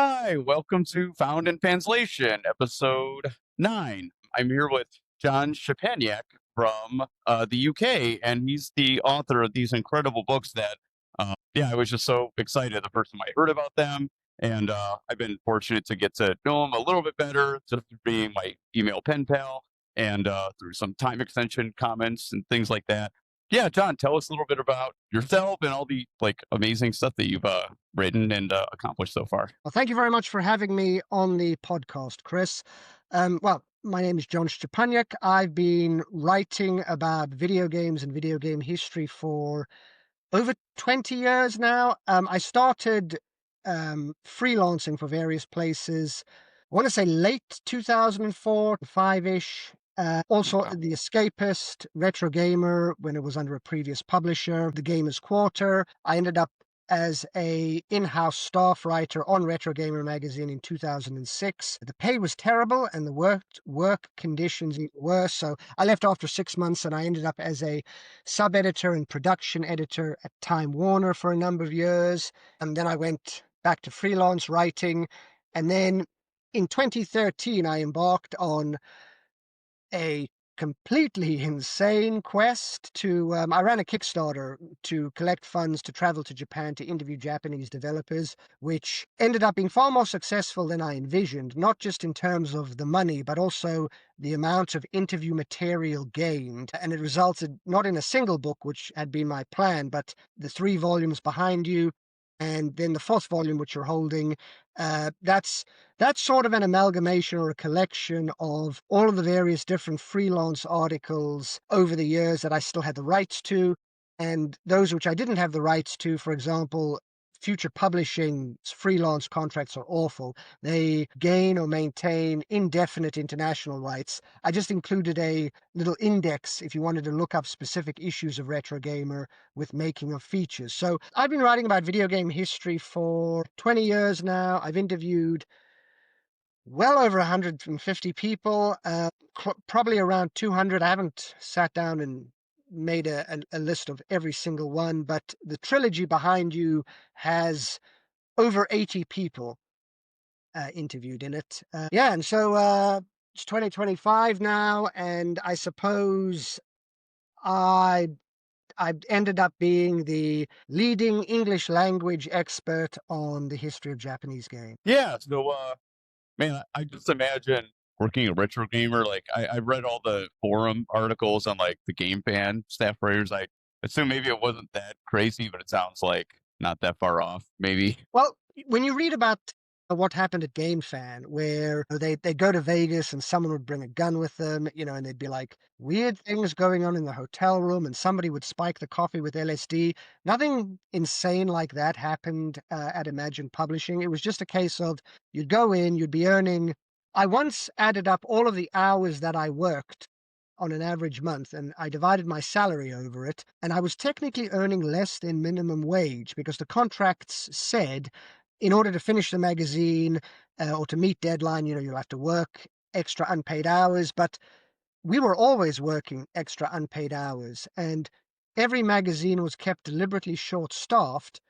Hi, welcome to Found in Translation, episode 9. I'm here with John Szczepaniak from the UK, and he's the author of these incredible books I was just so excited the first time I heard about them. And I've been fortunate to get to know him a little bit better just through being my email pen pal and through some time extension comments and things like that. Yeah, John, tell us a little bit about yourself and all the amazing stuff that you've written and accomplished so far. Well, thank you very much for having me on the podcast, Chris. My name is John Szczepaniak. I've been writing about video games and video game history for over 20 years now. I started freelancing for various places. I want to say late 2004, 5-ish. Also, Wow. The Escapist, Retro Gamer, when it was under a previous publisher, The Gamer's Quarter. I ended up as a in-house staff writer on Retro Gamer magazine in 2006. The pay was terrible and the work conditions even worse. So I left after 6 months and I ended up as a sub-editor and production editor at Time Warner for a number of years. And then I went back to freelance writing. And then in 2013, I embarked on a completely insane quest to I ran a Kickstarter to collect funds to travel to Japan to interview Japanese developers, which ended up being far more successful than I envisioned, not just in terms of the money, but also the amount of interview material gained. And it resulted not in a single book, which had been my plan, but the 3 volumes behind you, and then the 4th volume, which you're holding. That's sort of an amalgamation or a collection of all of the various different freelance articles over the years that I still had the rights to, and those which I didn't have the rights to. For example, future publishing freelance contracts are awful. They gain or maintain indefinite international rights. I just included a little index if you wanted to look up specific issues of Retro Gamer with making of features. So I've been writing about video game history for 20 years now. I've interviewed well over 150 people, probably around 200. I haven't sat down and made a list of every single one, but the trilogy behind you has over 80 people interviewed in it. And so it's 2025 now, and I suppose I I ended up being the leading English language expert on the history of Japanese games. Yeah, so man, I just imagine working a retro gamer. I read all the forum articles on the game fan staff writers. I assume maybe it wasn't that crazy, but it sounds like not that far off. Maybe. Well, when you read about what happened at GameFan, where they go to Vegas and someone would bring a gun with them, and they'd be like weird things going on in the hotel room, and somebody would spike the coffee with LSD. Nothing insane like that happened at Imagine Publishing. It was just a case of you'd go in, you'd be earning. I once added up all of the hours that I worked on an average month, and I divided my salary over it, and I was technically earning less than minimum wage because the contracts said in order to finish the magazine or to meet deadline, you'll have to work extra unpaid hours. But we were always working extra unpaid hours, and every magazine was kept deliberately short staffed,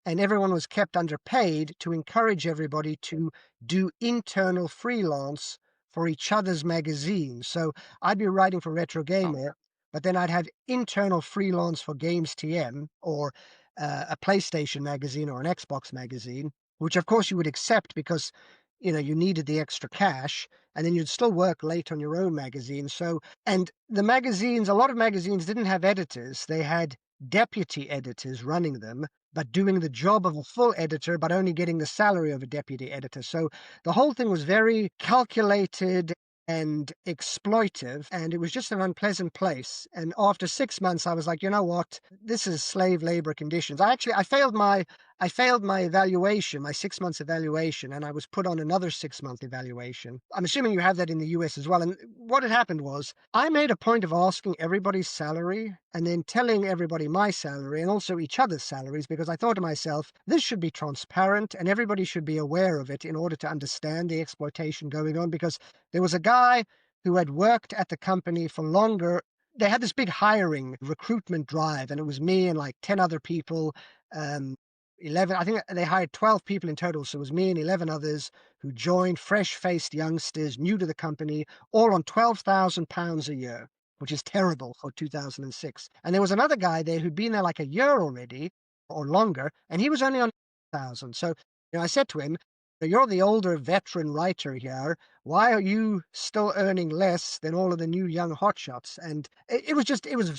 and everyone was kept underpaid to encourage everybody to do internal freelance for each other's magazines. So I'd be writing for Retro Oh, Gamer, but then I'd have internal freelance for Games TM or a PlayStation magazine or an Xbox magazine, which of course you would accept because you needed the extra cash, and then you'd still work late on your own magazine. So, and the magazines, a lot of magazines didn't have editors; they had deputy editors running them, but doing the job of a full editor, but only getting the salary of a deputy editor. So the whole thing was very calculated and exploitive, and it was just an unpleasant place. And after 6 months, I was like, you know what? This is slave labor conditions. I failed my evaluation, my 6 months evaluation, and I was put on another 6 month evaluation. I'm assuming you have that in the US as well. And what had happened was I made a point of asking everybody's salary and then telling everybody my salary and also each other's salaries, because I thought to myself, this should be transparent and everybody should be aware of it in order to understand the exploitation going on. Because there was a guy who had worked at the company for longer. They had this big hiring recruitment drive, and it was me and like 10 other people. 11, I think they hired 12 people in total. So it was me and 11 others who joined, fresh-faced youngsters, new to the company, all on £12,000 a year, which is terrible for 2006. And there was another guy there who'd been there like a year already or longer, and he was only on 1,000. So, I said to him, "You're the older veteran writer here. Why are you still earning less than all of the new young hotshots?" And it was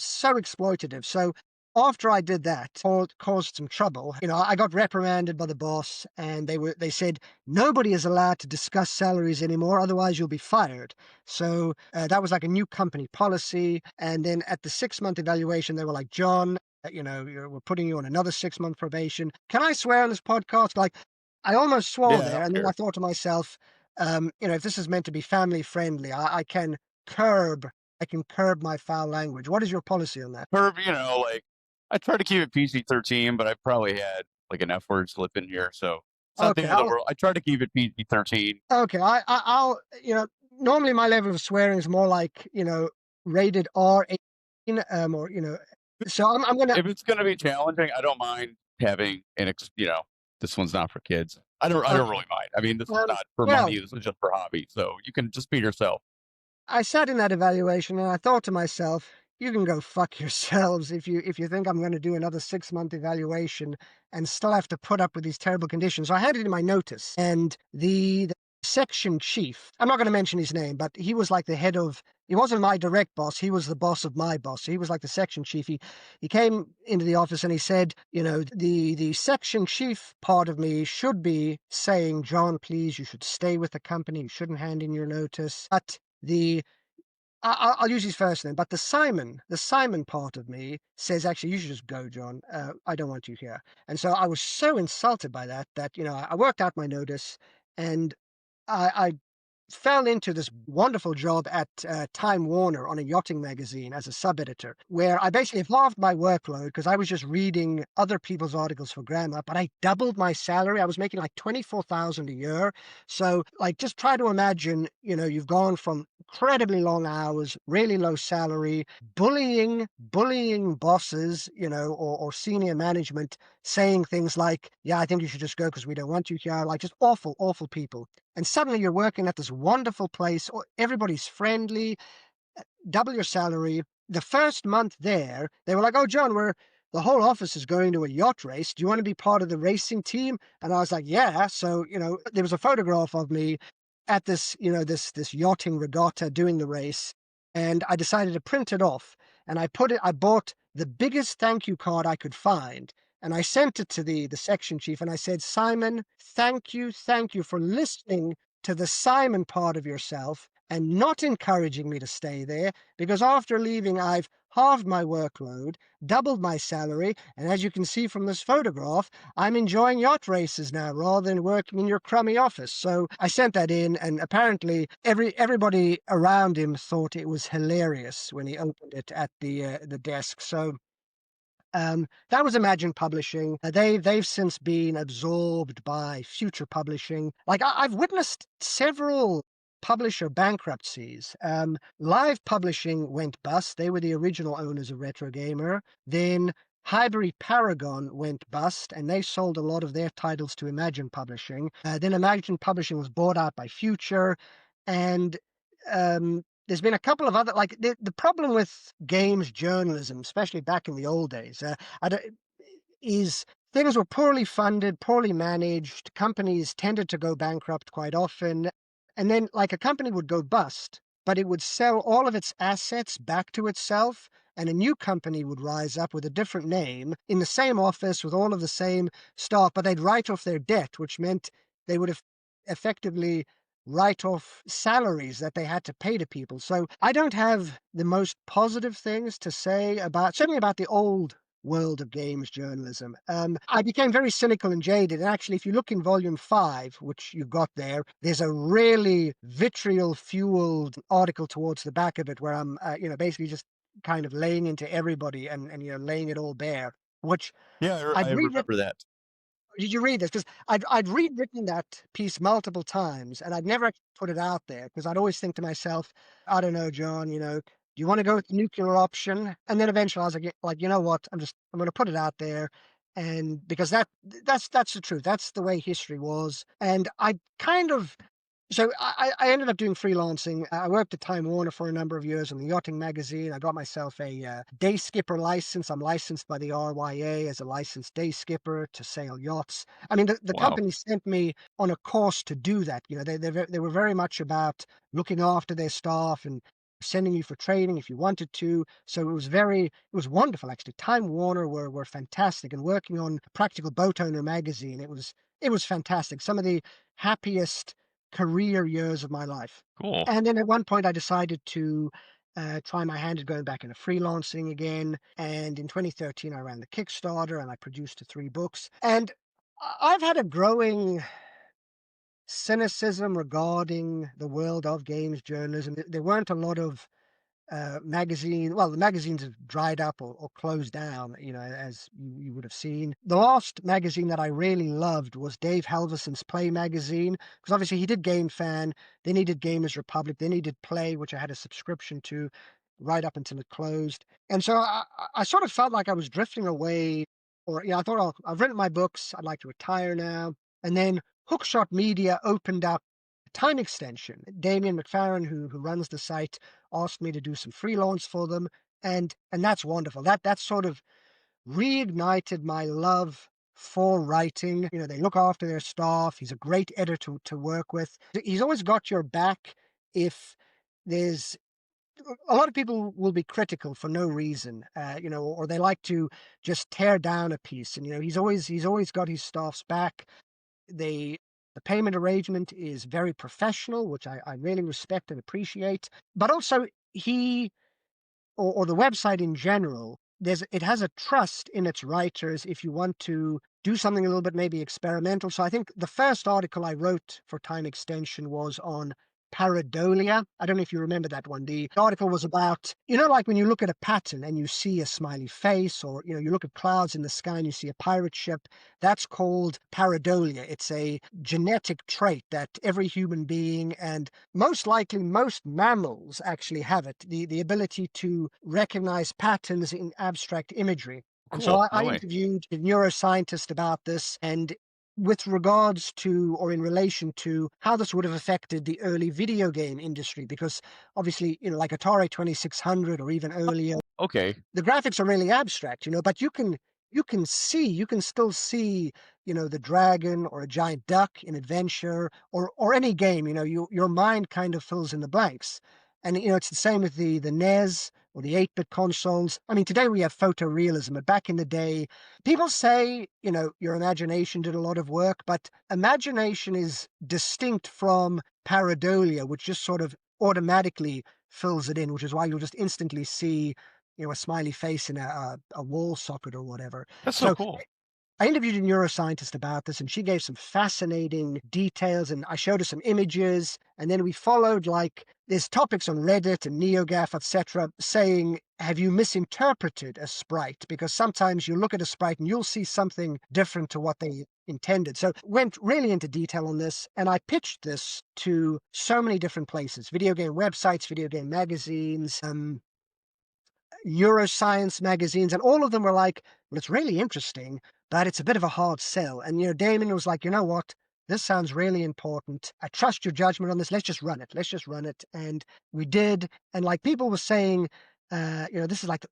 so exploitative. So after I did that, caused some trouble. I got reprimanded by the boss, and they said nobody is allowed to discuss salaries anymore, otherwise you'll be fired. So that was like a new company policy. And then at the 6-month evaluation, they were like, "John, we're putting you on another 6-month probation." Can I swear on this podcast? Like, I almost swore Yeah, I there, don't and then I care. thought to myself, if this is meant to be family friendly, curb. I can curb my foul language. What is your policy on that? Herb, like I try to keep it PG-13, but I probably had like an F word slip in here, so it's not the Okay, end of the world. I try to keep it PG-13. okay. I'll normally my level of swearing is more like rated R18, or so I'm gonna If it's going to be challenging, I don't mind having this one's not for kids. I don't okay. really mind. I mean, this is Um, not for well, money. This is just for hobby. So you can just be yourself. I sat in that evaluation and I thought to myself, you can go fuck yourselves if you think I'm going to do another 6-month evaluation and still have to put up with these terrible conditions. So I handed in my notice, and the section chief, I'm not going to mention his name, but he was like the head of. He wasn't my direct boss. He was the boss of my boss. So he was like the section chief. He came into the office and he said, the section chief part of me should be saying, "John, please, you should stay with the company. You shouldn't hand in your notice." But the I'll use his first name, but the Simon part of me says, "Actually, you should just go, John. I don't want you here." And so I was so insulted by that I worked out my notice, and I fell into this wonderful job at Time Warner on a yachting magazine as a sub-editor, where I basically halved my workload because I was just reading other people's articles for grammar, but I doubled my salary. I was making like 24,000 a year. So like, just try to imagine, you've gone from incredibly long hours, really low salary, bullying bosses, or senior management, saying things like, "Yeah, I think you should just go because we don't want you here," like just awful, awful people. And suddenly you're working at this wonderful place, everybody's friendly, double your salary. The first month there, they were like, "Oh, John, the whole office is going to a yacht race. Do you want to be part of the racing team?" And I was like, "Yeah." So, there was a photograph of me at this yachting regatta doing the race. And I decided to print it off, and I bought the biggest thank you card I could find. And I sent it to the section chief, and I said, "Simon, thank you for listening to the Simon part of yourself and not encouraging me to stay there, because after leaving, I've halved my workload, doubled my salary, and as you can see from this photograph, I'm enjoying yacht races now rather than working in your crummy office." So I sent that in, and apparently everybody around him thought it was hilarious when he opened it at the desk. So that was Imagine Publishing. They've since been absorbed by Future Publishing. Like, I've witnessed several publisher bankruptcies. Live Publishing went bust. They were the original owners of Retro Gamer. Then Highbury Paragon went bust, and they sold a lot of their titles to Imagine Publishing. Then Imagine Publishing was bought out by Future, and there's been a couple of other, like, the problem with games journalism, especially back in the old days, I don't, is things were poorly funded, poorly managed. Companies tended to go bankrupt quite often, and then like a company would go bust, but it would sell all of its assets back to itself, and a new company would rise up with a different name in the same office with all of the same staff, but they'd write off their debt, which meant they would have effectively write off salaries that they had to pay to people. So I don't have the most positive things to say certainly about the old world of games journalism. I became very cynical and jaded. And actually, if you look in volume 5, which you've got there, there's a really vitriol fueled article towards the back of it where I'm, basically just kind of laying into everybody and laying it all bare, which Yeah, I I'd rewritten. remember that. Did you read this? Because I'd rewritten that piece multiple times, and I'd never actually put it out there because I'd always think to myself, "I don't know, John. Do you want to go with the nuclear option?" And then eventually I was like, "You know what? I'm going to put it out there." And because that's the truth. That's the way history was. And I kind of so I ended up doing freelancing. I worked at Time Warner for a number of years on the yachting magazine. I got myself a day skipper license. I'm licensed by the RYA as a licensed day skipper to sail yachts. I mean, the Wow. company sent me on a course to do that. You know, they were very much about looking after their staff and sending you for training if you wanted to. So it was wonderful actually. Time Warner were fantastic, and working on Practical Boat Owner magazine, it was fantastic. Some of the happiest career years of my life. Cool. And then at one point, I decided to try my hand at going back into freelancing again. And in 2013, I ran the Kickstarter and I produced the 3 books. And I've had a growing cynicism regarding the world of games journalism. There weren't a lot of the magazines have dried up or closed down, you know, as you would have seen. The last magazine that I really loved was Dave Halverson's Play magazine, because obviously he did Game Fan, they needed Gamers Republic, they needed Play, which I had a subscription to right up until it closed. And so I sort of felt like I was drifting away, or, I thought, oh, I've written my books, I'd like to retire now. And then Hookshot Media opened up time extension. Damien McFarren, who runs the site, asked me to do some freelance for them, and that's wonderful. That sort of reignited my love for writing. You know, they look after their staff. He's a great editor to work with. He's always got your back if there's a lot of people will be critical for no reason, or they like to just tear down a piece. And he's always got his staff's back. They the payment arrangement is very professional, which I really respect and appreciate. But also he or the website in general, it has a trust in its writers if you want to do something a little bit maybe experimental. So I think the first article I wrote for Time Extension was on pareidolia. I don't know if you remember that one. The article was about, like when you look at a pattern and you see a smiley face, or you look at clouds in the sky and you see a pirate ship, that's called pareidolia. It's a genetic trait that every human being, and most likely most mammals, actually have it, the ability to recognize patterns in abstract imagery. And so Cool. I No way. interviewed a neuroscientist about this, and with regards to, or in relation to, how this would have affected the early video game industry, because obviously, like Atari 2600 or even earlier, Okay. the graphics are really abstract, but you can still see, the dragon or a giant duck in Adventure or any game. Your mind kind of fills in the blanks. And it's the same with the NES or the 8-bit consoles. I mean, today we have photorealism, but back in the day, people say, your imagination did a lot of work, but imagination is distinct from pareidolia, which just sort of automatically fills it in, which is why you'll just instantly see, a smiley face in a wall socket or whatever. That's so So cool. I interviewed a neuroscientist about this, and she gave some fascinating details, and I showed her some images, and then we followed, like, there's topics on Reddit and NeoGAF, etc., saying, have you misinterpreted a sprite? Because sometimes you look at a sprite and you'll see something different to what they intended. So went really into detail on this, and I pitched this to so many different places: video game websites, video game magazines, neuroscience magazines, and all of them were like, well, it's really interesting, but it's a bit of a hard sell. And, Damon was like, you know what? This sounds really important. I trust your judgment on this. Let's just run it. Let's just run it. And we did. And like people were saying, this is like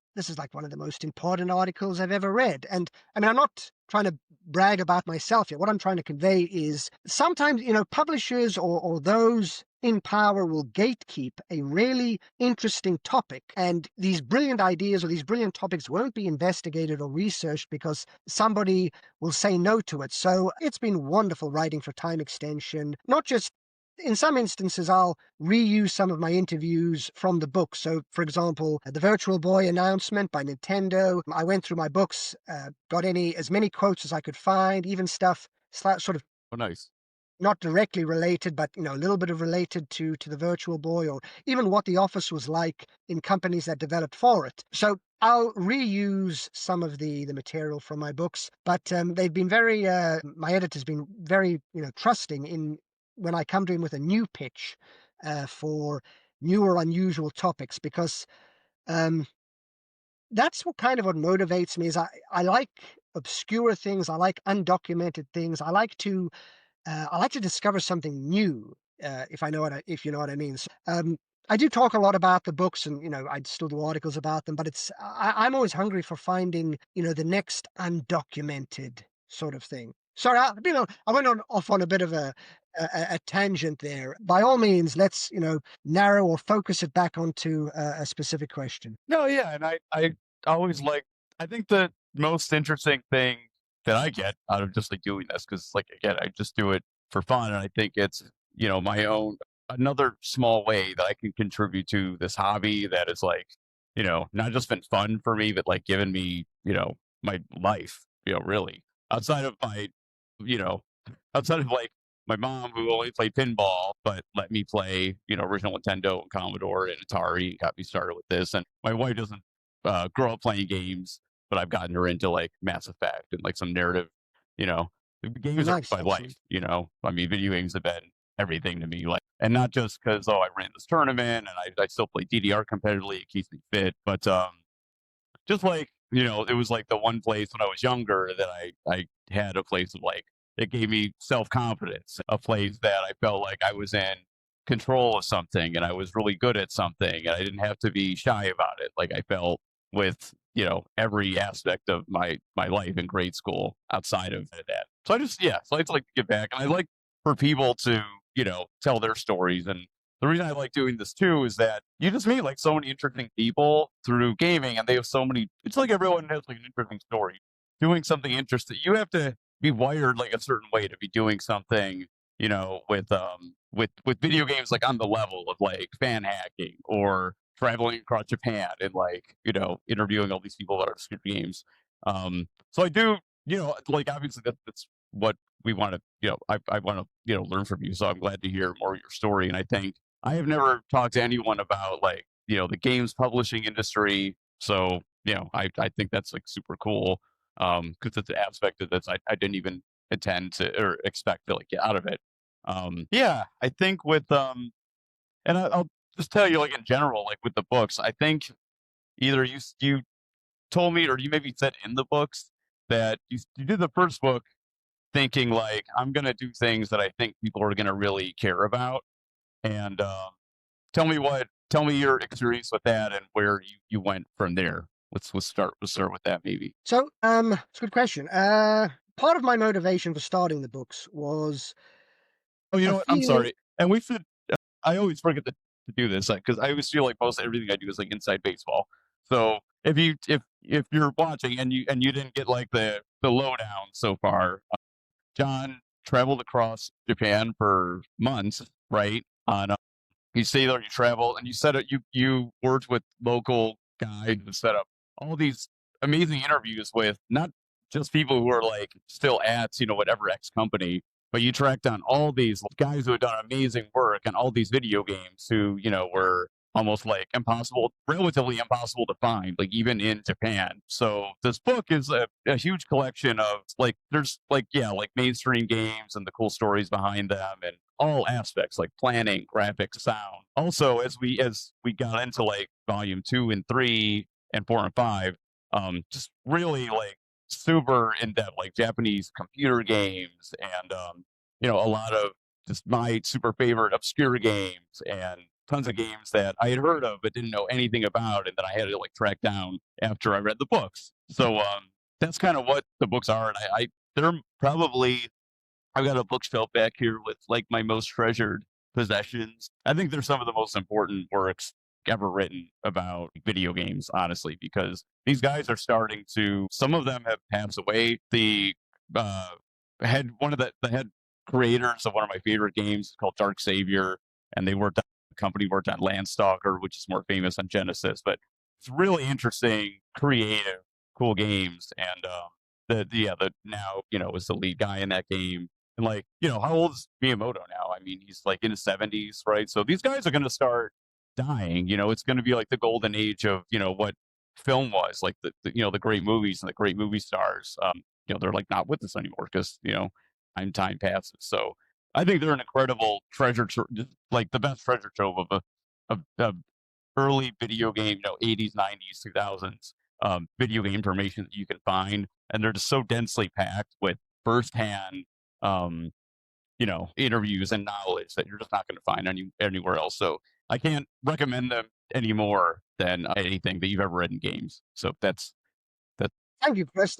one of the most important articles I've ever read. And I mean, I'm not trying to brag about myself here. What I'm trying to convey is sometimes, publishers or those in power will gatekeep a really interesting topic, and these brilliant ideas or these brilliant topics won't be investigated or researched because somebody will say no to it. So it's been wonderful writing for Time Extension. Not just in some instances, I'll reuse some of my interviews from the book. So, for example, the Virtual Boy announcement by Nintendo. I went through my books, got as many quotes as I could find, even stuff sort of Oh, nice. not directly related, but a little bit of related to the Virtual Boy, or even what the office was like in companies that developed for it. So I'll reuse some of the material from my books, but they've been very. My editor's been very trusting in when I come to him with a new pitch for new or unusual topics, because that's what motivates me. Is I like obscure things. I like undocumented things. I like to discover something new, if you know what I mean. I do talk a lot about the books, and I still do articles about them. But I'm always hungry for finding the next undocumented sort of thing. Sorry, I went on off on a bit of a tangent there. By all means, let's narrow or focus it back onto a specific question. No, yeah, and I always like I think the most interesting thing that I get out of just like doing this, because like again, I just do it for fun, and I think it's my own another small way that I can contribute to this hobby that is like not just been fun for me, but like given me my life, really outside of my you know outside of like my mom who only played pinball, but let me play, original Nintendo and Commodore and Atari and got me started with this. And my wife doesn't grow up playing games, but I've gotten her into like Mass Effect and like some narrative, you know, the games are Nice, my life, excellent. I mean, video games have been everything to me. Like, and not just because, I ran this tournament and I still play DDR competitively. It keeps me fit, but, just like, it was like the one place when I was younger that I had a place of like it gave me self-confidence, a place that I felt like I was in control of something and I was really good at something and I didn't have to be shy about it. Like I felt with, every aspect of my life in grade school outside of that. So so I just like to give back and I like for people to, tell their stories. And the reason I like doing this too is that you just meet like so many interesting people through gaming, and they have so many. It's like everyone has like an interesting story, doing something interesting. You have to be wired like a certain way to be doing something, with video games like on the level of like fan hacking or traveling across Japan and like interviewing all these people that are script games. So I do, like obviously that's what we want to, I want to, learn from you. So I'm glad to hear more of your story. And I think I have never talked to anyone about like, the games publishing industry. So, I think that's like super cool. Cause it's an aspect of this I didn't even intend to or expect to like get out of it. Yeah, I think and I'll just tell you like in general, like with the books, I think either you told me or you maybe said in the books that you did the first book thinking like I'm gonna do things that I think people are gonna really care about. And tell me your experience with that and where you went from there. Let's start with that maybe. So, it's a good question. Part of my motivation for starting the books was Oh, you a know what? I'm feeling. sorry. And we should. I always forget to do this because I always feel like most everything I do is like inside baseball. So if you're watching and you didn't get like the lowdown so far, John traveled across Japan for months, right? On You stay there, you travel, and you set up. You worked with local guides and set up all these amazing interviews with not just people who are like still at whatever X company, but you tracked down all these guys who had done amazing work on all these video games who were almost like impossible, relatively impossible to find, like even in Japan. So this book is a huge collection of like there's like like mainstream games and the cool stories behind them and all aspects like planning, graphics, sound. Also, as we got into like volume 2 and 3 and 4 and 5, just really like super in depth, like Japanese computer games and a lot of just my super favorite obscure games and tons of games that I had heard of but didn't know anything about and that I had to like track down after I read the books. So that's kind of what the books are, and I they're probably I've got a bookshelf back here with like my most treasured possessions. I think they're some of the most important works ever written about video games, honestly, because these guys are starting to, some of them have passed away. Uh, one of the head creators of one of my favorite games is called Dark Savior, and the company worked on Landstalker, which is more famous on Genesis, but it's really interesting, creative, cool games. And, the now, is the lead guy in that game and like, how old is Miyamoto now? I mean, he's like in his 70s, right? So these guys are going to start dying. It's going to be like the golden age of, what film was, like the great movies and the great movie stars. They're like not with us anymore because, time passes. So I think they're an incredible just like the best treasure trove of early video game, 80s, 90s, 2000s video game information that you can find. and they're just so densely packed with firsthand, um, interviews and knowledge that you're just not going to find anywhere else. So I can't recommend them any more than anything that you've ever read in games. So that. Thank you, Chris.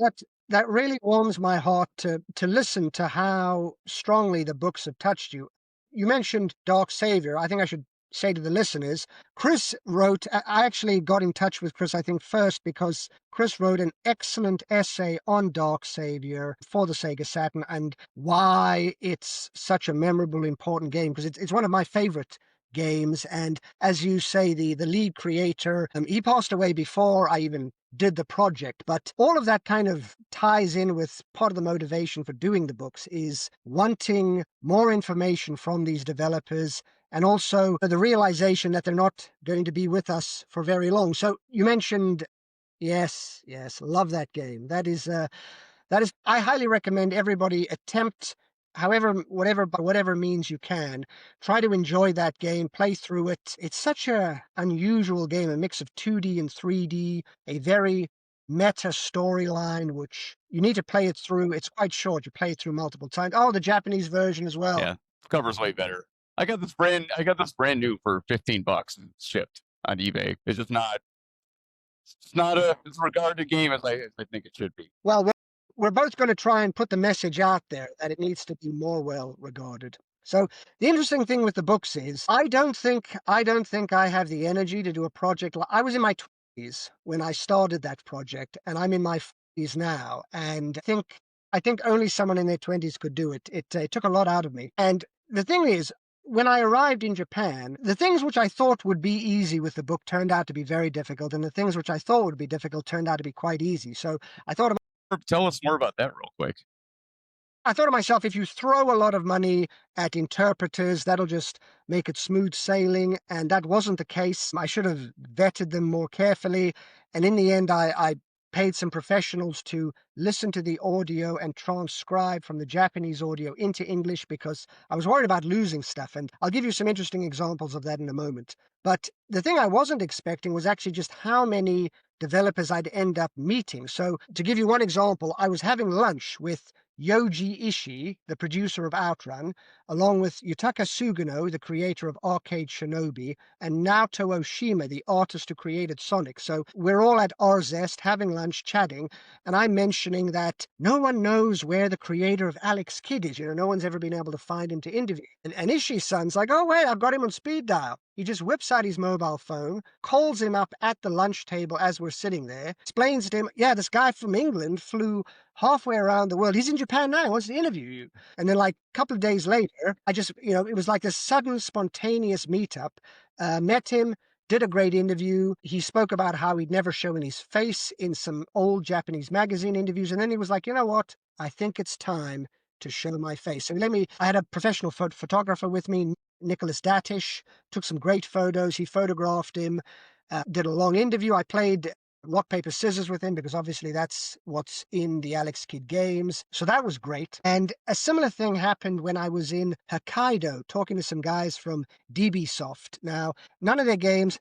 That really warms my heart to listen to how strongly the books have touched you. You mentioned Dark Savior. I think I should say to the listeners, Chris wrote. I actually got in touch with Chris, I think, first because Chris wrote an excellent essay on Dark Savior for the Sega Saturn and why it's such a memorable, important game, because it's one of my favorite games. And as you say, the lead creator, he passed away before I even did the project, but all of that kind of ties in with part of the motivation for doing the books is wanting more information from these developers and also the realization that they're not going to be with us for very long. So you mentioned, yes, love that game. That is, I highly recommend everybody attempt, however, whatever, by whatever means you can, try to enjoy that game, play through it. It's such a unusual game, a mix of 2D and 3D, a very meta storyline, which you need to play it through. It's quite short. You play it through multiple times. Oh, the Japanese version as well. Yeah, cover's way better. I got this brand new for $15 and it's shipped on eBay. It's not as regarded a game as I think it should be. Well, we're both going to try and put the message out there that it needs to be more well regarded. So the interesting thing with the books is I don't think I have the energy to do a project. I was in my 20s when I started that project, and I'm in my 40s now. And I think only someone in their 20s could do it. It took a lot out of me. And the thing is, when I arrived in Japan, the things which I thought would be easy with the book turned out to be very difficult, and the things which I thought would be difficult turned out to be quite easy. So I thought Tell us more about that real quick. to myself, if you throw a lot of money at interpreters, that'll just make it smooth sailing. And that wasn't the case. I should have vetted them more carefully. And in the end, I paid some professionals to listen to the audio and transcribe from the Japanese audio into English because I was worried about losing stuff. And I'll give you some interesting examples of that in a moment. But the thing I wasn't expecting was actually just how many developers I'd end up meeting. So to give you one example, I was having lunch with Yoji Ishii, the producer of Outrun, along with Yutaka Sugino, the creator of Arcade Shinobi, and Naoto Oshima, the artist who created Sonic. So we're all at Arzest having lunch, chatting, and I'm mentioning that no one knows where the creator of Alex Kidd is. No one's ever been able to find him to interview. And Ishii's son's like, oh, wait, I've got him on speed dial. He just whips out his mobile phone, calls him up at the lunch table as we're sitting there, explains to him, yeah, this guy from England flew halfway around the world. He's in Japan now. He wants to interview you. And then, like, a couple of days later, I just, it was like this sudden, spontaneous meetup. Met him, did a great interview. He spoke about how he'd never shown his face in some old Japanese magazine interviews. And then he was like, you know what? I think it's time to show my face. So I had a professional photographer with me, Nicholas Datish, took some great photos. He photographed him, did a long interview. I played rock, paper, scissors with him because obviously that's what's in the Alex Kidd games. So that was great. And a similar thing happened when I was in Hokkaido talking to some guys from DB Soft. Now, none of their games,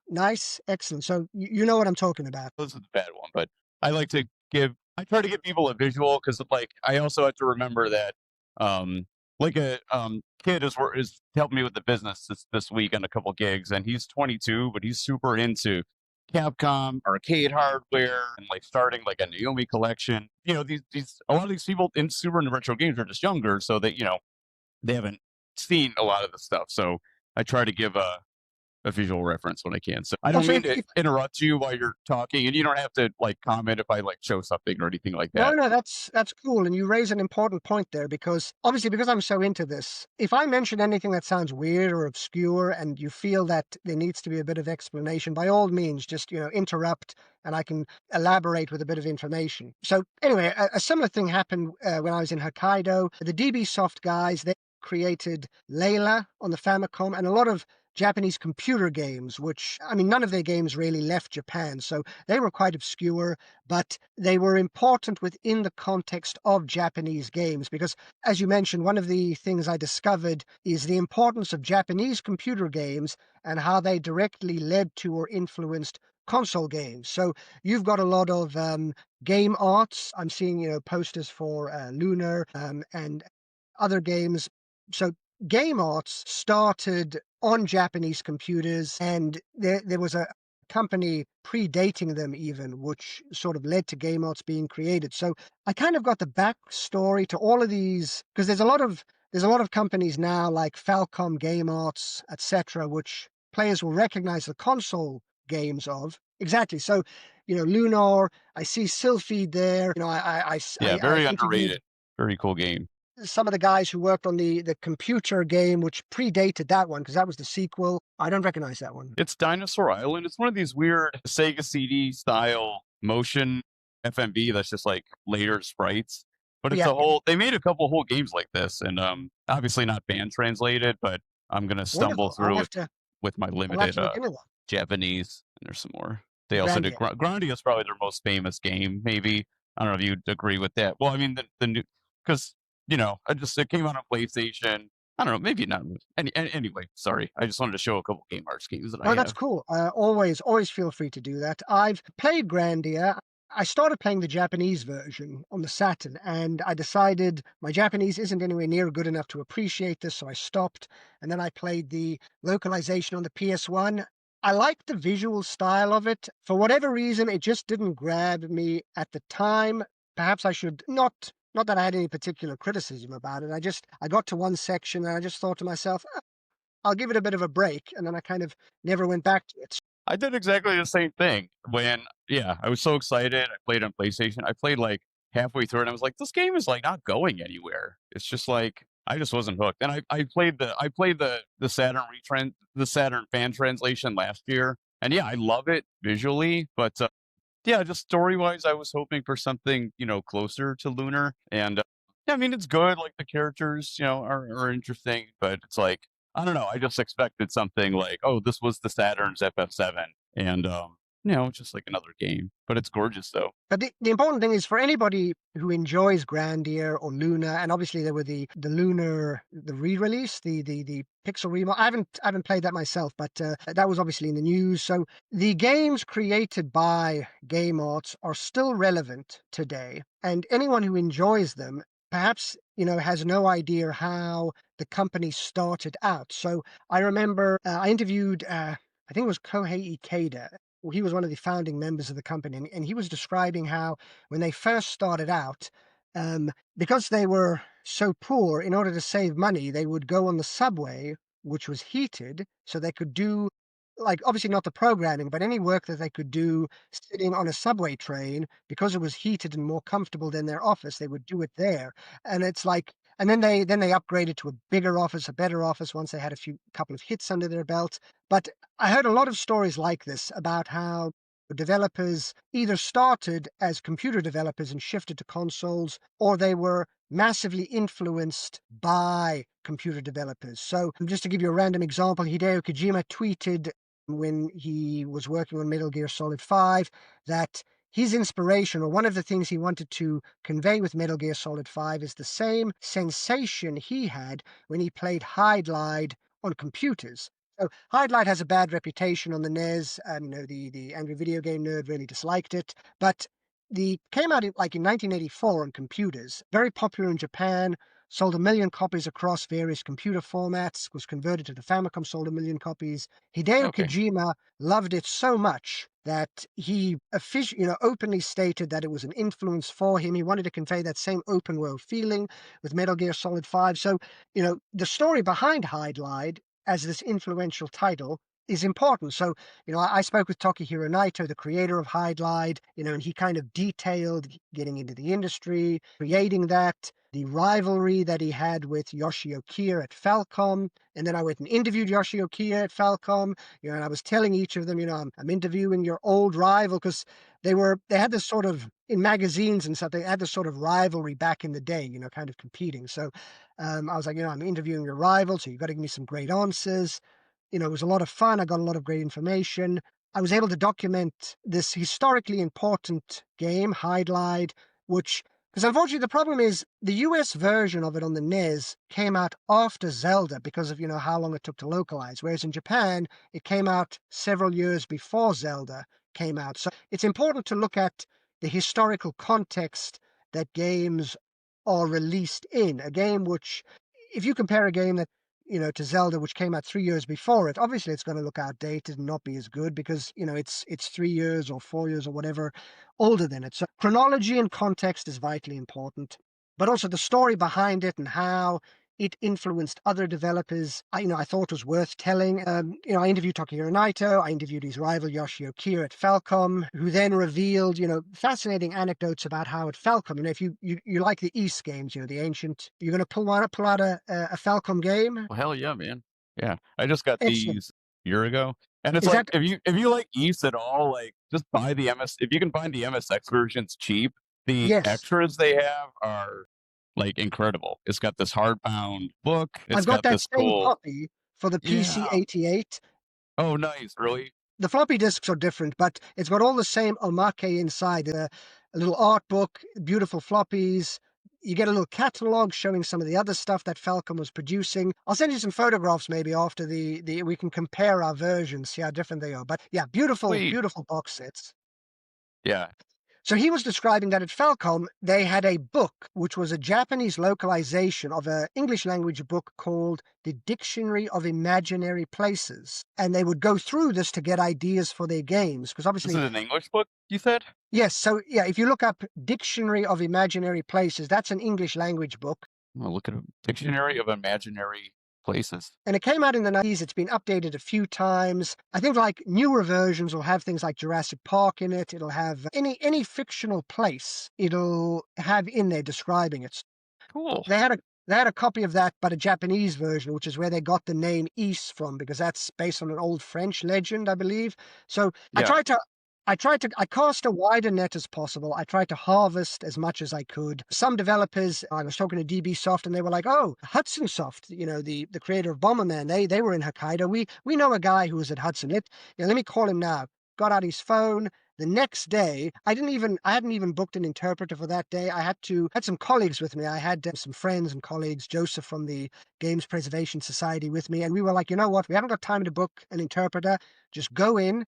nice, excellent. So you know what I'm talking about. This is the bad one, but I try to give people a visual because like I also have to remember that like a kid is helping me with the business this week on a couple gigs, and he's 22, but he's super into Capcom arcade hardware and like starting like a Naomi collection. These a lot of these people in super into retro games are just younger, so that they haven't seen a lot of the stuff. So I try to give a visual reference when I can. So I don't mean to interrupt you while you're talking, and you don't have to like comment if I like show something or anything like that. No, that's cool. And you raise an important point there because obviously because I'm so into this, if I mention anything that sounds weird or obscure and you feel that there needs to be a bit of explanation, by all means, just, interrupt and I can elaborate with a bit of information. So anyway, a similar thing happened when I was in Hokkaido. The DB Soft guys, they created Layla on the Famicom and a lot of Japanese computer games, which, none of their games really left Japan, so they were quite obscure, but they were important within the context of Japanese games, because, as you mentioned, one of the things I discovered is the importance of Japanese computer games and how they directly led to or influenced console games. So you've got a lot of game arts. I'm seeing, posters for Lunar and other games. So game arts started on Japanese computers, and there was a company predating them even, which sort of led to game arts being created. So I kind of got the backstory to all of these because there's a lot of companies now like Falcom Game Arts, etc., which players will recognize the console games of. Exactly. So, Lunar, I see Sylphid there. Yeah, I very interviewed underrated. Very cool game. some of the guys who worked on the computer game, which predated that one because that was the sequel. I don't recognize that one. It's Dinosaur Island. It's one of these weird Sega CD style motion FMV that's just like later sprites. But it's Yeah, a whole they made a couple whole games like this and obviously not band translated, but I'm gonna stumble wonderful. I'll through have it to with my I'll have limited to look into that. Japanese and there's some more. They also did Grandia. Grandia is probably their most famous game, maybe. I don't know if you'd agree with that. Well, I mean the new because it came out on PlayStation. I don't know, maybe not. Anyway, sorry. I just wanted to show a couple Game Arts games that I No, that's have. cool. Always feel free to do that. I've played Grandia. I started playing the Japanese version on the Saturn, and I decided my Japanese isn't anywhere near good enough to appreciate this, so I stopped. And then I played the localization on the PS1. I liked the visual style of it. For whatever reason, it just didn't grab me at the time. Perhaps I should not that I had any particular criticism about it. I got to one section and I just thought to myself, I'll give it a bit of a break, and then I kind of never went back to it. I did exactly the same thing when, yeah, I was so excited. I played on PlayStation. I played like halfway through, and I was like, "This game is like not going anywhere." It's just like I just wasn't hooked. And I played the Saturn the Saturn fan translation last year, and yeah, I love it visually, but yeah, just story wise, I was hoping for something closer to Lunar, and yeah, I mean it's good. Like the characters, are interesting, but it's like I don't know. I just expected something like, oh, this was the Saturn's FF7, and just like another game. But it's gorgeous though. But the important thing is for anybody who enjoys Grandia or Luna, and obviously there were the Lunar the re-release, the pixel remodel. I haven't played that myself, but that was obviously in the news. So the games created by Game Arts are still relevant today, and anyone who enjoys them perhaps has no idea how the company started out. So I remember I interviewed I think it was Kohei Ikeda. He was one of the founding members of the company, and he was describing how when they first started out, because they were so poor, in order to save money, they would go on the subway, which was heated, so they could do, like, obviously not the programming, but any work that they could do sitting on a subway train, because it was heated and more comfortable than their office, they would do it there. And it's like, and then they upgraded to a bigger office, a better office once they had a couple of hits under their belt. But I heard a lot of stories like this about how developers either started as computer developers and shifted to consoles, or they were massively influenced by computer developers. So, just to give you a random example, Hideo Kojima tweeted when he was working on Metal Gear Solid 5 that his inspiration, or one of the things he wanted to convey with Metal Gear Solid 5, is the same sensation he had when he played Hide Glide on computers. So Hide Glide has a bad reputation on the NES, and the angry video game nerd really disliked it. But the came out in 1984 on computers, very popular in Japan, sold 1 million copies across various computer formats, was converted to the Famicom, sold 1 million copies. Hideo Okay, Kojima loved it so much that he openly stated that it was an influence for him. He wanted to convey that same open world feeling with Metal Gear Solid 5. So, the story behind Hide Glide as this influential title is important. So, I spoke with Tokihiro Naito, the creator of Hide Glide, and he kind of detailed getting into the industry, creating that, the rivalry that he had with Yoshio Kier at Falcom. And then I went and interviewed Yoshio Kier at Falcom, and I was telling each of them, I'm interviewing your old rival, because they had this sort of, in magazines and stuff, they had this sort of rivalry back in the day, kind of competing. So I was like, I'm interviewing your rival, so you got to give me some great answers. It was a lot of fun. I got a lot of great information. I was able to document this historically important game, Hide Glide, which Because unfortunately, the problem is the US version of it on the NES came out after Zelda because of, how long it took to localize. Whereas in Japan, it came out several years before Zelda came out. So it's important to look at the historical context that games are released in. A game which, if you compare a game that, to Zelda, which came out 3 years before it, obviously it's going to look outdated and not be as good because, it's 3 years or 4 years or whatever older than it. So chronology and context is vitally important, but also the story behind it and how it influenced other developers. I thought was worth telling. I interviewed Takahiro Naito. I interviewed his rival Yoshio Kier at Falcom, who then revealed, fascinating anecdotes about how at Falcom, if you like the East games, the ancient, you're going to pull out a Falcom game. Well, hell yeah, man. Yeah, I just got Excellent. these a year ago, and it's Is like that if you like Ys at all, like just buy the MS. If you can find the MSX versions cheap, the yes? extras they have are like incredible. It's got this hardbound book. It's I've got got that this same cool. copy for the PC Yeah. 88. Oh, nice. Really? The floppy disks are different, but it's got all the same omake inside. A little art book, beautiful floppies. You get a little catalog showing some of the other stuff that Falcom was producing. I'll send you some photographs maybe after the we can compare our versions, see how different they are. But yeah, beautiful, Sweet. beautiful box sets. Yeah. So he was describing that at Falcom, they had a book, which was a Japanese localization of an English language book called The Dictionary of Imaginary Places. And they would go through this to get ideas for their games. Because This obviously, is an English book, you said? yes, so yeah, if you look up Dictionary of Imaginary Places, that's an English language book. I'll look at a dictionary of imaginary places. And it came out in the 90s. It's been updated a few times. I think like newer versions will have things like Jurassic Park in it. It'll have any fictional place it'll have in there describing it. Cool. They had a copy of that, but a Japanese version, which is where they got the name Ys from, because that's based on an old French legend, I believe. So Yeah. I cast a wider net as possible. I tried to harvest as much as I could. Some developers, I was talking to DB Soft, and they were like, "Oh, Hudson Soft, the creator of Bomberman, they were in Hokkaido. We know a guy who was at Hudson. Let me call him now." Got out his phone. The next day, I hadn't even booked an interpreter for that day. I had some colleagues with me. I had some friends and colleagues, Joseph from the Games Preservation Society with me, and we were like, you know what? We haven't got time to book an interpreter. Just go in,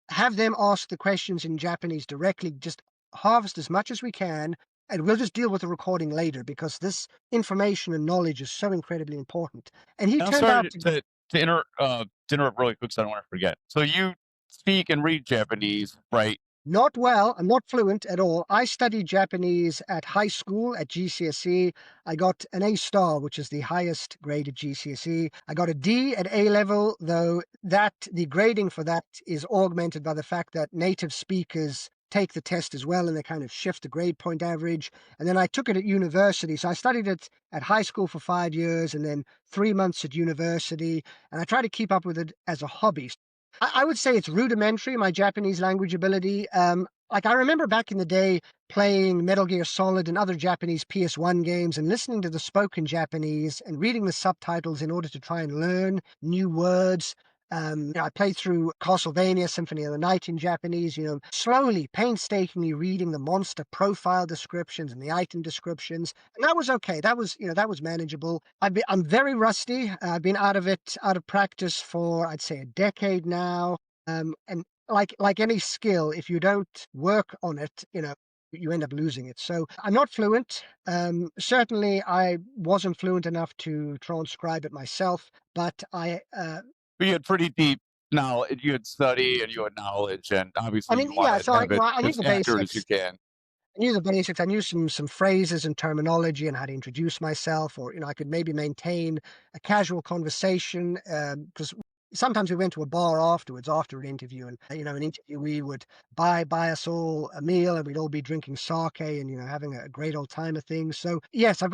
have them ask the questions in Japanese directly, just harvest as much as we can, and we'll just deal with the recording later because this information and knowledge is so incredibly important. And he I'm turned sorry out to to interrupt really quick, so I don't want to forget. So you speak and read Japanese, right? not well. I'm not fluent at all. I studied Japanese at high school at GCSE. I got an A star, which is the highest grade at GCSE. I got a D at A level, though the grading for that is augmented by the fact that native speakers take the test as well, and they kind of shift the grade point average. And then I took it at university. So I studied it at high school for 5 years and then 3 months at university. And I try to keep up with it as a hobby. I would say it's rudimentary, my Japanese language ability. Like I remember back in the day playing Metal Gear Solid and other Japanese PS1 games and listening to the spoken Japanese and reading the subtitles in order to try and learn new words. I played through Castlevania Symphony of the Night in Japanese, slowly, painstakingly reading the monster profile descriptions and the item descriptions. And that was okay. That was manageable. I'm very rusty. I've been out of practice for, I'd say, a decade now. And like any skill, if you don't work on it, you end up losing it. So I'm not fluent. Certainly, I wasn't fluent enough to transcribe it myself, but But you had pretty deep knowledge. You had study and you had knowledge, and I obviously mean, you want yeah, to so have it I knew as the accurate as you basics. can. I knew the basics. I knew some phrases and terminology and how to introduce myself, or I could maybe maintain a casual conversation. Because sometimes we went to a bar afterwards, after an interview, and an interviewee would buy us all a meal, and we'd all be drinking sake and having a great old time of things. So yes, I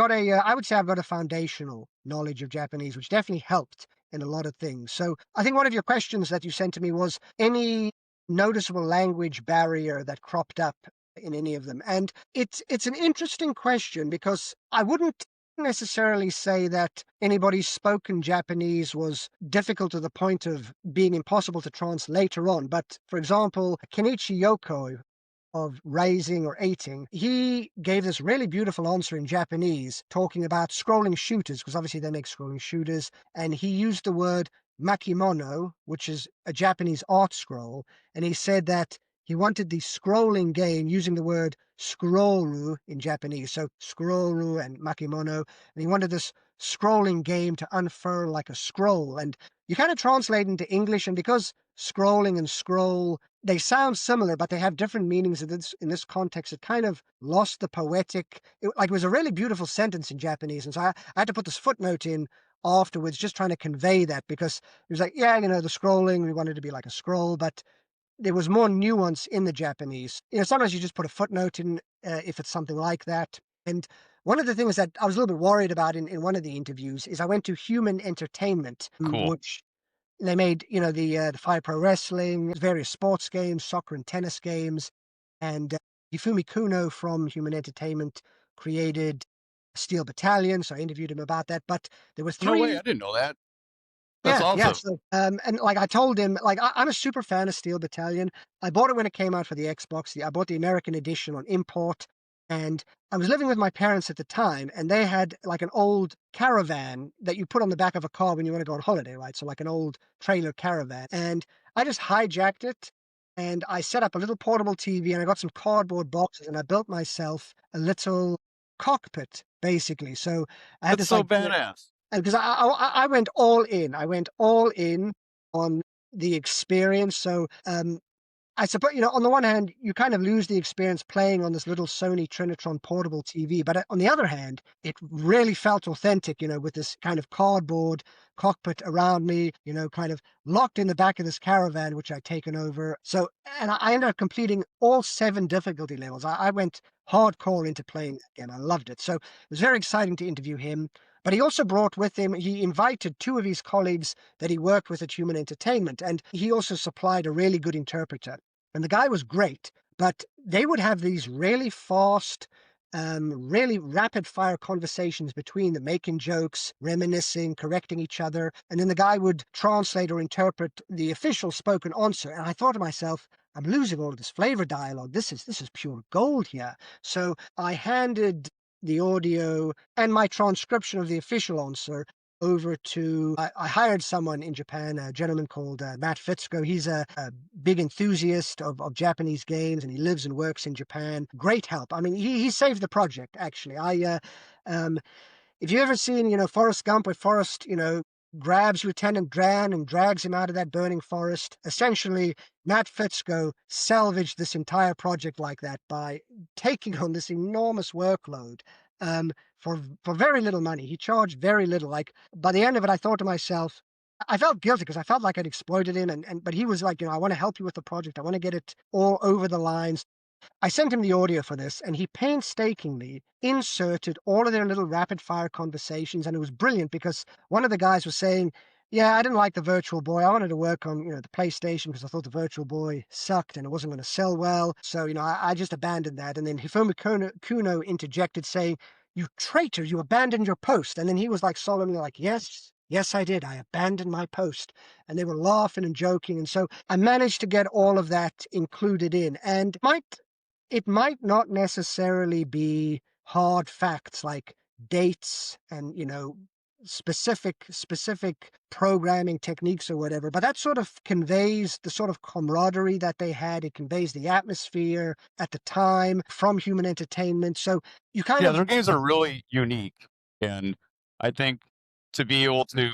would say I've got a foundational knowledge of Japanese, which definitely helped in a lot of things. So I think one of your questions that you sent to me was any noticeable language barrier that cropped up in any of them. And it's an interesting question because I wouldn't necessarily say that anybody's spoken Japanese was difficult to the point of being impossible to translate later on. But for example, Kenichi Yoko, of raising or eating, he gave this really beautiful answer in Japanese talking about scrolling shooters, because obviously they make scrolling shooters. And he used the word makimono, which is a Japanese art scroll. And he said that he wanted the scrolling game using the word scrollu in Japanese. So scrollu and makimono. And he wanted this scrolling game to unfurl like a scroll. And you kind of translate into English, and because scrolling and scroll, they sound similar, but they have different meanings in this context. It kind of lost the poetic. It was a really beautiful sentence in Japanese, and so I had to put this footnote in afterwards, just trying to convey that, because it was like, yeah, the scrolling, we wanted to be like a scroll, but there was more nuance in the Japanese. Sometimes you just put a footnote in if it's something like that. And one of the things that I was a little bit worried about in one of the interviews is I went to Human Entertainment, Cool. which they made, the Fire Pro Wrestling, various sports games, soccer and tennis games, and Hifumi Kuno from Human Entertainment created Steel Battalion, so I interviewed him about that. But there were No way. I three. didn't know that. That's Yeah, yeah. awesome. So, and like I told him, like I'm a super fan of Steel Battalion. I bought it when it came out for the Xbox. I bought the American edition on import, and I was living with my parents at the time, and they had like an old caravan that you put on the back of a car when you want to go on holiday, right? So like an old trailer caravan, and I just hijacked it, and I set up a little portable TV, and I got some cardboard boxes, and I built myself a little cockpit, basically. So I had That's this so like badass. because I went all in. I went all in on the experience. So, I suppose, on the one hand, you kind of lose the experience playing on this little Sony Trinitron portable TV, but on the other hand, it really felt authentic, with this kind of cardboard cockpit around me, kind of locked in the back of this caravan, which I'd taken over. So, and I ended up completing all 7 difficulty levels. I went hardcore into playing that game. I loved it. So it was very exciting to interview him. But he also brought with him, he invited 2 of his colleagues that he worked with at Human Entertainment, and he also supplied a really good interpreter. And the guy was great, but they would have these really fast, really rapid fire conversations between them, making jokes, reminiscing, correcting each other. And then the guy would translate or interpret the official spoken answer. And I thought to myself, I'm losing all of this flavor dialogue. This is pure gold here. So I handed the audio and my transcription of the official answer over to I hired someone in Japan, a gentleman called Matt Fitzko. He's a big enthusiast of Japanese games, and he lives and works in Japan. Great help. I mean, he saved the project, actually. Um, if you ever seen, Forrest Gump, where Forrest, grabs Lieutenant Dan and drags him out of that burning forest, essentially, Matt Fitzko salvaged this entire project like that by taking on this enormous workload um, for very little money. He charged very little. Like by the end of it, I thought to myself, I felt guilty because I felt like I'd exploited him, and but he was like, I want to help you with the project. I want to get it all over the lines. I sent him the audio for this, and he painstakingly inserted all of their little rapid fire conversations, and it was brilliant because one of the guys was saying, "Yeah, I didn't like the Virtual Boy. I wanted to work on the PlayStation because I thought the Virtual Boy sucked and it wasn't going to sell well. So I just abandoned that." And then Hifumi Kuno interjected, saying, "You traitor! You abandoned your post." And then he was like solemnly like, "Yes." Yes, I did. I abandoned my post. And they were laughing and joking. And so I managed to get all of that included in. And it might not necessarily be hard facts like dates and specific programming techniques or whatever, but that sort of conveys the sort of camaraderie that they had. It conveys the atmosphere at the time from Human Entertainment. So you kind Yeah, of their games are really unique, and I think to be able to,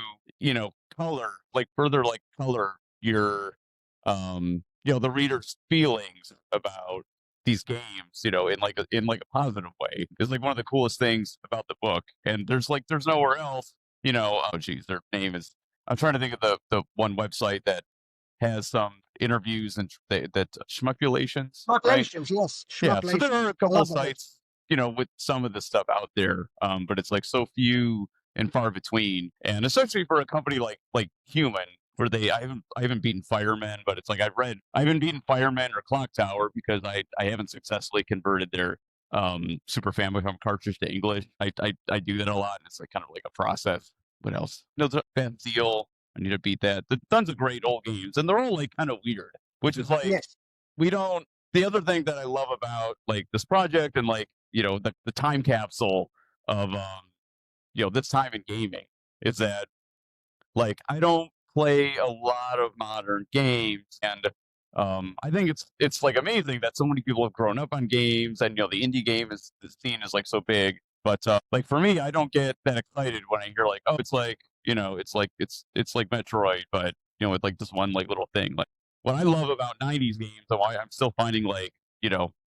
color, like further, like color your, the reader's feelings about these games, in like a positive way is like one of the coolest things about the book. And there's nowhere else, Oh, geez, their name is. I'm trying to think of the one website that has some interviews and that schmuckulations, right? Schmucklations, yes, Yeah, so there Schmucklations. are a I couple love that. sites, with some of the stuff out there, but it's like so few and far between, and especially for a company like Human, where I haven't beaten Firemen, but it's like I haven't beaten Firemen or Clock Tower because I haven't successfully converted their Super Famicom cartridge to English. I do that a lot, and it's like kind of like a process. What else? No, Van Seal. I need to beat that. The tons of great old games, and they're all like kind of weird, which is like Yes. we don't the other thing that I love about like this project and like, the time capsule of this time in gaming is that like I don't play a lot of modern games, and I think it's like amazing that so many people have grown up on games, and the indie game is the scene is like so big. But like for me, I don't get that excited when I hear like, oh, it's like it's like Metroid, but with like this one like little thing. Like what I love about '90s games, and why I'm still finding like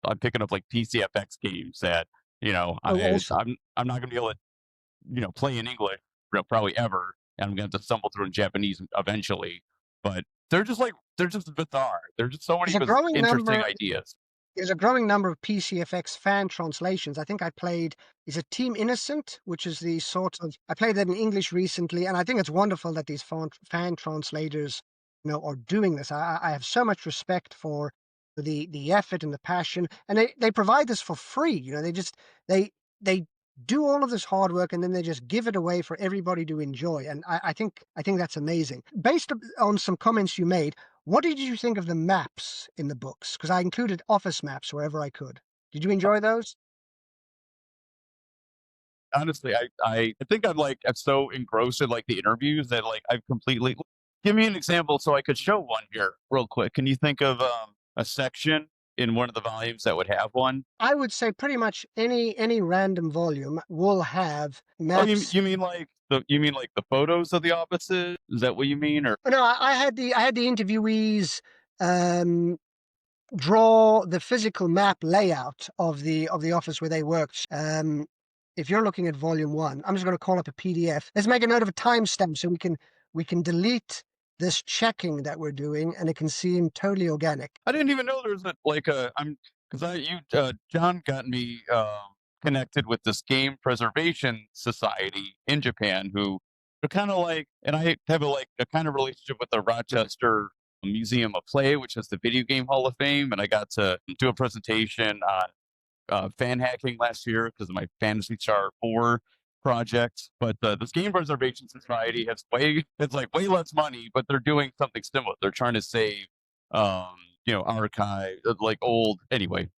I'm picking up like PCFX games that Oh, awesome. I'm not gonna be able to play in English, probably ever, and I'm gonna have to stumble through in Japanese eventually. But they're just bizarre. There's just so There's many a growing interesting number ideas. there's a growing number of PCFX fan translations. I think I played is it Team Innocent, which is the sort of I played that in English recently, and I think it's wonderful that these fan translators, are doing this. I have so much respect for the effort and the passion, and they provide this for free. They do all of this hard work and then they just give it away for everybody to enjoy. And I think that's amazing. Based on some comments you made, what did you think of the maps in the books? Because I included office maps wherever I could. Did you enjoy those? Honestly, I think I'm so engrossed in like the interviews that like I've completely give me an example so I could show one here real quick. Can you think of a section in one of the volumes that would have one? I would say pretty much any random volume will have Oh, maps. you mean like the photos of the offices? Is that what you mean? Or Oh, no, I had the interviewees um, draw the physical map layout of the office where they worked. If you're looking at volume one, I'm just going to call up a PDF. Let's make a note of a timestamp so we can delete this checking that we're doing, and it can seem totally organic. I didn't even know there was like a I'm because I you John got me connected with this game preservation society in Japan who are kind of like, and I have a kind of relationship with the Rochester Museum of Play, which is the Video Game Hall of Fame, and I got to do a presentation on fan hacking last year because of my Fantasy Star 4 project. But this Game Preservation Society has it's like way less money, but they're doing something similar. They're trying to save, um, archive like old anyway.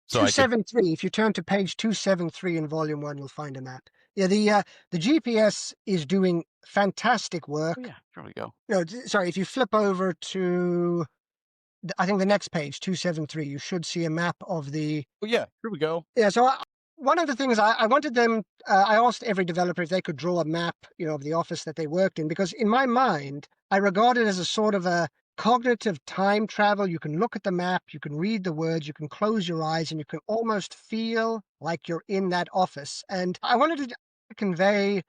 So I could. 273. If you turn to page 273 in volume one, you'll find a map. Yeah, the GPS is doing fantastic Oh work. yeah, there we go. No, sorry, if you flip over to I think the next page, 273, you should see a map of the. Oh yeah, here we go. Yeah, so one of the things I wanted them, I asked every developer if they could draw a map, of the office that they worked in, because in my mind, I regard it as a sort of a cognitive time travel. You can look at the map, you can read the words, you can close your eyes, and you can almost feel like you're in that office. And I wanted to convey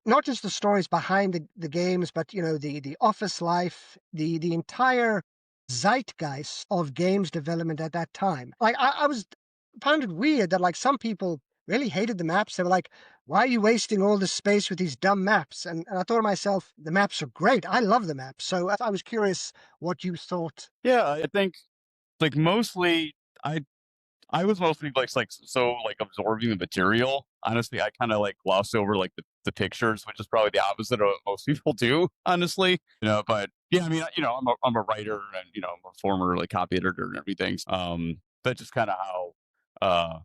not just the stories behind the games, but the office life, the entire zeitgeist of games development at that time. Like I was found it weird that like some people really hated the maps. They were like, "Why are you wasting all this space with these dumb maps?" And I thought to myself, the maps are great. I love the maps. So I was curious what you thought. Yeah, I think like mostly I I was mostly like so like absorbing the material. Honestly, I kind of like glossed over like the pictures, which is probably the opposite of what most people do. Honestly, but yeah, I mean, I'm a writer and I'm a former like copy editor and everything. That's just kind of how.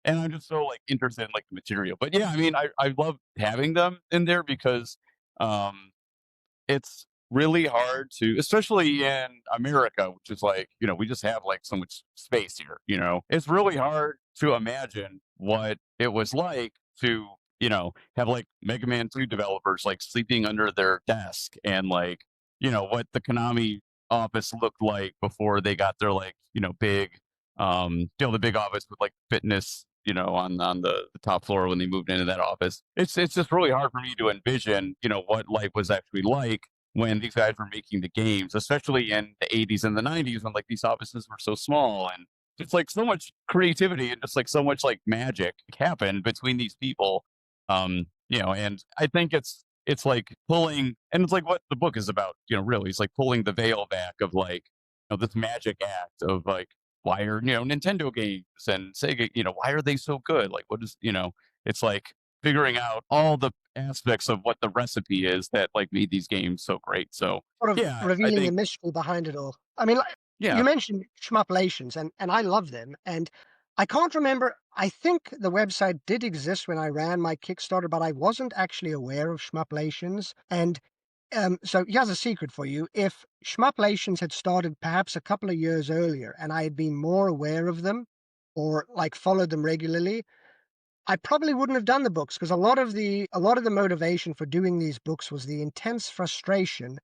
And I'm just so like interested in like the material. But yeah, I mean, I love having them in there because um it's really hard to, especially in America, which is like, we just have like so much space here, it's really hard to imagine what it was like to, have like Mega Man 2 developers like sleeping under their desk and like, what the Konami office looked like before they got their like, big, the big office with like fitness, on the top floor when they moved into that office. It's just really hard for me to envision, what life was actually like when these guys were making the games, especially in the 80s and the 90s when like these offices were so small and just like so much creativity and just like so much like magic happened between these people. And I think it's like pulling, and it's like what the book is about, really. It's like pulling the veil back of like, this magic act of like why are, Nintendo games and Sega, why are they so good? Like what is, it's like figuring out all the aspects of what the recipe is that like made these games so great. So Sort of yeah, I revealing the think mystery behind it all. I mean, like, Yeah. You mentioned shmuplations, and I love them, and I can't remember. I think the website did exist when I ran my Kickstarter, but I wasn't actually aware of shmuplations. And so here's a secret for you: if shmuplations had started perhaps a couple of years earlier, and I had been more aware of them, or like followed them regularly, I probably wouldn't have done the books, because a lot of the motivation for doing these books was the intense frustration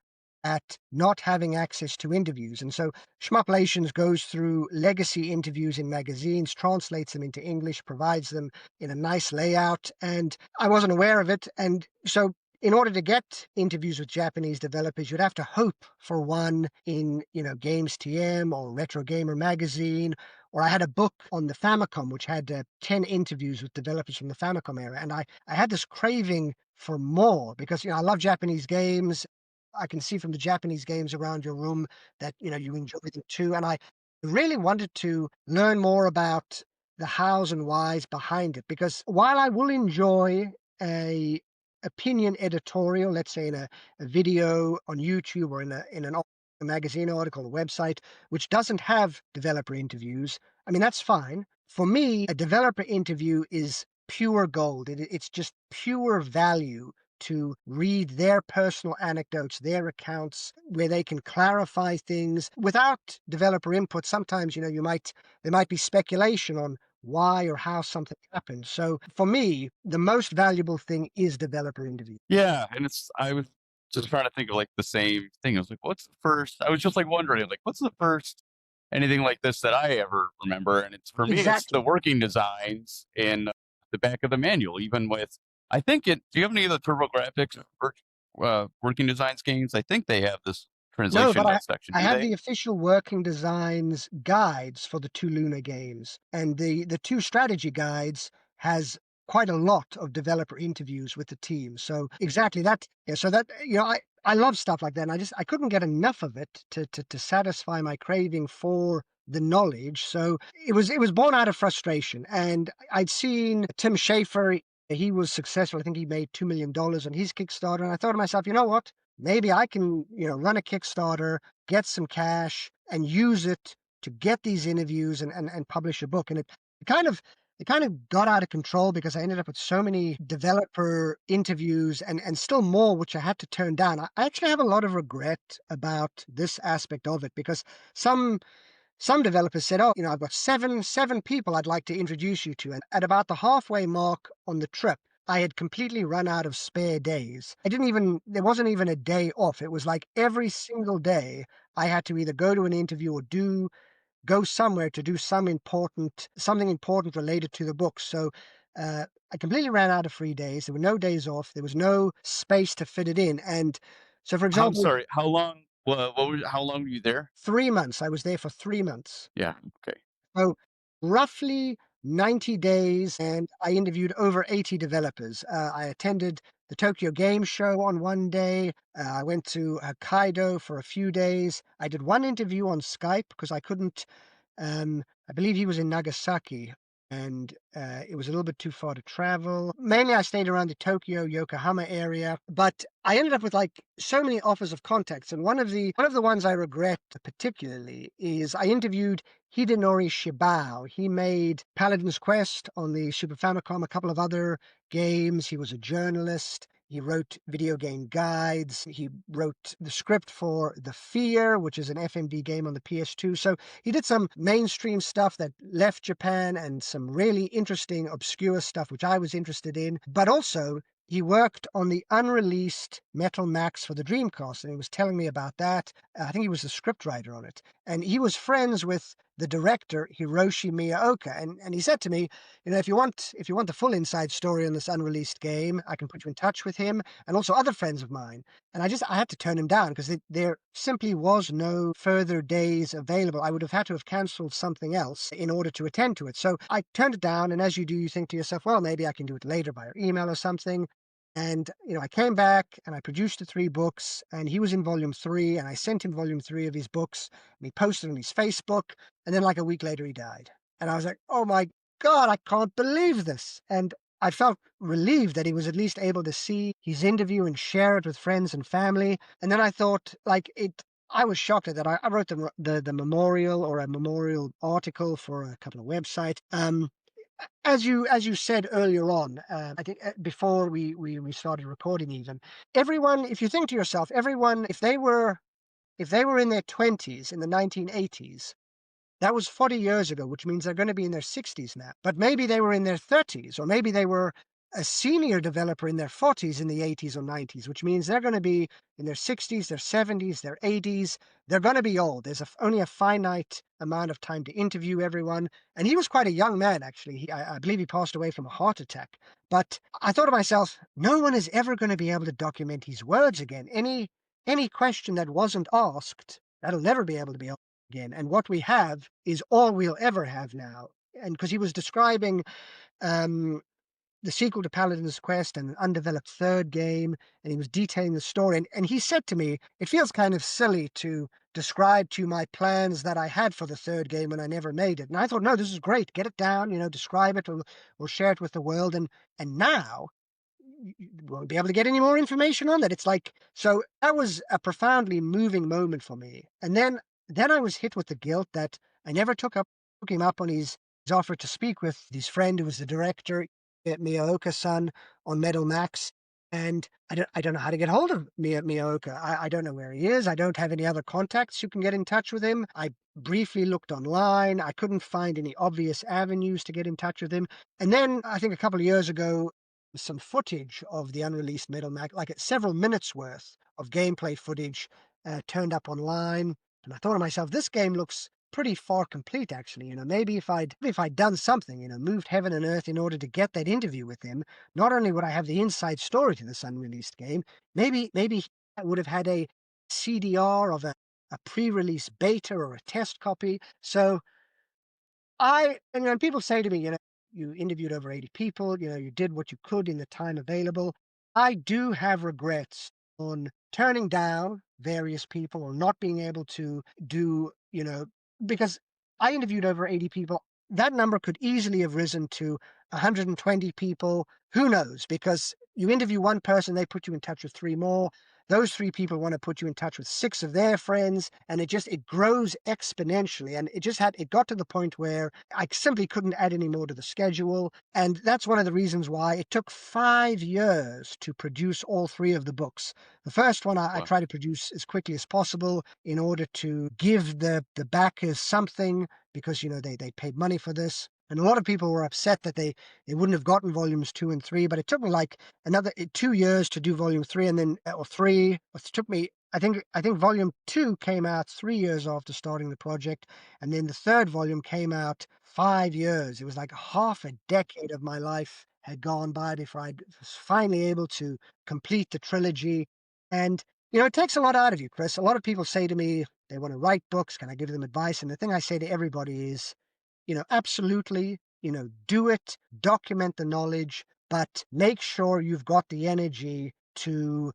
at not having access to interviews. And so Schmuplations goes through legacy interviews in magazines, translates them into English, provides them in a nice layout, and I wasn't aware of it. And so in order to get interviews with Japanese developers, you'd have to hope for one in, Games TM or Retro Gamer magazine, or I had a book on the Famicom which had 10 interviews with developers from the Famicom era. And I had this craving for more because, I love Japanese games. I can see from the Japanese games around your room that, you enjoy them too. And I really wanted to learn more about the hows and whys behind it, because while I will enjoy a opinion editorial, let's say in a video on YouTube or a magazine article, a website, which doesn't have developer interviews, I mean, that's fine. For me, a developer interview is pure gold. It's just pure value to read their personal anecdotes, their accounts, where they can clarify things without developer input. Sometimes, there might be speculation on why or how something happened. So for me, the most valuable thing is developer interview. Yeah, and I was just trying to think of, like, the same thing. I was like, "What's the first?" I was just, like, wondering, like, "What's the first anything like this that I ever remember?" And it's for me, it's the Exactly. working designs in the back of the manual, even with I think it do you have any of the TurboGrafx working designs games? I think they have this No, translation but notes section, I do have they? the official working designs guides for the 2 Luna games, and the 2 strategy guides has quite a lot of developer interviews with the team. So exactly that. Yeah, so that I love stuff like that, and I couldn't get enough of it to satisfy my craving for the knowledge. So it was born out of frustration, and I'd seen Tim Schafer. He was successful. I think he made $2 million on his Kickstarter, and I thought to myself, you know what? Maybe I can, run a Kickstarter, get some cash, and use it to get these interviews and publish a book. And it kind of it kind of got out of control because I ended up with so many developer interviews and still more which I had to turn down. I actually have a lot of regret about this aspect of it, because some some developers said, "Oh, I've got seven people I'd like to introduce you to." And at about the halfway mark on the trip, I had completely run out of spare days. There wasn't even a day off. It was like every single day I had to either go to an interview or go somewhere to do something important related to the book. So I completely ran out of free days. There were no days off. There was no space to fit it in. And so, for I'm example, sorry, how long were you there? 3 months. I was there for 3 months. Yeah, okay. So roughly 90 days, and I interviewed over 80 developers. I attended the Tokyo Game Show on one day. I went to Hokkaido for a few days. I did one interview on Skype because I couldn't. I believe he was in Nagasaki, and it was a little bit too far to travel. Mainly, I stayed around the Tokyo, Yokohama area, but I ended up with like so many offers of contacts. And one of the ones I regret particularly is I interviewed Hidenori Shibao. He made Paladin's Quest on the Super Famicom, a couple of other games. He was a journalist. He wrote video game guides. He wrote the script for The Fear, which is an FMV game on the PS2. So he did some mainstream stuff that left Japan and some really interesting, obscure stuff, which I was interested in. But also, he worked on the unreleased Metal Max for the Dreamcast, and he was telling me about that. I think he was the scriptwriter on it. And he was friends with the director, Hiroshi Miyaoka. And he said to me, if you want the full inside story on this unreleased game, I can put you in touch with him and also other friends of mine. And I had to turn him down because there simply was no further days available. I would have had to have cancelled something else in order to attend to it. So I turned it down. And as you do, you think to yourself, well, maybe I can do it later via email or something. And, I came back and I produced the 3 books, and he was in volume 3, and I sent him volume 3 of his books, and he posted on his Facebook, and then like a week later he died. And I was like, oh my God, I can't believe this. And I felt relieved that he was at least able to see his interview and share it with friends and family. And then I thought, like, I was shocked at that. I wrote the memorial or a memorial article for a couple of websites. As you said earlier on, I think before we started recording, even everyone, if you think to yourself, everyone, if they were in their 20s in the 1980s, that was 40 years ago, which means they're going to be in their 60s now. But maybe they were in their 30s, or maybe they were a senior developer in their 40s in the 80s or 90s, which means they're going to be in their 60s, their 70s, their 80s. They're going to be old. There's only a finite amount of time to interview everyone. And he was quite a young man, actually. I believe he passed away from a heart attack. But I thought to myself, no one is ever going to be able to document his words again. Any question that wasn't asked, that'll never be able to be again. And what we have is all we'll ever have now. And because he was describing um, the sequel to Paladin's Quest and an undeveloped third game, and he was detailing the story. And he said to me, it feels kind of silly to describe to you my plans that I had for the third game when I never made it. And I thought, no, this is great. Get it down, describe it, or share it with the world. And now you won't be able to get any more information on that. It's like, so that was a profoundly moving moment for me. And then I was hit with the guilt that I never took him up on his offer to speak with his friend who was the director, Miyaoka-san, on Metal Max. And I don't know how to get hold of Miyaoka. I don't know where he is. I don't have any other contacts who can get in touch with him. I briefly looked online. I couldn't find any obvious avenues to get in touch with him. And then I think a couple of years ago, some footage of the unreleased Metal Max, like it's several minutes worth of gameplay footage, turned up online. And I thought to myself, this game looks pretty far complete, actually. Maybe if I'd done something, moved heaven and earth in order to get that interview with him, not only would I have the inside story to this unreleased game, maybe I would have had a CDR of a pre-release beta or a test copy. So and when people say to me, you interviewed over 80 people, you did what you could in the time available. I do have regrets on turning down various people or not being able to do, because I interviewed over 80 people. That number could easily have risen to 120 people. Who knows? Because you interview one person, they put you in touch with three more. Those three people want to put you in touch with six of their friends, and it grows exponentially. And it got to the point where I simply couldn't add any more to the schedule. And that's one of the reasons why it took 5 years to produce all three of the books. The first one I Wow. tried to produce as quickly as possible in order to give the backers something, because they paid money for this. And a lot of people were upset that they wouldn't have gotten volumes 2 and 3, but it took me like another 2 years to do volume 3, and then or 3. It took me, I think volume 2 came out 3 years after starting the project, and then the third volume came out 5 years. It was like half a decade of my life had gone by before I was finally able to complete the trilogy. And it takes a lot out of you, Chris. A lot of people say to me they want to write books. Can I give them advice? And the thing I say to everybody is, absolutely, do it, document the knowledge, but make sure you've got the energy to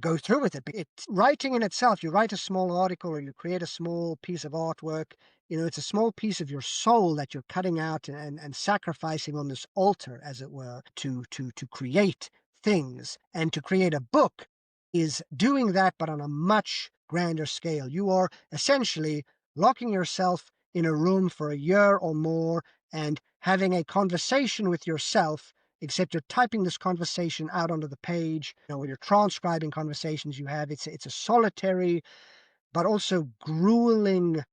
go through with it. It's writing in itself. You write a small article or you create a small piece of artwork. It's a small piece of your soul that you're cutting out and sacrificing on this altar, as it were, to create things. And to create a book is doing that, but on a much grander scale. You are essentially locking yourself in a room for a year or more and having a conversation with yourself, except you're typing this conversation out onto the page, or you're transcribing conversations you have. It's a solitary but also grueling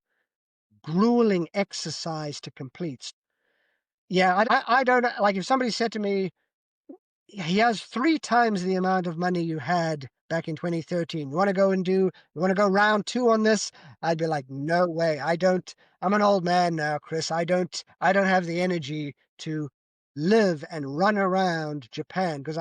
exercise to complete. Yeah, I don't like, if somebody said to me, he has 3 times the amount of money you had back in 2013. You want to go round 2 on this? I'd be like, no way. I'm an old man now, Chris. I don't have the energy to live and run around Japan, because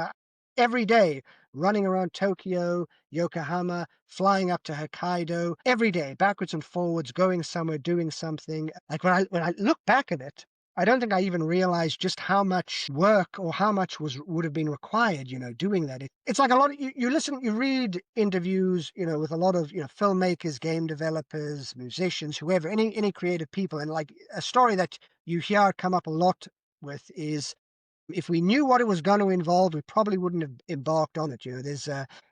every day running around Tokyo, Yokohama, flying up to Hokkaido, every day, backwards and forwards, going somewhere, doing something. Like when I look back at it, I don't think I even realized just how much work or how much would have been required, doing that. It's like a lot of, you read interviews, with a lot of, filmmakers, game developers, musicians, whoever, any creative people. And like a story that you hear come up a lot with is If we knew what it was going to involve, we probably wouldn't have embarked on it. There's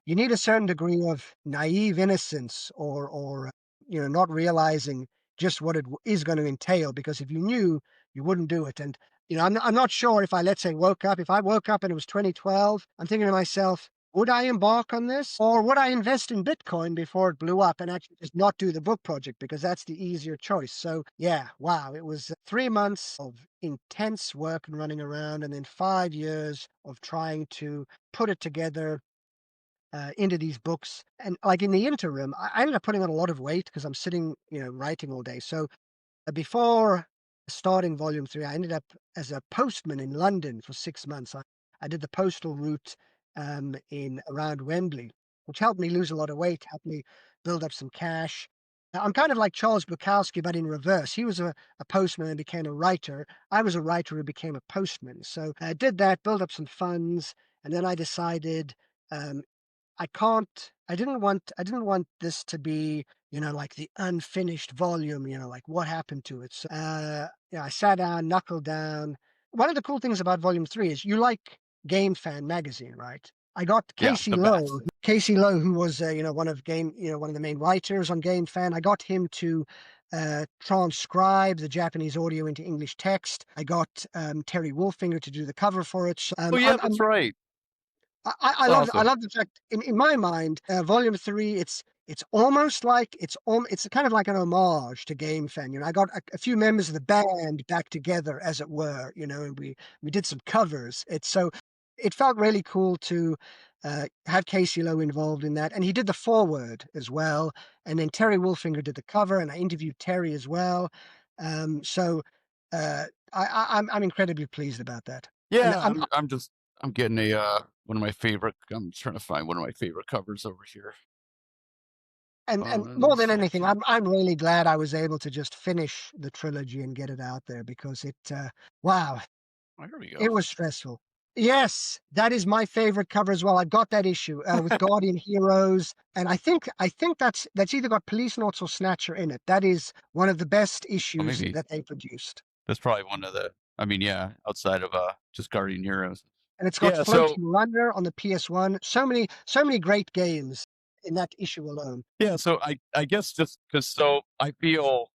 you need a certain degree of naive innocence, or not realizing just what it is going to entail. Because if you knew, you wouldn't do it. And I'm not sure if I, let's say, if I woke up and it was 2012, I'm thinking to myself, would I embark on this, or would I invest in Bitcoin before it blew up and actually just not do the book project, because that's the easier choice? So yeah, wow, it was 3 months of intense work and running around, and then 5 years of trying to put it together into these books. And like in the interim, I ended up putting on a lot of weight because I'm sitting, writing all day. So before starting volume 3, I ended up as a postman in London for 6 months. I did the postal route in around Wembley, which helped me lose a lot of weight, helped me build up some cash. I'm kind of like Charles Bukowski, but in reverse. He was a postman and became a writer. I was a writer who became a postman. So I did that, build up some funds, and then I decided um, I didn't want this to be, like the unfinished volume, like what happened to it. So, I sat down, knuckled down. One of the cool things about volume 3 is you like Game Fan magazine, right? I got Yeah, Casey the Lowe, best. who was, one of the main writers on Game Fan. I got him to transcribe the Japanese audio into English text. I got Terry Wolfinger to do the cover for it. So, Oh yeah, that's right. I It's love awesome. the fact, in my mind, volume 3, it's almost like it's kind of like an homage to Game Fan. I got a few members of the band back together, as it were, and we did some covers. It felt really cool to have Casey Lowe involved in that, and he did the foreword as well. And then Terry Wolfinger did the cover, and I interviewed Terry as well. So I'm incredibly pleased about that. And Yeah, I'm getting a one of my favorite. I'm trying to find one of my favorite covers over here. And Let me more than see anything, here. I'm really glad I was able to just finish the trilogy and get it out there, because wow, Oh, here we go. it was stressful. Yes, that is my favorite cover as well. I've got that issue with Guardian Heroes, and I think that's either got Police Notes or Snatcher in it. That is one of the best Oh, issues maybe that they produced, that's probably one of the. I mean, yeah, outside of just Guardian Heroes. and it's got Yeah. So Floating Runner on the PS1. So many great games in that issue alone. yeah. So I guess just because I feel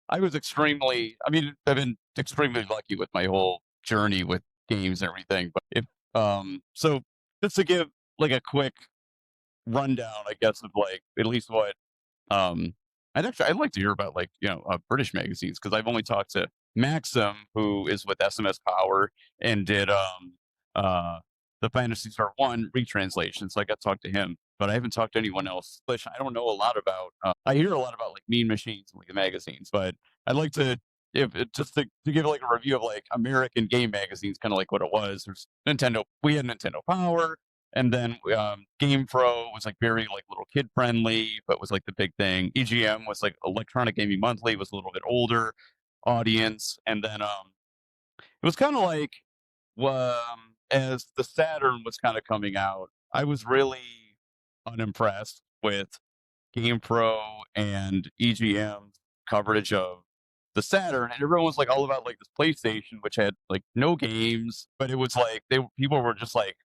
I was extremely. I mean, I've been extremely lucky with my whole journey with games and everything. But if so just to give like a quick rundown, I guess, of like at least what Um, I'd like to hear about like British magazines because I've only talked to Maxim, who is with SMS Power and did the Fantasy Star One retranslation. So I got to talk to him, but I haven't talked to anyone else. Which I don't know a lot about. I hear a lot about like Mean Machines and like the magazines, but I'd like to. If just to give like a review of like American game magazines, kind of like what it was. There's Nintendo. We had Nintendo Power, and then Game Pro was like very like little kid friendly, but was like the big thing. EGM was like Electronic Gaming Monthly, was a little bit older audience, and then it was kind of like as the Saturn was kind of coming out, I was really unimpressed with Game Pro and EGM coverage of the Saturn, and everyone was like all about like this PlayStation, which had like no games, but it was like people were just like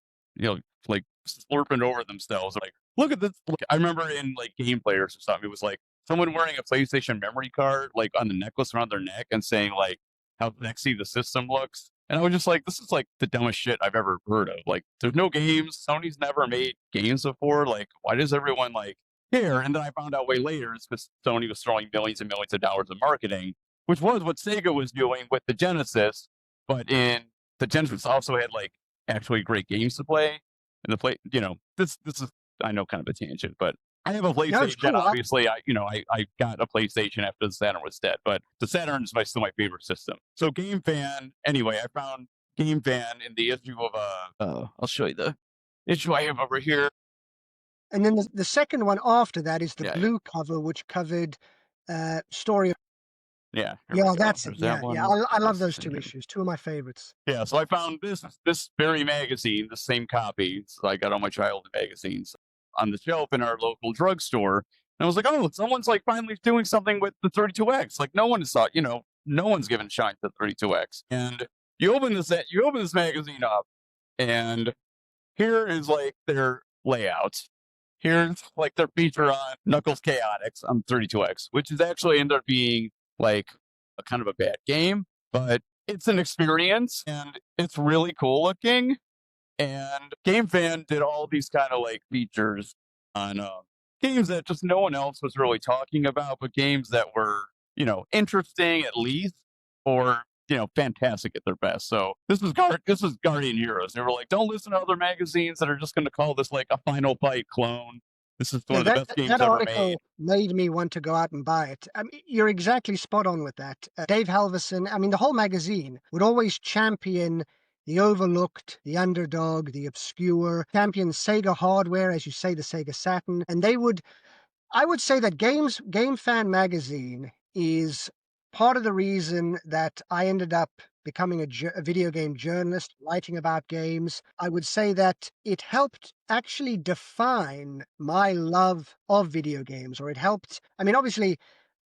like slurping over themselves. Like, look at this! Look, I remember in like Game Players or something, it was like someone wearing a PlayStation memory card like on the necklace around their neck and saying like how sexy the system looks. And I was just like, this is like the dumbest shit I've ever heard of. Like, there's no games. Sony's never made games before. Like, why does everyone like care? And then I found out way later it's because Sony was throwing millions and millions of dollars in marketing, which was what Sega was doing with the Genesis. But in the Genesis also had like actually great games to play. And the this is I know kind of a tangent, but I have a Yeah, it's PlayStation. cool. Obviously, I got a PlayStation after the Saturn was dead, but the Saturn is still my favorite system. So Game Fan. Anyway, I found Game Fan in the issue of I'll show you the issue I have over here. And then the second one after that is the Yeah, blue cover, which covered story. yeah. Here we Yeah, go. that's it. There's that Yeah, yeah. one. I What love else is those in two here? issues. Two of my favorites. Yeah, so I found this very magazine, the same copy. So I got all my childhood magazines on the shelf in our local drugstore. And I was like, oh, someone's like finally doing something with the 32X. Like no one has thought, no one's given shine to 32X. And you open this magazine up, and here is like their layouts. Here's like their feature on Knuckles Chaotix on 32X, which is actually ended up being like a kind of a bad game, but it's an experience and it's really cool looking. And GameFan did all these kind of like features on games that just no one else was really talking about, but games that were, interesting at least, or fantastic at their best. So this was Guardian Heroes. They were like, don't listen to other magazines that are just going to call this like a Final Fight clone. This is one Yeah, of the that best games that ever made. article made me want to go out and buy it. I mean, you're exactly spot on with that. Dave Halverson, I mean, the whole magazine would always champion the overlooked, the underdog, the obscure, champion Sega hardware, as you say, the Sega Saturn, and I would say that Game Fan magazine is part of the reason that I ended up becoming a video game journalist, writing about games. I would say that it helped actually define my love of video games, or it helped. I mean, obviously,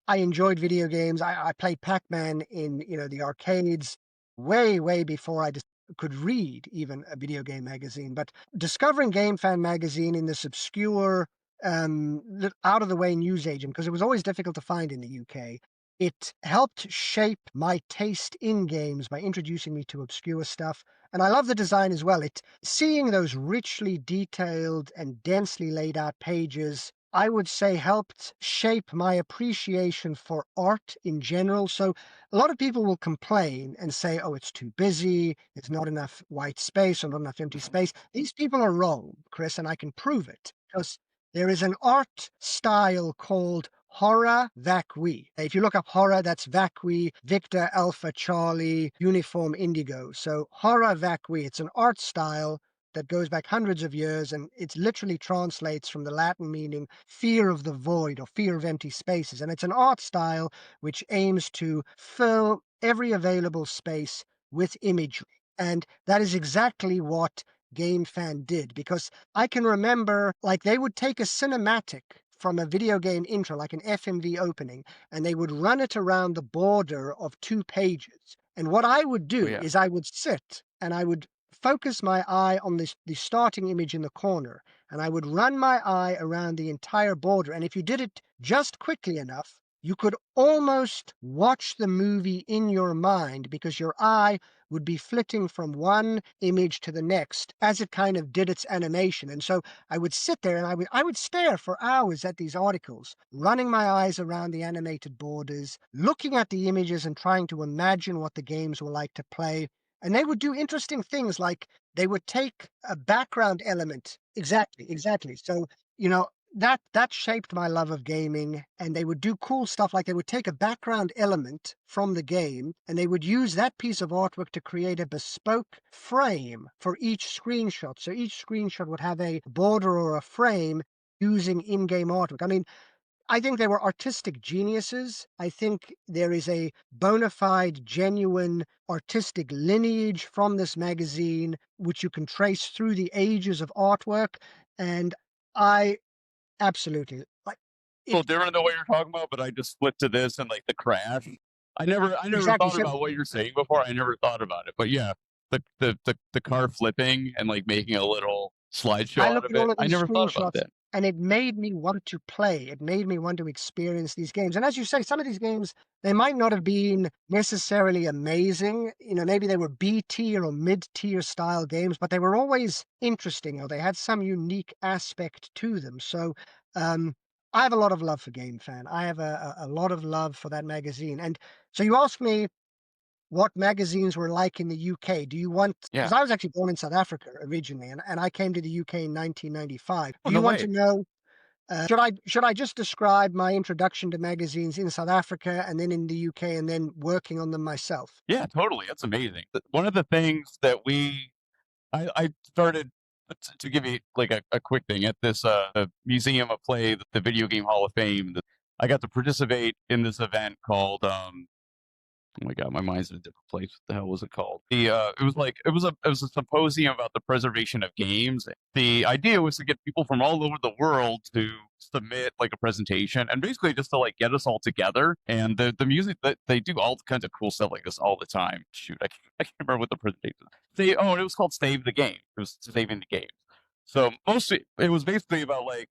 I enjoyed video games. I played Pac-Man in, the arcades way, way before I just could read even a video game magazine. But discovering Game Fan magazine in this obscure, out of the way newsagent, because it was always difficult to find in the UK, it helped shape my taste in games by introducing me to obscure stuff. And I love the design as well. Seeing those richly detailed and densely laid out pages, I would say, helped shape my appreciation for art in general. So a lot of people will complain and say, oh, it's too busy, there's not enough white space or not enough empty space. These people are wrong, Chris, and I can prove it, because there is an art style called horror vacui. If you look up horror, that's vacui, Victor, Alpha, Charlie, Uniform, Indigo. So horror vacui, it's an art style that goes back hundreds of years, and it literally translates from the Latin meaning fear of the void or fear of empty spaces. And it's an art style which aims to fill every available space with imagery. And that is exactly what Game Fan did, because I can remember, like, they would take a cinematic from a video game intro, like an FMV opening, and they would run it around the border of 2 pages. And what I would Oh do yeah. is I would sit and I would focus my eye on the starting image in the corner, and I would run my eye around the entire border. And if you did it just quickly enough, you could almost watch the movie in your mind, because your eye would be flitting from one image to the next as it kind of did its animation. And so I would sit there and I would stare for hours at these articles, running my eyes around the animated borders, looking at the images and trying to imagine what the games were like to play. And they would do interesting things, like they would take a background element. Exactly, exactly. So, that shaped my love of gaming. And they would do cool stuff, like they would take a background element from the game and they would use that piece of artwork to create a bespoke frame for each screenshot. So each screenshot would have a border or a frame using in-game artwork. I mean, I think they were artistic geniuses. I think there is a bona fide, genuine artistic lineage from this magazine, which you can trace through the ages of artwork. And I absolutely like A little it. different than what you're talking about, but I just flipped to this and like the crash. I never Exactly. thought So about what you're saying before. I never thought about it, but yeah, the car flipping and like making a little I slideshow out looked of at it. all of I these never thought about screenshots that. and it made me want to play. It made me want to experience these games. And as you say, some of these games, they might not have been necessarily amazing. Maybe they were B tier or mid tier style games, but they were always interesting, or they had some unique aspect to them. So, I have a lot of love for Game Fan. I have a lot of love for that magazine. And so you asked me what magazines were like in the UK. Do you want, Yeah. because I was actually born in South Africa originally, and I came to the UK in 1995. Oh Do no you want way. to know, should I just describe my introduction to magazines in South Africa and then in the UK and then working on them myself? Yeah, totally. That's amazing. One of the things that I started to give you like a quick thing at this museum of play, the Video Game Hall of Fame. I got to participate in this event called oh my god, my mind's in a different place. What the hell was it called? It was a symposium about the preservation of games. The idea was to get people from all over the world to submit like a presentation and basically just to like get us all together. And the music that they do all kinds of cool stuff like this all the time. Shoot, I can't remember what the presentation. It was called Save the Game. It was saving the game. So mostly it was basically about like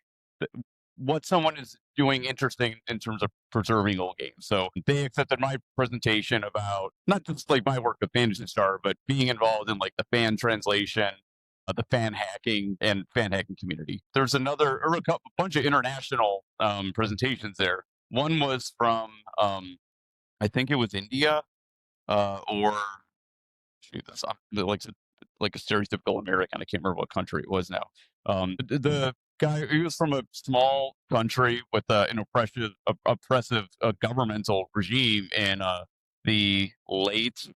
what someone is doing interesting in terms of preserving old games. So they accepted my presentation about not just like my work with Fantasy Star, but being involved in like the fan translation, the fan hacking community. There's another or bunch of international presentations there. One was from I think it was India or shoot, that's like a stereotypical American. I can't remember what country it was now. The guy, he was from a small country with an oppressive governmental regime in the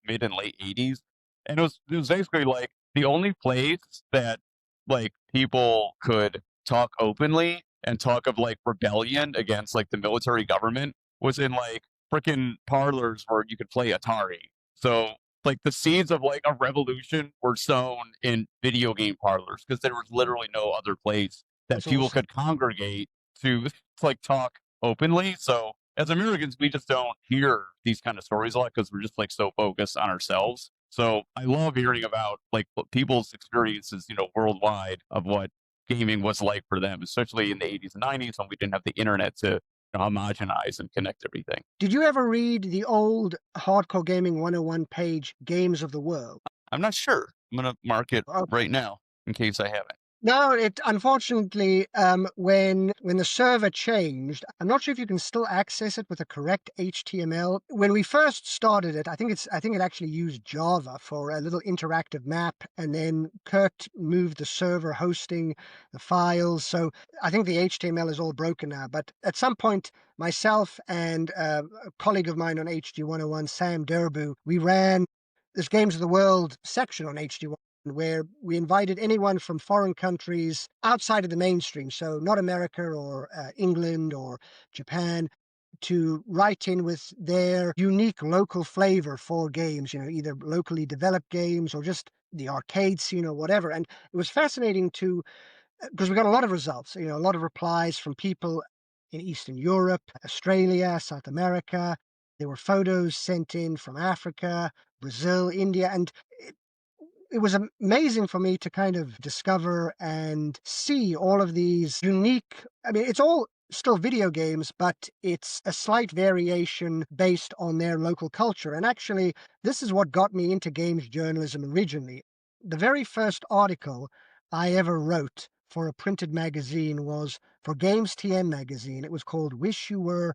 mid and late '80s, and it was basically like the only place that like people could talk openly and talk of like rebellion against like the military government was in like freaking parlors where you could play Atari. So like the seeds of like a revolution were sown in video game parlors because there was literally no other place that That's people awesome. could congregate to like talk openly. So as Americans, we just don't hear these kind of stories a lot because we're just like so focused on ourselves. So I love hearing about like people's experiences, worldwide of what gaming was like for them, especially in the '80s and '90s when we didn't have the internet to homogenize and connect everything. Did you ever read the old Hardcore Gaming 101 page, Games of the World? I'm not sure. I'm gonna mark it Okay. right now in case I haven't. No, it unfortunately, when the server changed, I'm not sure if you can still access it with the correct HTML. When we first started it, I think it actually used Java for a little interactive map, and then Kurt moved the server hosting the files. So I think the HTML is all broken now. But at some point, myself and a colleague of mine on HD 101, Sam Durbu, we ran this Games of the World section on HD where we invited anyone from foreign countries outside of the mainstream, so not America or England or Japan, to write in with their unique local flavor for games, either locally developed games or just the arcade scene or whatever. And it was fascinating to because we got a lot of results, a lot of replies from people in Eastern Europe, Australia, South America. There were photos sent in from Africa, Brazil, India, and it was amazing for me to kind of discover and see all of these unique. I mean, it's all still video games, but it's a slight variation based on their local culture. And actually, this is what got me into games journalism originally. The very first article I ever wrote for a printed magazine was for Games TM magazine. It was called Wish You Were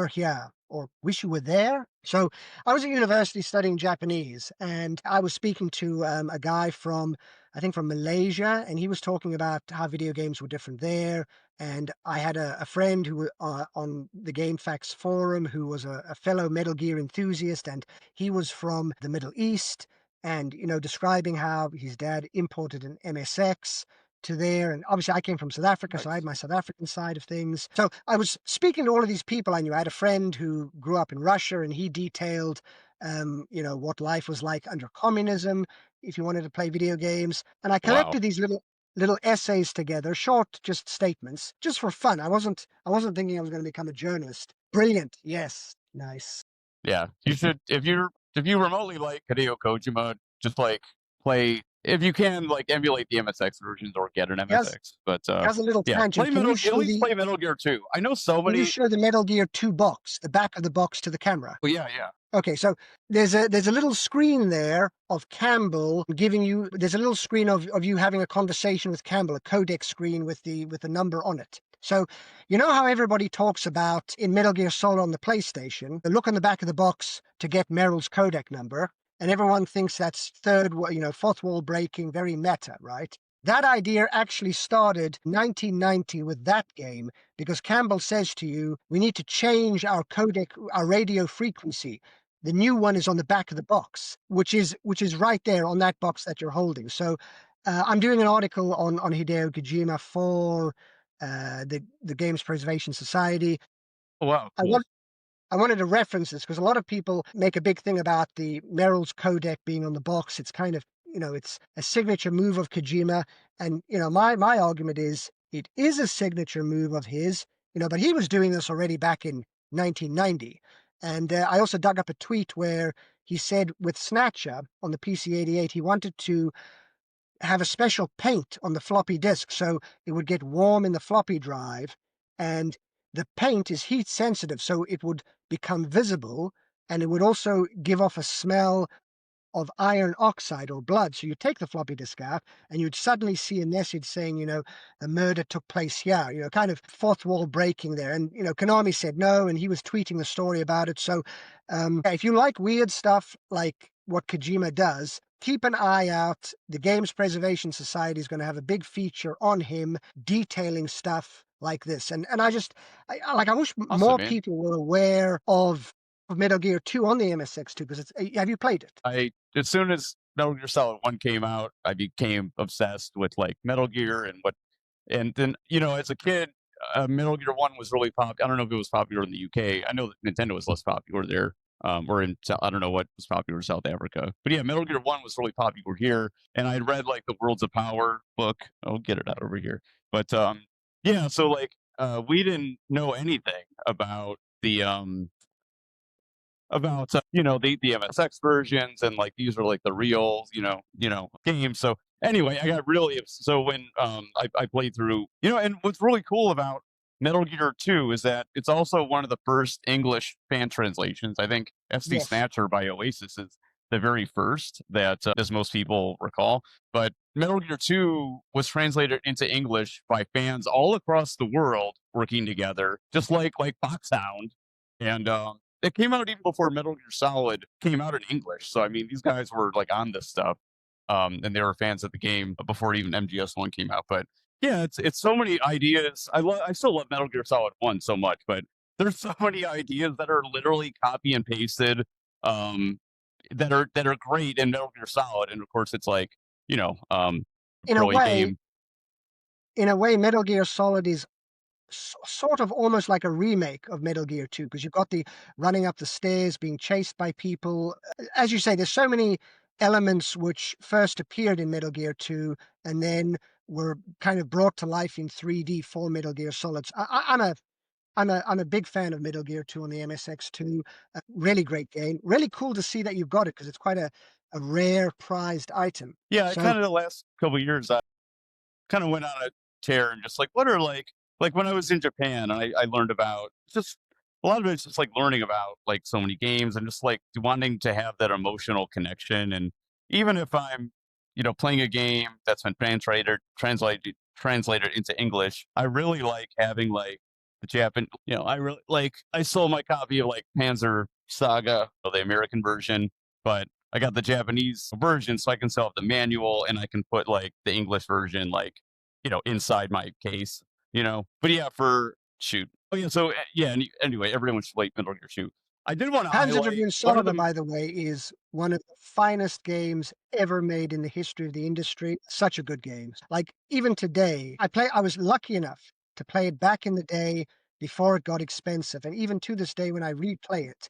Here or Wish You Were There. So I was at university studying Japanese, and I was speaking to a guy from, I think, from Malaysia, and he was talking about how video games were different there. And I had a friend who on the GameFAQs forum who was a fellow Metal Gear enthusiast, and he was from the Middle East, and describing how his dad imported an MSX to there. And obviously I came from South Africa, so I had Nice. my South African side of things. So I was speaking to all of these people I knew. I had a friend who grew up in Russia, and he detailed, what life was like under communism if you wanted to play video games. And I Wow. collected these little essays together, short just statements, just for fun. I wasn't thinking I was going to become a journalist. Brilliant. Yes. Nice. Yeah. You should if you remotely like Hideo Kojima, just like play if you can like emulate the MSX versions or get an He has MSX. But he has a little yeah, tangent. Can you At show least the play Metal Gear 2. I know so can you many. show the Metal Gear 2 box, the back of the box to the camera? Well, yeah, yeah. Okay, so there's a little screen there of Campbell giving you. There's a little screen of you having a conversation with Campbell, a codec screen with the number on it. So you know how everybody talks about in Metal Gear Solid on the PlayStation, the look on the back of the box to get Meryl's codec number, and everyone thinks that's fourth wall breaking, very meta, right? That idea actually started 1990 with that game because Campbell says to you, we need to change our codec, our radio frequency. The new one is on the back of the box, which is right there on that box that you're holding. So I'm doing an article on Hideo Kojima for the Games Preservation Society. Oh, wow, I cool. want I wanted to reference this because a lot of people make a big thing about the Meryl's codec being on the box. It's kind of it's a signature move of Kojima, and my argument is it is a signature move of his, but he was doing this already back in 1990. And I also dug up a tweet where he said with Snatcher on the PC-88, he wanted to have a special paint on the floppy disk so it would get warm in the floppy drive, and the paint is heat sensitive, so it would become visible, and it would also give off a smell of iron oxide or blood. So you take the floppy disk out and you'd suddenly see a message saying, the murder took place here, kind of fourth wall breaking there. And, Konami said no, and he was tweeting the story about it. So if you like weird stuff like what Kojima does, keep an eye out. The Games Preservation Society is going to have a big feature on him detailing stuff like this. And I wish Awesome, more man. people were aware of Metal Gear 2 on the MSX2 because have you played it? As soon as Metal Gear Solid 1 came out, I became obsessed with like Metal Gear and then, as a kid, Metal Gear 1 was really popular. I don't know if it was popular in the UK. I know that Nintendo was less popular there. Or I don't know what was popular in South Africa. But yeah, Metal Gear 1 was really popular here. And I read like the Worlds of Power book. I'll get it out over here. But yeah, so like we didn't know anything about the MSX versions, and like these are like the real games. So anyway, I got really so when I played through, and what's really cool about Metal Gear 2 is that it's also one of the first English fan translations. I think FC Yes. Snatcher by Oasis is the very first that, as most people recall. But Metal Gear 2 was translated into English by fans all across the world working together, just like Foxhound. And it came out even before Metal Gear Solid came out in English. So I mean, these guys were like on this stuff, and they were fans of the game before even MGS1 came out. But yeah, it's so many ideas. I still love Metal Gear Solid 1 so much, but there's so many ideas that are literally copy and pasted, um, that are great in Metal Gear Solid. And of course, it's like a In a brilliant way game. Metal Gear Solid is sort of almost like a remake of Metal Gear 2 because you've got the running up the stairs, being chased by people. As you say, there's so many elements which first appeared in Metal Gear 2 and then were kind of brought to life in 3D for Metal Gear Solids. I'm a big fan of Metal Gear 2 on the MSX2. Really great game. Really cool to see that you've got it because it's quite a rare prized item. Yeah, So kind of the last couple of years, kind of went on a tear and just like what are like when I was in Japan, I learned about just a lot of it's just like learning about like so many games and just like wanting to have that emotional connection. And even if I'm playing a game that's been translated into English, I really like having like the Japan. I really like I sold my copy of like Panzer Saga, the American version, but I got the Japanese version so I can sell the manual and I can put like the English version like inside my case. But yeah, for shoot. Oh yeah, so yeah. Anyway, everyone should play Metal Gear Shoot. I did want to Panzer highlight Dragoon one of Saga, the. by the way, is one of the finest games ever made in the history of the industry. Such a good game. Like even today, I was lucky enough to play it back in the day before it got expensive, and even to this day when I replay it,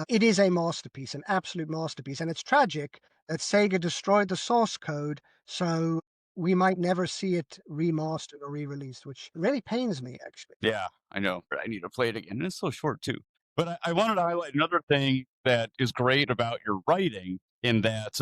it is a masterpiece, an absolute masterpiece. And it's tragic that Sega destroyed the source code, so we might never see it remastered or re-released, which really pains me actually. Yeah, I know. I need to play it again. And it's so short too. But I wanted to highlight another thing that is great about your writing in that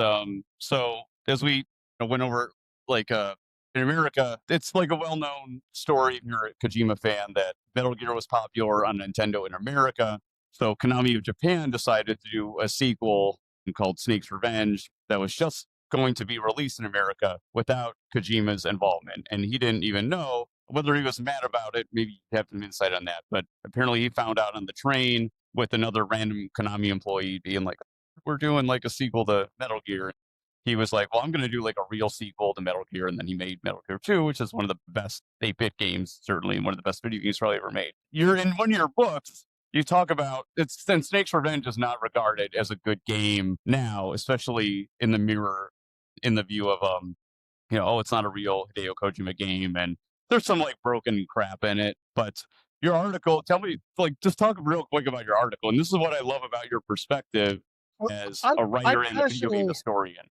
so as we went over like in America, it's like a well-known story if you're a Kojima fan that Metal Gear was popular on Nintendo in America. So Konami of Japan decided to do a sequel called Snake's Revenge that was just going to be released in America without Kojima's involvement. And he didn't even know whether he was mad about it. Maybe you have some insight on that. But apparently he found out on the train with another random Konami employee being like, we're doing like a sequel to Metal Gear. He was like, well, I'm going to do like a real sequel to Metal Gear. And then he made Metal Gear 2, which is one of the best 8-bit games, certainly, and one of the best video games probably ever made. You're in one of your books, you talk about it's then Snake's Revenge is not regarded as a good game now, especially in the mirror, in the view of oh, it's not a real Hideo Kojima game, and there's some like broken crap in it. But your article, tell me, like, just talk real quick about your article. And this is what I love about your perspective Well, as I a I writer and a video game personally historian.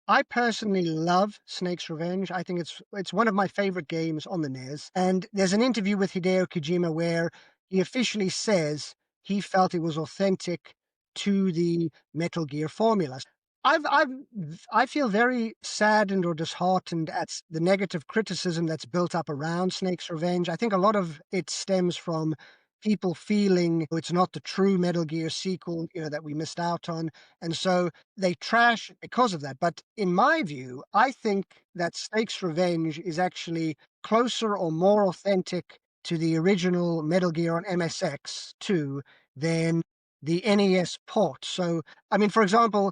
I personally love Snake's Revenge. I think it's one of my favorite games on the NES. And there's an interview with Hideo Kojima where he officially says he felt it was authentic to the Metal Gear formula. I feel very saddened or disheartened at the negative criticism that's built up around Snake's Revenge. I think a lot of it stems from people feeling it's not the true Metal Gear sequel, that we missed out on. And so they trash it because of that. But in my view, I think that Snake's Revenge is actually closer or more authentic to the original Metal Gear on MSX2 than the NES port. So, I mean, for example,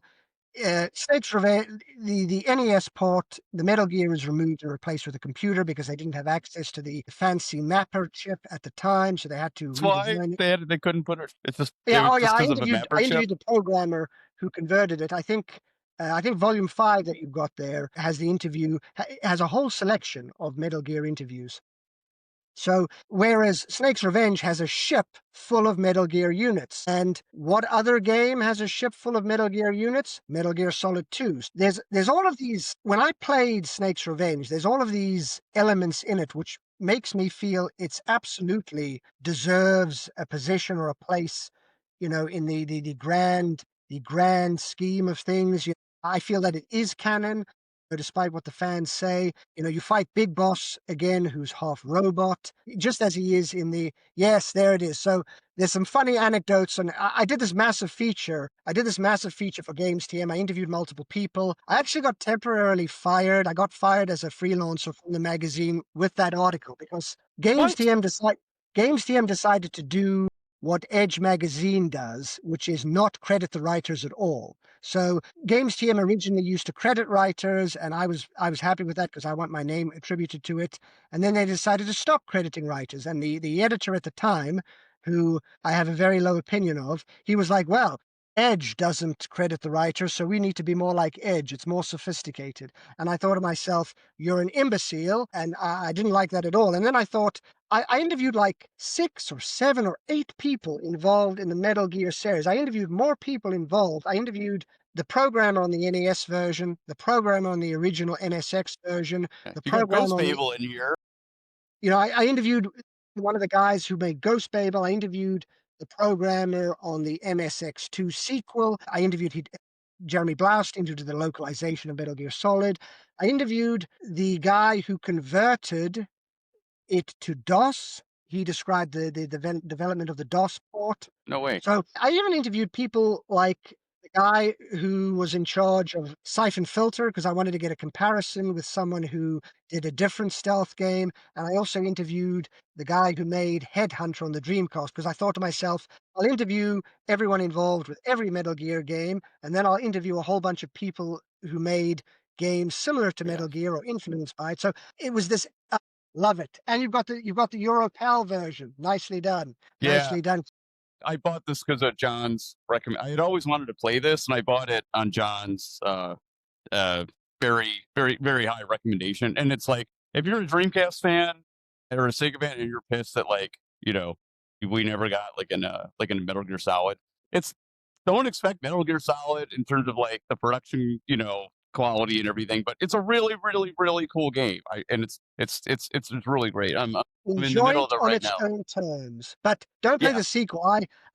Snake's Revenge, the NES port, the Metal Gear is removed and replaced with a computer because they didn't have access to the fancy mapper chip at the time, so they had to That's why redesign it. they couldn't put it. It's just Yeah, oh yeah, just because of a mapper I chip. interviewed the programmer who converted it. I think volume 5 that you've got there has the interview, has a whole selection of Metal Gear interviews. So, whereas Snake's Revenge has a ship full of Metal Gear units. And what other game has a ship full of Metal Gear units? Metal Gear Solid 2. There's all of these, when I played Snake's Revenge, there's all of these elements in it which makes me feel it's absolutely deserves a position or a place, in the grand scheme of things. I feel that it is canon, despite what the fans say. You fight Big Boss again, who's half robot, just as he is in the. Yes, there it is. So there's some funny anecdotes, and I did this massive feature. I did this massive feature for Games TM. I interviewed multiple people. I actually got temporarily fired. I got fired as a freelancer from the magazine with that article because What? Games TM decided to do what Edge magazine does, which is not credit the writers at all. So Games TM originally used to credit writers, and I was happy with that because I want my name attributed to it. And then they decided to stop crediting writers. And the editor at the time, who I have a very low opinion of, he was like, well, Edge doesn't credit the writers, so we need to be more like Edge. It's more sophisticated. And I thought to myself, you're an imbecile, and I didn't like that at all. And then I thought, I interviewed like 6 or 7 or 8 people involved in the Metal Gear series. I interviewed more people involved. I interviewed the programmer on the NES version, the programmer on the original MSX version, the You got programmer Ghost on the. Babel in here. I interviewed one of the guys who made Ghost Babel. I interviewed the programmer on the MSX2 sequel. I interviewed Jeremy Blaustein, who did the localization of Metal Gear Solid. I interviewed the guy who converted it to DOS. He described the development of the DOS port. No way. So I even interviewed people like the guy who was in charge of Siphon Filter because I wanted to get a comparison with someone who did a different stealth game. And I also interviewed the guy who made Headhunter on the Dreamcast because I thought to myself, I'll interview everyone involved with every Metal Gear game, and then I'll interview a whole bunch of people who made games similar to Yeah. Metal Gear or influenced by it. So it was this. Love it. And you've got the EuroPal version. Nicely done. Yeah. Nicely done. I bought this because of John's recommend. I had always wanted to play this, and I bought it on John's uh, very, very, very high recommendation. And it's like, if you're a Dreamcast fan or a Sega fan, and you're pissed that we never got like in Metal Gear Solid, it's don't expect Metal Gear Solid in terms of like the production, quality and everything. But it's a really, really, really cool game. And it's really great. I'm in the Enjoy middle of it it on right its now. own terms. But don't play Yeah, the sequel.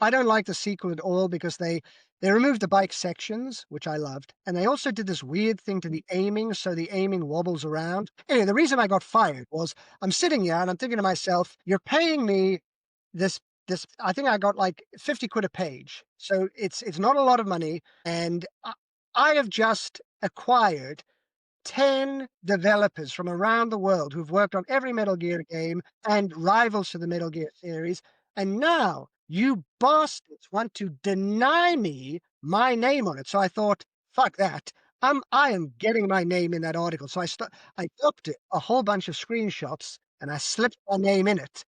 I don't like the sequel at all because they removed the bike sections, which I loved. And they also did this weird thing to the aiming, so the aiming wobbles around. Anyway, the reason I got fired was I'm sitting here and I'm thinking to myself, you're paying me this I think I got like 50 quid a page. So it's not a lot of money. And I have just acquired 10 developers from around the world who've worked on every Metal Gear game and rivals to the Metal Gear series. And now you bastards want to deny me my name on it. So I thought, fuck that. I am getting my name in that article. So I took a whole bunch of screenshots and I slipped my name in it.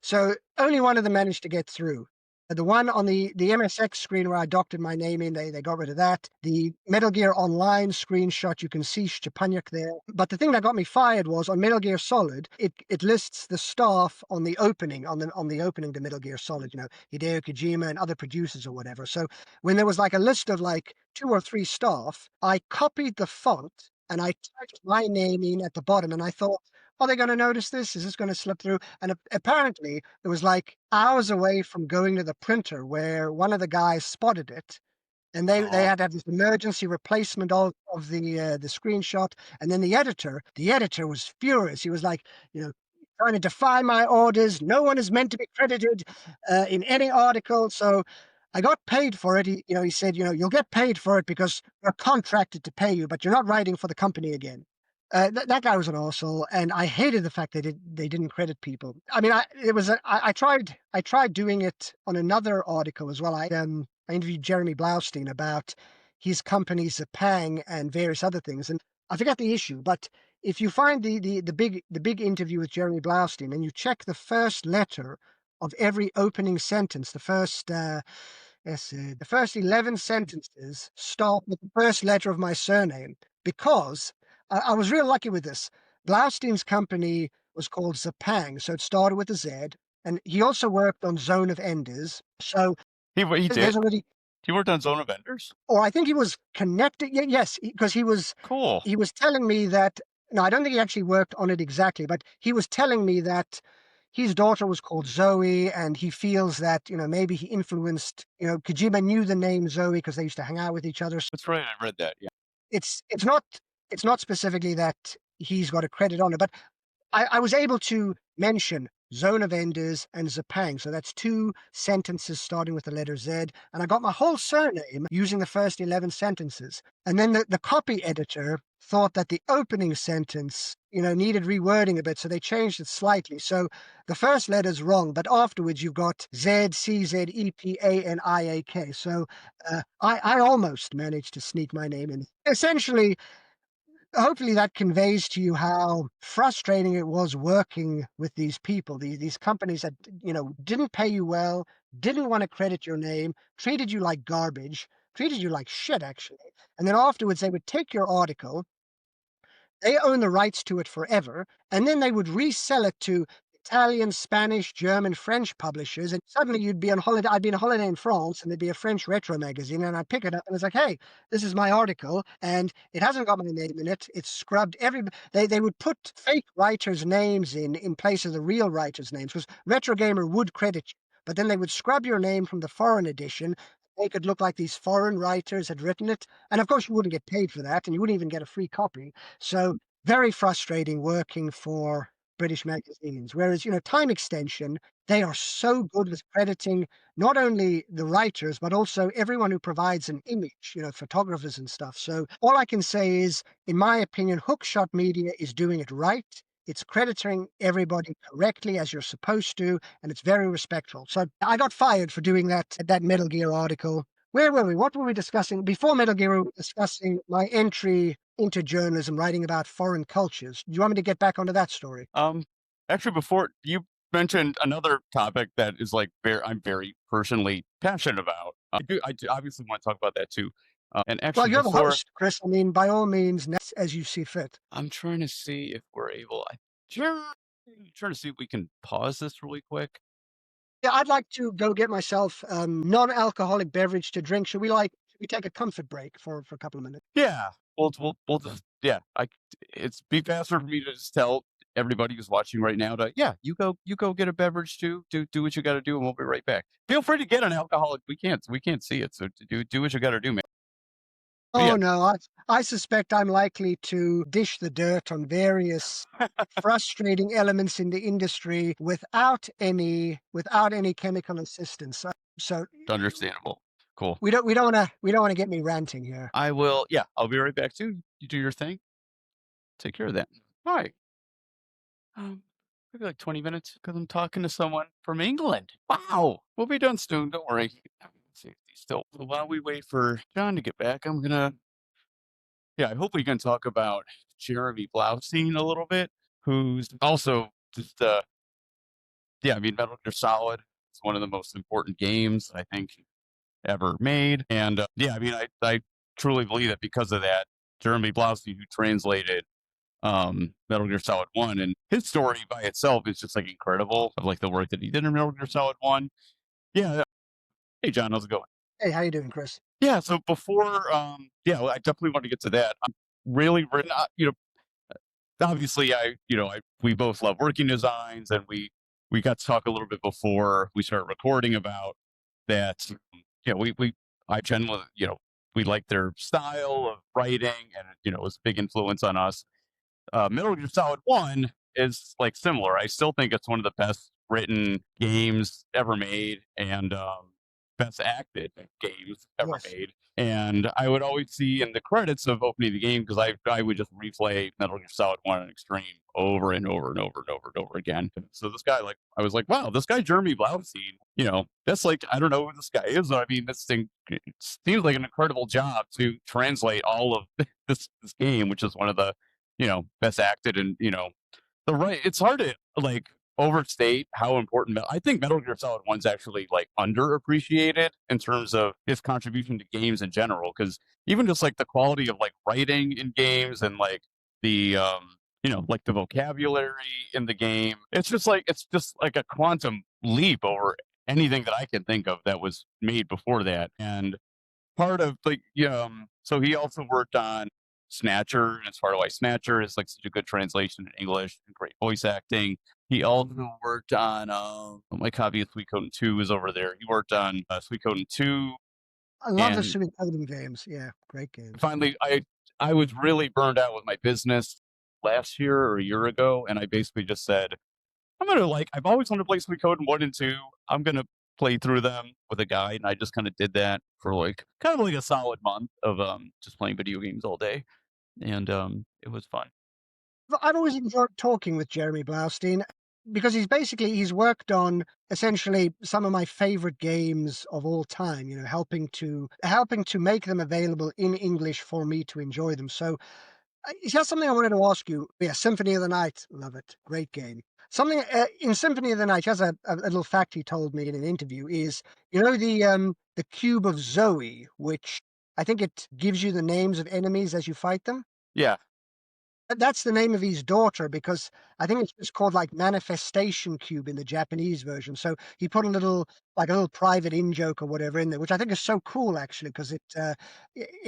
So only one of them managed to get through. The one on the MSX screen where I doctored my name in, they got rid of that. The Metal Gear Online screenshot, you can see Szcz there. But the thing that got me fired was on Metal Gear Solid, it lists the staff on the opening, on the opening to Metal Gear Solid, Hideo Kojima and other producers or whatever. So when there was like a list of like 2 or 3 staff, I copied the font and I typed my name in at the bottom, and I thought, are they going to notice this? Is this going to slip through? And apparently, it was like hours away from going to the printer where one of the guys spotted it, and they Oh, had to have this emergency replacement of the screenshot. And then the editor was furious. He was like, trying to defy my orders. No one is meant to be credited in any article. So I got paid for it. He said, you'll get paid for it because we're contracted to pay you, but you're not writing for the company again. That guy was an arsehole, and I hated the fact that they didn't credit people. I mean, I tried doing it on another article as well. I interviewed Jeremy Blaustein about his company Zapang and various other things, and I forget the issue. But if you find the big interview with Jeremy Blaustein and you check the first letter of every opening sentence, the first 11 sentences start with the first letter of my surname, because I was real lucky with this. Blaustein's company was called Zapang, so it started with a Z, and he also worked on Zone of Enders. So he there's did. already, He worked on Zone of Enders. or I think he was connected. Yes, because Cool. he was telling me that. No, I don't think he actually worked on it exactly, but he was telling me that his daughter was called Zoe, and he feels that maybe he influenced. Kojima knew the name Zoe because they used to hang out with each other. That's right. I read that. Yeah. It's not specifically that he's got a credit on it, but I was able to mention Zone of Enders and Zapang. So that's 2 sentences starting with the letter Z. And I got my whole surname using the first 11 sentences. And then the copy editor thought that the opening sentence, needed rewording a bit. So they changed it slightly. So the first letter's wrong, but afterwards you've got Z, C, Z, E, P, A, and I, A, K. So I almost managed to sneak my name in. Essentially, hopefully that conveys to you how frustrating it was working with these people, these companies that didn't pay you well, didn't want to credit your name, treated you like garbage, treated you like shit actually, and then afterwards they would take your article, they own the rights to it forever, and then they would resell it to Italian, Spanish, German, French publishers, and suddenly you'd be on holiday. I'd be on holiday in France, and there'd be a French retro magazine, and I'd pick it up, and it's like, hey, this is my article, and it hasn't got my name in it. It's scrubbed. They would put fake writers' names in place of the real writers' names, because Retro Gamer would credit you, but then they would scrub your name from the foreign edition, make it look like these foreign writers had written it, and of course you wouldn't get paid for that, and you wouldn't even get a free copy. So very frustrating working for British magazines. Whereas, Time Extension, they are so good with crediting not only the writers, but also everyone who provides an image, photographers and stuff. So all I can say is, in my opinion, Hookshot Media is doing it right. It's crediting everybody correctly as you're supposed to, and it's very respectful. So I got fired for doing that Metal Gear article. Where were we? What were we discussing? Before Metal Gear, we were discussing my entry into journalism, writing about foreign cultures. Do you want me to get back onto that story? Um, Actually, before you mentioned another topic that is like I'm very personally passionate about. I do obviously want to talk about that too. And Well, actually, you're the before host, Chris. I mean, by all means, as you see fit. I'm trying to see if we're able. Trying to see if we can pause this really quick. Yeah, I'd like to go get myself non-alcoholic beverage to drink. Should we take a comfort break for a couple of minutes? Yeah, we'll just yeah. It's be faster for me to just tell everybody who's watching right now to you go get a beverage too. Do what you got to do, and we'll be right back. Feel free to get an alcoholic. We can't see it, so do what you got to do, man. But Oh yeah, no, I suspect I'm likely to dish the dirt on various frustrating elements in the industry without any chemical assistance. So understandable. Cool. we don't want to get me ranting here. I will. Yeah, I'll be right back too. You do your thing. Take care of that. All right. Maybe like 20 minutes because I'm talking to someone from England. Wow. We'll be done soon. Don't worry. Safety still. So while we wait for John to get back, yeah, I hope we can talk about Jeremy Blaustein a little bit, who's also just, yeah, I mean, Metal Gear Solid. It's one of the most important games I think ever made. And yeah, I mean, I truly believe that because of that, Jeremy Blaustein, who translated Metal Gear Solid 1, and his story by itself is just like incredible of like the work that he did in Metal Gear Solid 1. Yeah. Hey, John, how's it going? Hey, how you doing, Chris? Yeah. So before, yeah, well, I definitely want to get to that. I'm really, obviously we both love working designs, and we got to talk a little bit before we started recording about that. We I generally, we like their style of writing, and it was a big influence on us. Metal Gear Solid 1 is like similar. I still think it's one of the best written games ever made, and best acted games ever Yes. made. And I would always see in the credits of opening the game, because I would just replay Metal Gear Solid 1 on Extreme over and over and over and over and over again. So this guy, like, I was like, wow, this guy Jeremy Blaustein, that's like, I don't know who this guy is. I mean, this thing, it seems like an incredible job to translate all of this game, which is one of the best acted, and it's hard to like overstate how important I think Metal Gear Solid 1's actually like underappreciated in terms of its contribution to games in general, because even just like the quality of like writing in games, and like the like the vocabulary in the game, it's just like a quantum leap over anything that I can think of that was made before that. And part of like so he also worked on Snatcher, and it's part of why Snatcher is like such a good translation in English and great voice acting. He also worked on my copy of Suikoden 2 is over there. He worked on Suikoden 2, I love the and Suikoden games. Yeah, great games. finally I was really burned out with my business last year or a year ago, and I basically just said, I've always wanted to play Suikoden 1 and 2. I'm gonna play through them with a guide, and I just kind of did that for like kind of like a solid month of just playing video games all day, and it was fun. I've always enjoyed talking with Jeremy Blaustein because he's worked on essentially some of my favorite games of all time, helping to make them available in English for me to enjoy them. So it's just something I wanted to ask you. Yeah, Symphony of the Night, love it, great game. Something in Symphony of the Night, just a little fact he told me in an interview is, the cube of Zoe, which I think it gives you the names of enemies as you fight them. Yeah, That's the name of his daughter because I think it's just called like Manifestation Cube in the Japanese version. So he put a little private in joke or whatever in there, which I think is so cool actually because it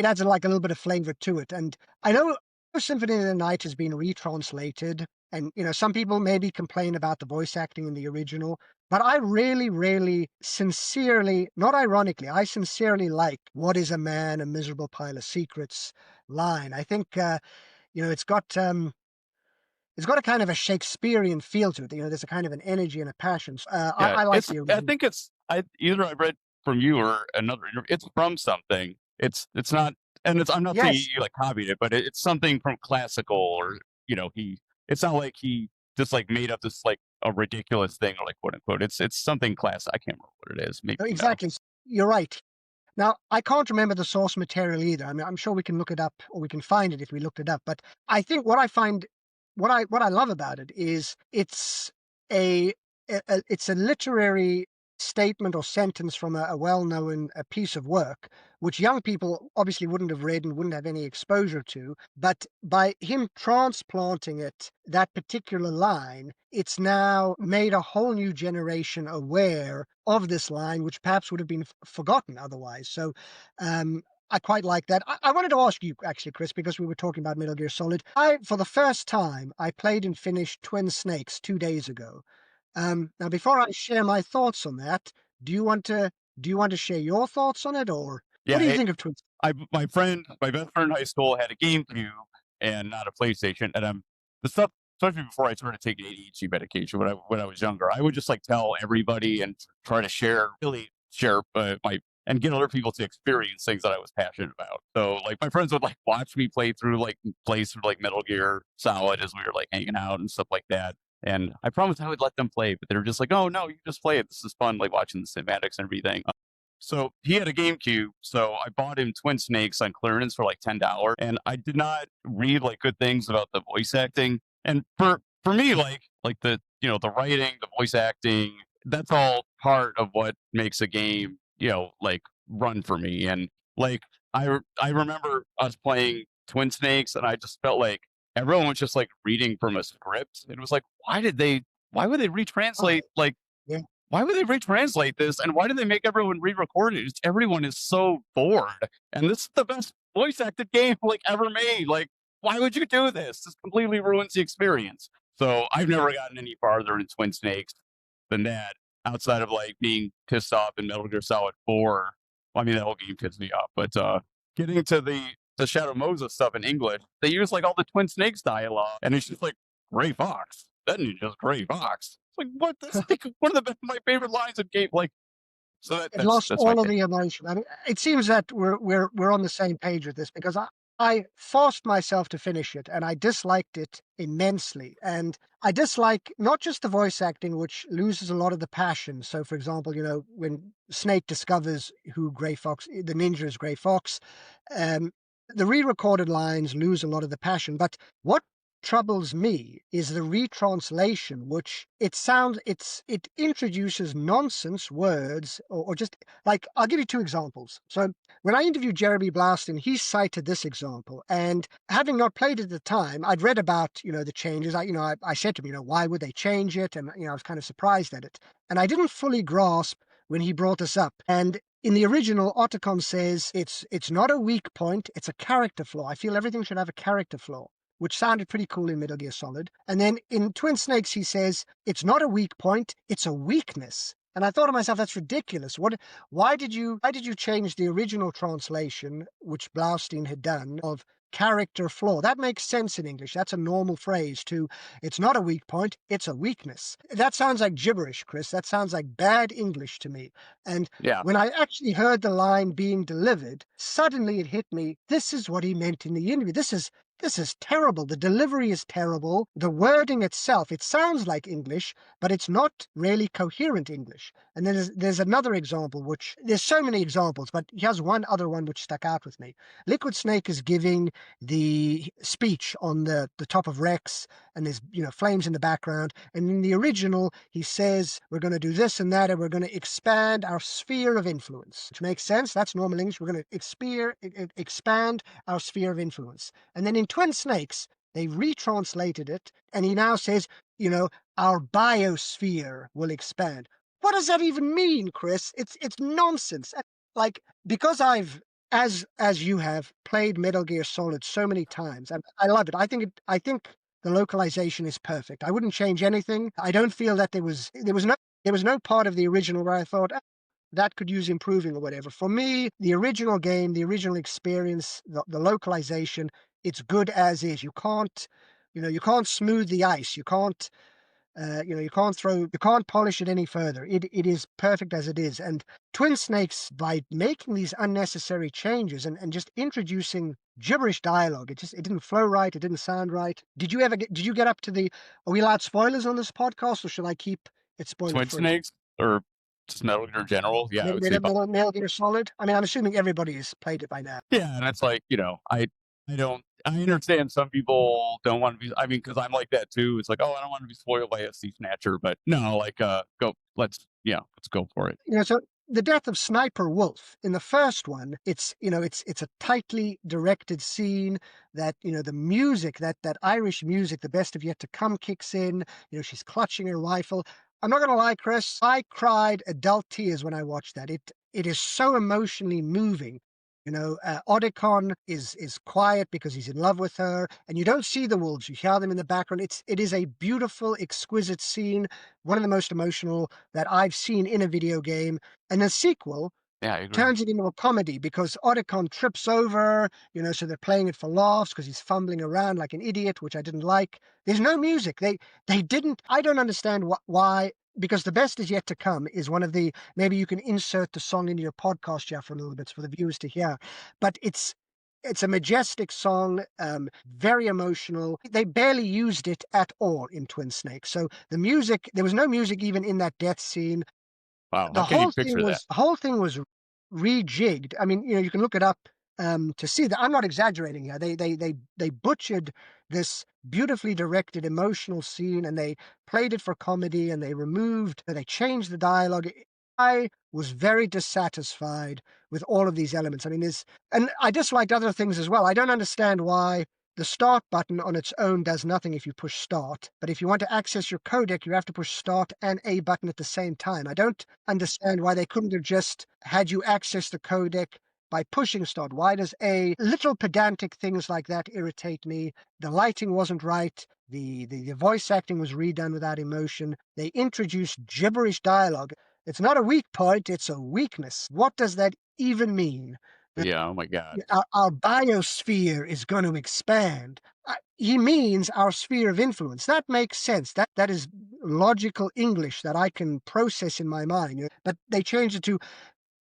adds like a little bit of flavor to it. And I know Symphony of the Night has been retranslated, and some people maybe complain about the voice acting in the original, but I really, really sincerely, not ironically, I sincerely like "What is a man? A miserable pile of secrets" line. I think. It's got a kind of a Shakespearean feel to it. There's a kind of an energy and a passion. yeah. I like the I original. think it's I either I read from you or another interview. It's from something. It's not, and it's I'm not saying Yes, you like copied it, but it's something from classical, or he. It's not like he just like made up this like a ridiculous thing, or like quote unquote. It's something classic. I can't remember what it is. Maybe exactly. You're right. Now, I can't remember the source material either. I mean, I'm sure we can look it up or we can find it if we looked it up. But I think what I love about it is it's a literary statement or sentence from a well-known a piece of work, which young people obviously wouldn't have read and wouldn't have any exposure to. But by him transplanting that particular line, it's now made a whole new generation aware of this line, which perhaps would have been forgotten otherwise. So I quite like that. I wanted to ask you actually, Chris, because we were talking about Metal Gear Solid. For the first time, I played and finished Twin Snakes 2 days ago. Now, before I share my thoughts on that, do you want to share your thoughts on it, or what yeah. do you think of Twin? My best friend in high school had a GameCube and not a PlayStation, and the stuff, especially before I started taking ADHD medication when I was younger, I would just like tell everybody and try to really share my and get other people to experience things that I was passionate about. So like my friends would like watch me play through like Metal Gear Solid as we were like hanging out and stuff like that. And I promised I would let them play, but they were just like, "Oh no, you just play it. This is fun, like watching the cinematics and everything." So he had a GameCube, so I bought him Twin Snakes on clearance for like $10, and I did not read like good things about the voice acting. And for me, like the the writing, the voice acting, that's all part of what makes a game, like run for me. And like I remember us playing Twin Snakes, and I just felt like everyone was just like reading from a script. It was like, why would they Oh, retranslate like yeah. why would they retranslate this? And why do they make everyone re-record it? Everyone is so bored. And this is the best voice acted game like ever made. Like, why would you do this? This completely ruins the experience. So I've never gotten any farther in Twin Snakes than that, outside of like being pissed off in Metal Gear Solid 4. Well, I mean, that whole game pissed me off. But getting to the Shadow Moses stuff in English, they use like all the Twin Snakes dialogue, and it's just like Gray Fox. Then you just Gray Fox. It's like what? That's like one of the my favorite lines in game. Like so It that's lost that's my all of take. the emotion. I mean, it seems that we're on the same page with this because I forced myself to finish it and I disliked it immensely. And I dislike not just the voice acting, which loses a lot of the passion. So, for example, when Snake discovers who Gray Fox, the ninja is Gray Fox, um, the re-recorded lines lose a lot of the passion. But what troubles me is the retranslation, which it introduces nonsense words or just like I'll give you two examples. So when I interviewed Jeremy Blaston, he cited this example, and having not played it at the time, I'd read about the changes. I said to him, why would they change it, and I was kind of surprised at it, and I didn't fully grasp when he brought this up. And in the original, Otacon says it's not a weak point, it's a character flaw. I feel everything should have a character flaw, which sounded pretty cool in Metal Gear Solid. And then in Twin Snakes, he says, it's not a weak point, it's a weakness. And I thought to myself, that's ridiculous. Why did you change the original translation, which Blaustein had done, of character flaw? That makes sense in English. That's a normal phrase to, it's not a weak point, it's a weakness. That sounds like gibberish, Chris. That sounds like bad English to me. And Yeah, when I actually heard the line being delivered, suddenly it hit me. This is what he meant in the interview. This is terrible. The delivery is terrible. The wording itself, it sounds like English, but it's not really coherent English. And then there's another example, which there's so many examples, but here's one other one which stuck out with me. Liquid Snake is giving the speech on the top of Rex, and there's flames in the background. And in the original, he says, we're going to do this and that, and we're going to expand our sphere of influence, which makes sense. That's normal English. We're going to expand our sphere of influence. And then in Twin Snakes, they retranslated it, and he now says, our biosphere will expand. What does that even mean, Chris? It's nonsense. Like, because I've as you have played Metal Gear Solid so many times, and I love it. I think the localization is perfect. I wouldn't change anything. I don't feel that there was no part of the original where I thought, that could use improving or whatever. For me, the original game, the original experience, the localization, it's good as is. You can't smooth the ice. You can't polish it any further. It is perfect as it is. And Twin Snakes, by making these unnecessary changes and just introducing gibberish dialogue, it didn't flow right. It didn't sound right. Did you get up to are we allowed spoilers on this podcast, or should I keep it spoiler Twin free? Snakes or just Metal Gear General. Yeah, I would say Metal Gear Solid? I mean, I'm assuming everybody has played it by now. yeah, and it's like I don't I understand some people don't want to be. I mean, because I'm like that too. It's like I don't want to be spoiled by a sea snatcher, but no, like go let's go for it. So the death of Sniper Wolf in the first one, it's a tightly directed scene that, the music, that Irish music, the best of yet to come kicks in. She's clutching her rifle. I'm not gonna lie, Chris, I cried adult tears when I watched that. It is so emotionally moving. Odicon is quiet because he's in love with her, and you don't see the wolves. You hear them in the background. It is a beautiful, exquisite scene, one of the most emotional that I've seen in a video game. And the sequel Yeah, I agree. turns it into a comedy because Otacon trips over, so they're playing it for laughs because he's fumbling around like an idiot, which I didn't like. There's no music. They didn't. I don't understand why. Because the best is yet to come is one of the. Maybe you can insert the song into your podcast, Jeff, for a little bit for the viewers to hear. But it's a majestic song, very emotional. They barely used it at all in Twin Snakes. So the music, there was no music even in that death scene. Wow, how the can you whole picture thing that? was the whole thing was rejigged. I mean, you can look it up to see that I'm not exaggerating here. They butchered this beautifully directed emotional scene, and they played it for comedy, and they changed the dialogue. I was very dissatisfied with all of these elements. I mean, and I disliked other things as well. I don't understand why the start button on its own does nothing if you push start, but if you want to access your codec, you have to push start and A button at the same time. I don't understand why they couldn't have just had you access the codec by pushing start. Why does A? Little pedantic things like that irritate me. The lighting wasn't right. The voice acting was redone without emotion. They introduced gibberish dialogue. It's not a weak point, it's a weakness. What does that even mean? That Yeah, oh my god. our biosphere is going to expand. He means our sphere of influence. That makes sense. That is logical English that I can process in my mind. But they changed it to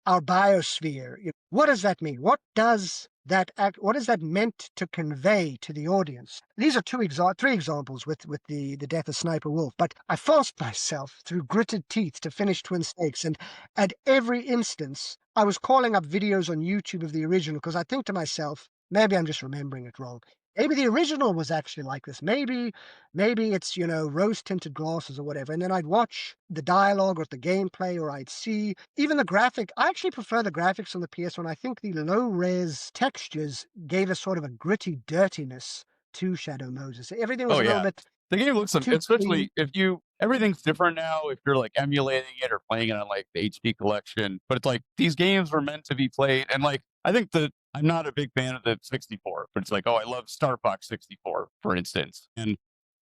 our biosphere. What does that mean? What is that meant to convey to the audience? These are three examples with the death of Sniper Wolf, but I forced myself through gritted teeth to finish Twin Snakes, and at every instance, I was calling up videos on YouTube of the original because I think to myself, maybe I'm just remembering it wrong. Maybe the original was actually like this. Maybe it's, rose-tinted glasses or whatever. And then I'd watch the dialogue or the gameplay, or I'd see even the graphic. I actually prefer the graphics on the PS1. I think the low-res textures gave us sort of a gritty dirtiness to Shadow Moses. Everything was Oh a little yeah. bit The game looks too clean. especially if you everything's different now if you're like emulating it or playing it on like the HD collection. But it's like these games were meant to be played, and like I think that I'm not a big fan of the 64, but it's like, oh, I love Star Fox 64, for instance. And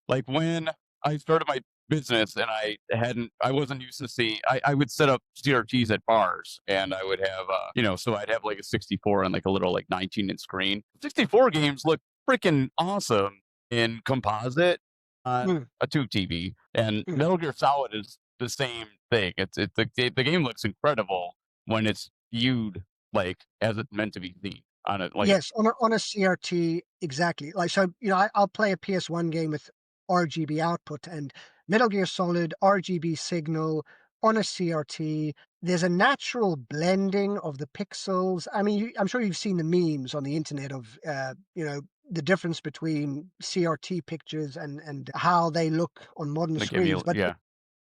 like when I started my business and I wasn't used to I would set up CRTs at bars and I would have so I'd have like a 64 on like a little like 19-inch screen. 64 games look freaking awesome in composite on Mm, a tube TV, and mm. Metal Gear Solid is the same thing. The game looks incredible when it's viewed like as it's meant to be seen on it. Like, Yes, on a CRT, exactly. Like, so, I'll play a PS1 game with RGB output, and Metal Gear Solid RGB signal on a CRT. There's a natural blending of the pixels. I mean, I'm sure you've seen the memes on the internet of, the difference between CRT pictures and how they look on modern like screens. But yeah.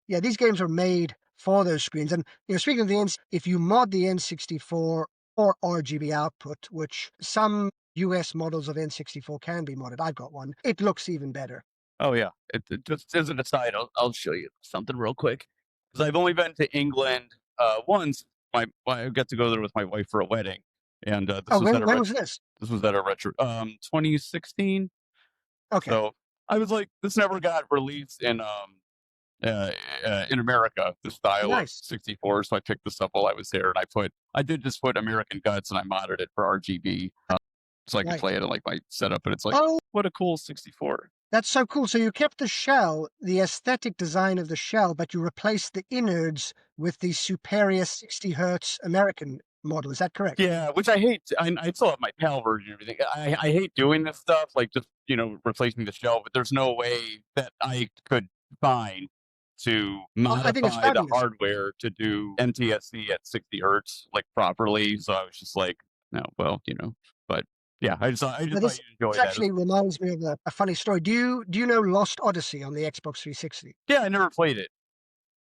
yeah, these games are made for those screens. And speaking of if you mod the N64 or RGB output, which some US models of N64 can be modded, I've got one, it looks even better. Oh yeah, it just as an aside, I'll show you something real quick because I've only been to England once. I got to go there with my wife for a wedding, and Oh, when was this? this was at a retro 2016. Okay, So I was like, this never got released uh, in America, the style of nice, 64. So I picked this up while I was there, and I did just put American Guts, and I modded it for RGB so I could right. play it in like my setup. And it's like, Oh, what a cool 64. that's so cool. So you kept the shell, the aesthetic design of the shell, but you replaced the innards with the superior 60 hertz American model. Is that correct? Yeah, which I hate. I still have my PAL version and everything. I hate doing this stuff, like just replacing the shell. But there's no way that I could find to I think it's modify the fabulous. hardware to do NTSC at 60 hertz like properly. So I was just like, no, well, But yeah, I Now just thought this you'd enjoy that. actually reminds me of a funny story. Do you know Lost Odyssey on the Xbox 360? Yeah, I never played it.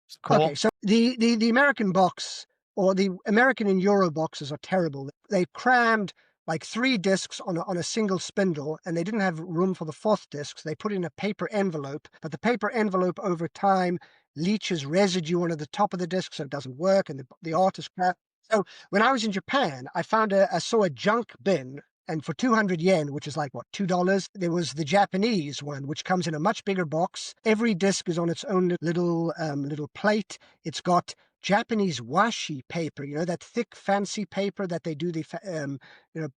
It's Okay, cool. so the American box or the American and Euro boxes are terrible. They crammed like 3 discs on a single spindle, and they didn't have room for the 4th disc, so they put in a paper envelope, but the paper envelope over time leaches residue onto the top of the disc, so it doesn't work, and the art is crap. So when I was in Japan, I saw a junk bin, and for 200 yen, which is like what, $2, there was the Japanese one, which comes in a much bigger box. Every disc is on its own little plate. It's got Japanese washi paper, that thick, fancy paper that they do the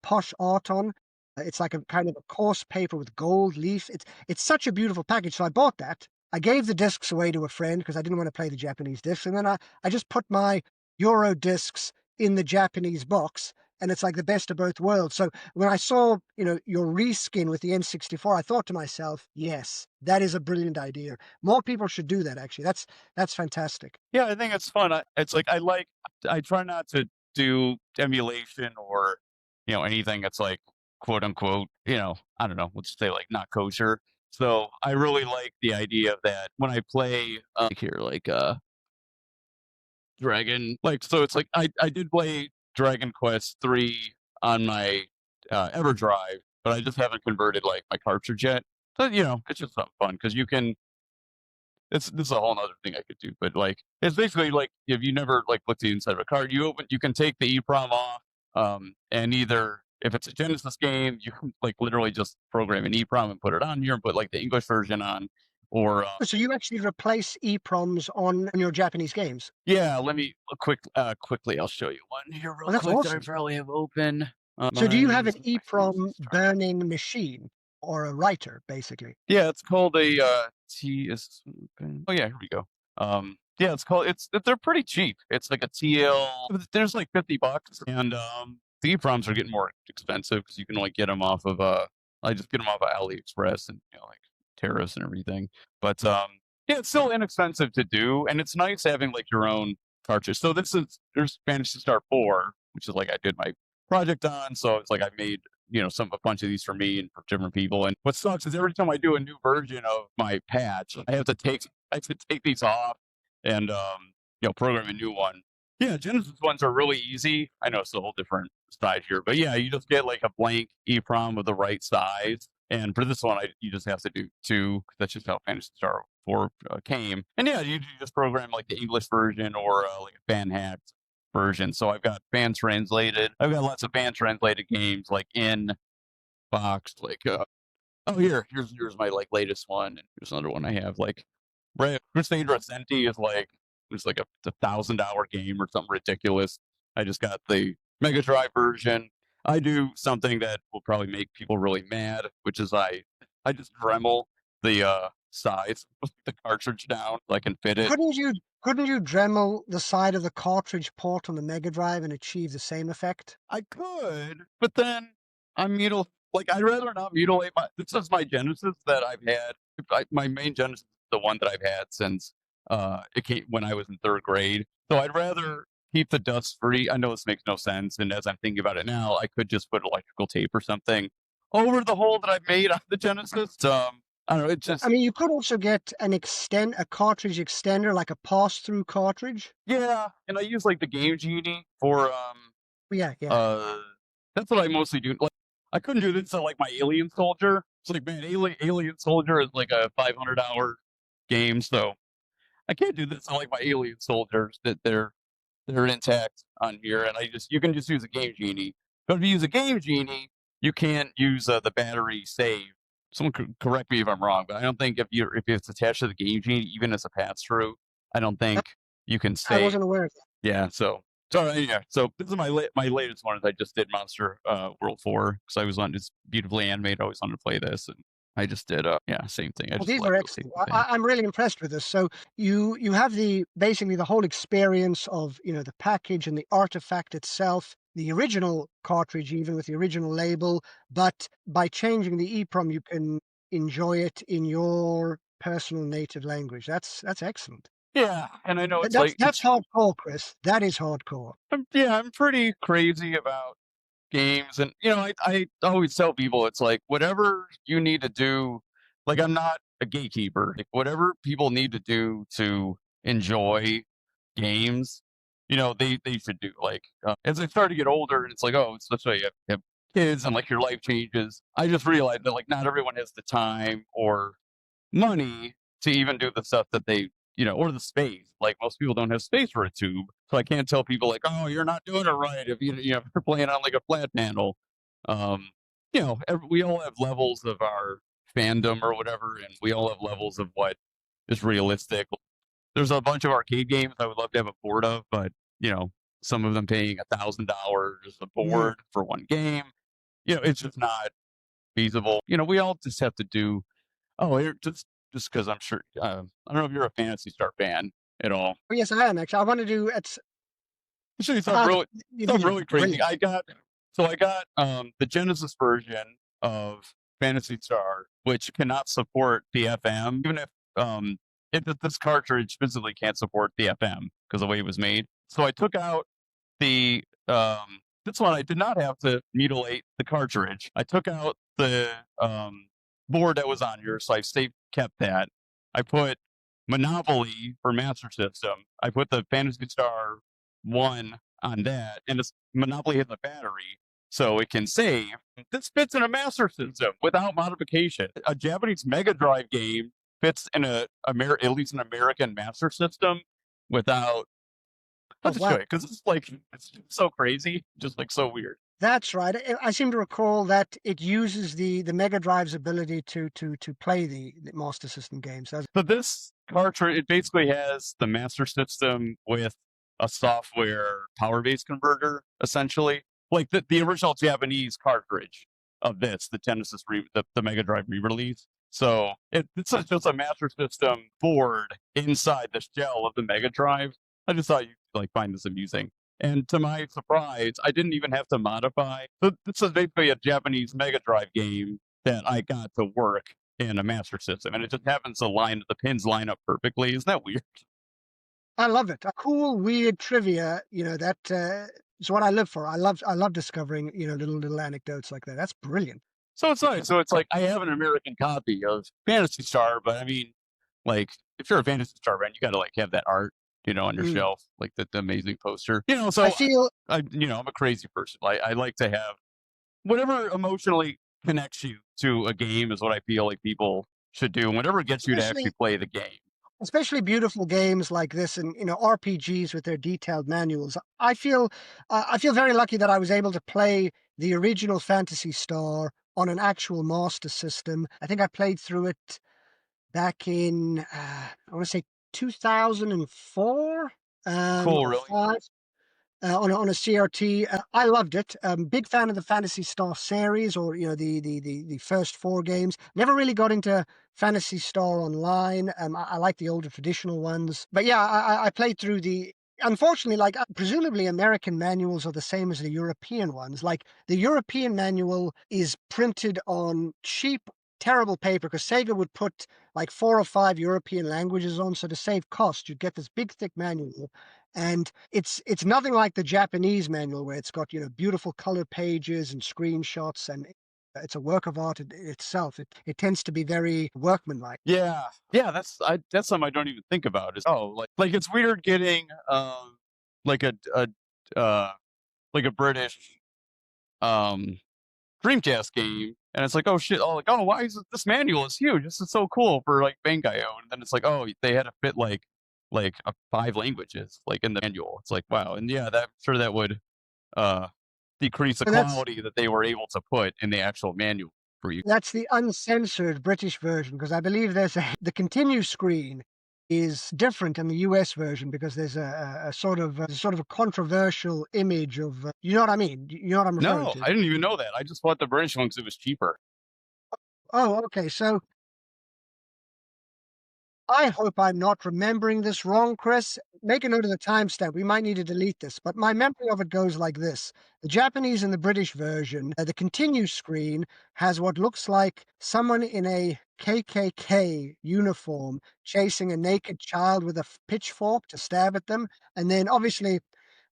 posh art on. It's like a kind of a coarse paper with gold leaf. It's such a beautiful package. So I bought that. I gave the discs away to a friend because I didn't want to play the Japanese discs, and then I just put my Euro discs in the Japanese box, and it's like the best of both worlds. So when I saw, your reskin with the N64, I thought to myself, yes, that is a brilliant idea. More people should do that, actually. That's fantastic. Yeah, I think it's fun. It's like I try not to do emulation or anything that's like quote unquote I don't know, let's say like not kosher. So I really like the idea of that when I play here like Dragon, like, so it's like I did play Dragon Quest 3 on my EverDrive, but I just haven't converted like my cartridge yet. But it's just something fun because you can. This is a whole other thing I could do, but like it's basically like if you never like looked at the inside of a card, you can take the EEPROM off, and either if it's a Genesis game, you can like literally just program an EEPROM and put it on here and put like the English version on, or Oh, so you actually replace EPROMs on your Japanese games? yeah, let me quickly. I'll show you one here real Oh, that's quick that I awesome. probably have open. So do you have an My Fantasy EPROM Star. burning machine or a writer, basically? Yeah, it's called a T. Oh yeah, here we go. Yeah, they're pretty cheap. It's like a TL. There's like $50, and the EPROMs are getting more expensive because you can only get them off of I just get them off of AliExpress and like Terrace and everything. But yeah, it's still inexpensive to do, and it's nice having like your own cartridge. So there's Fantasy Star 4, which is like I did my project on. So it's like I made a bunch of these for me and for different people. And what sucks is every time I do a new version of my patch, I have to take these off and program a new one. Yeah, Genesis ones are really easy. I know it's a whole different side here, but yeah, you just get like a blank EEPROM with the right size. And for this one, you just have to do two. 'Cause that's just how Fantasy Star 4 came. And yeah, you just program like the English version or like a fan hacked version. So I've got fan translated. I've got lots of fan translated games like in box. Like oh here's my like latest one. And here's another one I have. Like Crusade Recenti is like it's like a $1,000 game or something ridiculous. I just got the Mega Drive version. I do something that will probably make people really mad, which is I just Dremel the size of the cartridge down so I can fit it. Couldn't you Dremel the side of the cartridge port on the Mega Drive and achieve the same effect? I could, but then I'd rather not mutilate my. This is my Genesis that I've had. My main Genesis is the one that I've had since it came when I was in third grade. So I'd rather keep the dust free. I know this makes no sense, and as I'm thinking about it now, I could just put electrical tape or something over the hole that I've made on the Genesis. I don't know. It I just mean, you could also get a cartridge extender, like a pass-through cartridge. yeah, and I use like the Game Genie for Yeah, yeah. Uh, that's what I mostly do. Like, I couldn't do this to like my Alien Soldier. It's like, man, Alien Soldier is like a $500 game, so I can't do this to like my Alien Soldiers that they're intact on here, and you can just use a Game Genie. But if you use a Game Genie, you can't use the battery save. Someone could correct me if I'm wrong, but I don't think if it's attached to the Game Genie, even as a pass through, I don't think you can I save. wasn't aware of that. Yeah, so this is my latest one. Is I just did Monster World 4 because I was on it's beautifully animated. I always wanted to play this, and I just did yeah, same thing. I Well, just these are electrical tape excellent. the thing. I'm really impressed with this. So you have basically the whole experience of the package and the artifact itself, the original cartridge, even with the original label, but by changing the EEPROM, you can enjoy it in your personal native language. That's excellent. Yeah, and I know But it's like that's hardcore, Chris. That is hardcore. I'm pretty crazy about games, and I always tell people it's like whatever you need to do. Like I'm not a gatekeeper. Like whatever people need to do to enjoy games, they should do. Like as I start to get older, and it's like, oh, it's that's why you have kids, and like your life changes. I just realized that like not everyone has the time or money to even do the stuff that or the space. Like most people don't have space for a tube. So I can't tell people like, oh, you're not doing it right if if you're playing on like a flat panel. Um, we all have levels of our fandom or whatever, and we all have levels of what is realistic. There's a bunch of arcade games I would love to have a board of, but some of them paying $1,000 a Mm. board for one game. It's just not feasible. We all just have to do. Oh, just because I'm sure. I don't know if you're a Fantasy Star fan at all. Oh, yes, I am actually. I want to do it's I'll show you uh, something really crazy. brilliant. I got the Genesis version of Fantasy Star, which cannot support the FM, even if this cartridge physically can't support the FM because the way it was made. So I took out the this one. I did not have to mutilate the cartridge. I took out the board that was on here, so I kept that. I put Monopoly for Master System. I put the Phantasy Star 1 on that, and it's Monopoly has a battery, so it can save. This fits in a Master System without modification. A Japanese Mega Drive game fits in at least an American Master System without. I'll Oh, just show wow. you because it's like it's so crazy, just like so weird. That's right. I seem to recall that it uses the Mega Drive's ability to play the Master System games. So this cartridge, it basically has the Master System with a software power base converter, essentially, like the original Japanese cartridge of this, the the Mega Drive re-release. So just a Master System board inside the shell of the Mega Drive. I just thought you'd like find this amusing. And to my surprise, I didn't even have to modify. So this is basically a Japanese Mega Drive game that I got to work in a Master System, and it just happens to the pins line up perfectly. Isn't that weird? I love it. A cool, weird trivia, that is what I live for. I love discovering, little anecdotes like that. That's brilliant. So it's nice. So it's like I have an American copy of Fantasy Star, but I mean, like if you're a Fantasy Star fan, you got to like have that art, on your Mm. shelf, like the amazing poster. I So feel I'm a crazy person. I like to have whatever emotionally connects you to a game is what I feel like people should do. Whatever gets you to actually especially play the game. especially beautiful games like this and RPGs with their detailed manuals. I feel very lucky that I was able to play the original Fantasy Star on an actual Master System. I think I played through it back in I want to say 2004 Cool, or really. 5 on a CRT. I loved it. Big fan of the Fantasy Star series, or the first four games. Never really got into Fantasy Star Online. I like the older traditional ones, but yeah, I played through the. Unfortunately, like presumably American manuals are the same as the European ones. Like the European manual is printed on cheap, terrible paper because Sega would put like 4 or 5 European languages on. So to save cost, you'd get this big, thick manual, and it's nothing like the Japanese manual where it's got beautiful color pages and screenshots, and it's a work of art in itself. It tends to be very workmanlike. Yeah, yeah. That's something I don't even think about. Is like it's weird getting like a uh like a British um Dreamcast game, and it's like, oh shit, oh like, oh, why is this manual is huge? This is so cool for like Bangai-O, and then it's like, oh, they had to fit like 5 languages like in the manual. It's like, wow, and yeah, that sure that would uh decrease the And that's quality that they were able to put in the actual manual for you. that's the uncensored British version, because I believe the continue screen is different in the US version because there's a sort of a controversial image of you know what I mean? You know what I'm referring No, to? I didn't even know that. I just bought the British one because it was cheaper. Oh, okay. So I hope I'm not remembering this wrong, Chris. Make a note of the timestamp. We might need to delete this, but my memory of it goes like this. The Japanese and the British version, the continue screen has what looks like someone in a KKK uniform chasing a naked child with a pitchfork to stab at them. And then obviously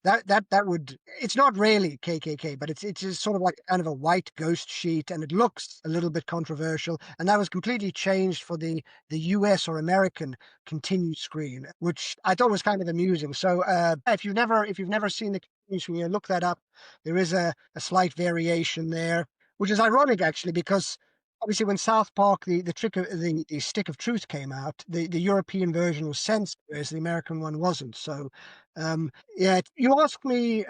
that would, it's not really KKK, but it's just sort of like kind of a white ghost sheet, and it looks a little bit controversial. And that was completely changed for the US or American continue screen, which I thought was kind of amusing. So if you've never seen the continue screen, look that up. There is a slight variation there, which is ironic actually, because obviously when South Park, the trick of the stick of truth came out, the European version was censored, whereas the American one wasn't. So yeah, you asked me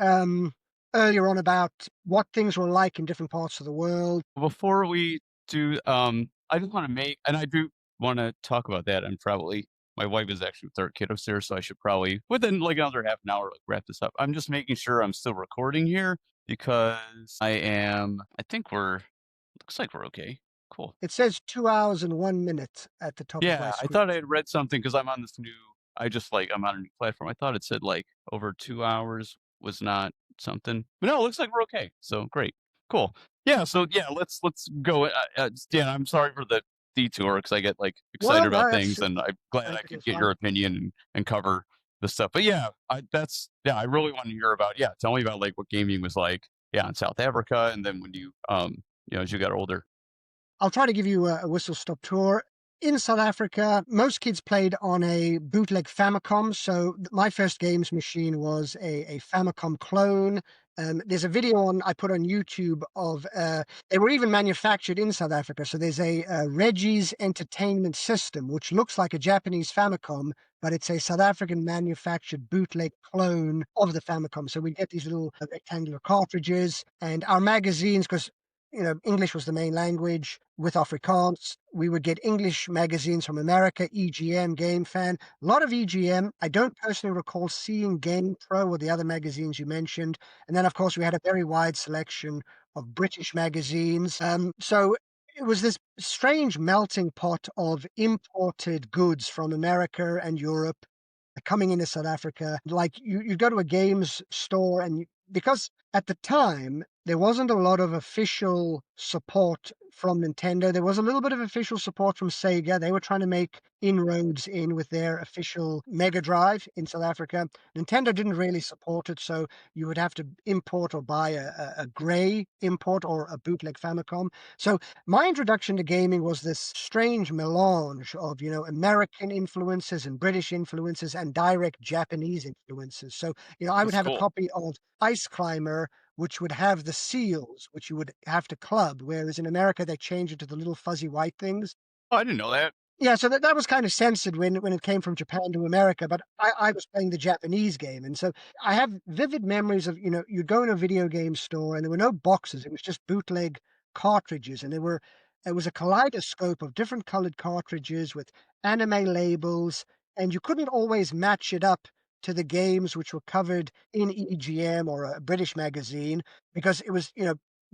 earlier on about what things were like in different parts of the world. Before we do, I just want to make, and I do want to talk about that. And probably my wife is actually with our kid upstairs, so I should probably within like another half an hour like wrap this up. I'm just making sure I'm still recording here because I am. I think we're. Looks like we're okay. Cool. It says 2 hours and 1 minute at the top of my Yeah, I screen. thought I had read something because I'm on this new. I'm on a new platform. I thought it said like over 2 hours was not something, but no, it looks like we're okay. So great, cool. Yeah, so yeah, let's go. Dan, I'm sorry for the detour because I get like excited Well, about that's things, and I'm glad I perfectly could get fine. your opinion and cover the stuff. But yeah, I really want to hear about. Yeah, tell me about like what gaming was like. Yeah, in South Africa, and then when you as you got older. I'll try to give you a whistle stop tour. in South Africa, most kids played on a bootleg Famicom. So my first games machine was a Famicom clone. There's a video I put on YouTube of they were even manufactured in South Africa. So there's a Reggie's Entertainment System, which looks like a Japanese Famicom, but it's a South African manufactured bootleg clone of the Famicom. So we get these little rectangular cartridges and our magazines, because English was the main language with Afrikaans. We would get English magazines from America, EGM, Game Fan, a lot of EGM. I don't personally recall seeing Game Pro or the other magazines you mentioned. And then, of course, we had a very wide selection of British magazines. So it was this strange melting pot of imported goods from America and Europe coming into South Africa. Like you go to a games store and because at the time there wasn't a lot of official support from Nintendo. There was a little bit of official support from Sega. They were trying to make inroads in with their official Mega Drive in South Africa. Nintendo didn't really support it, so you would have to import or buy a grey import or a bootleg Famicom. So my introduction to gaming was this strange melange of, American influences and British influences and direct Japanese influences. So, I would That's have a cool. copy of Ice Climber, which would have the seals, which you would have to club, whereas in America they change it to the little fuzzy white things. Oh, I didn't know that. Yeah, so that was kind of censored when it came from Japan to America, but I was playing the Japanese game, and so I have vivid memories of, you'd go in a video game store and there were no boxes, it was just bootleg cartridges, and it was a kaleidoscope of different colored cartridges with anime labels, and you couldn't always match it up to the games which were covered in EGM or a British magazine because it was,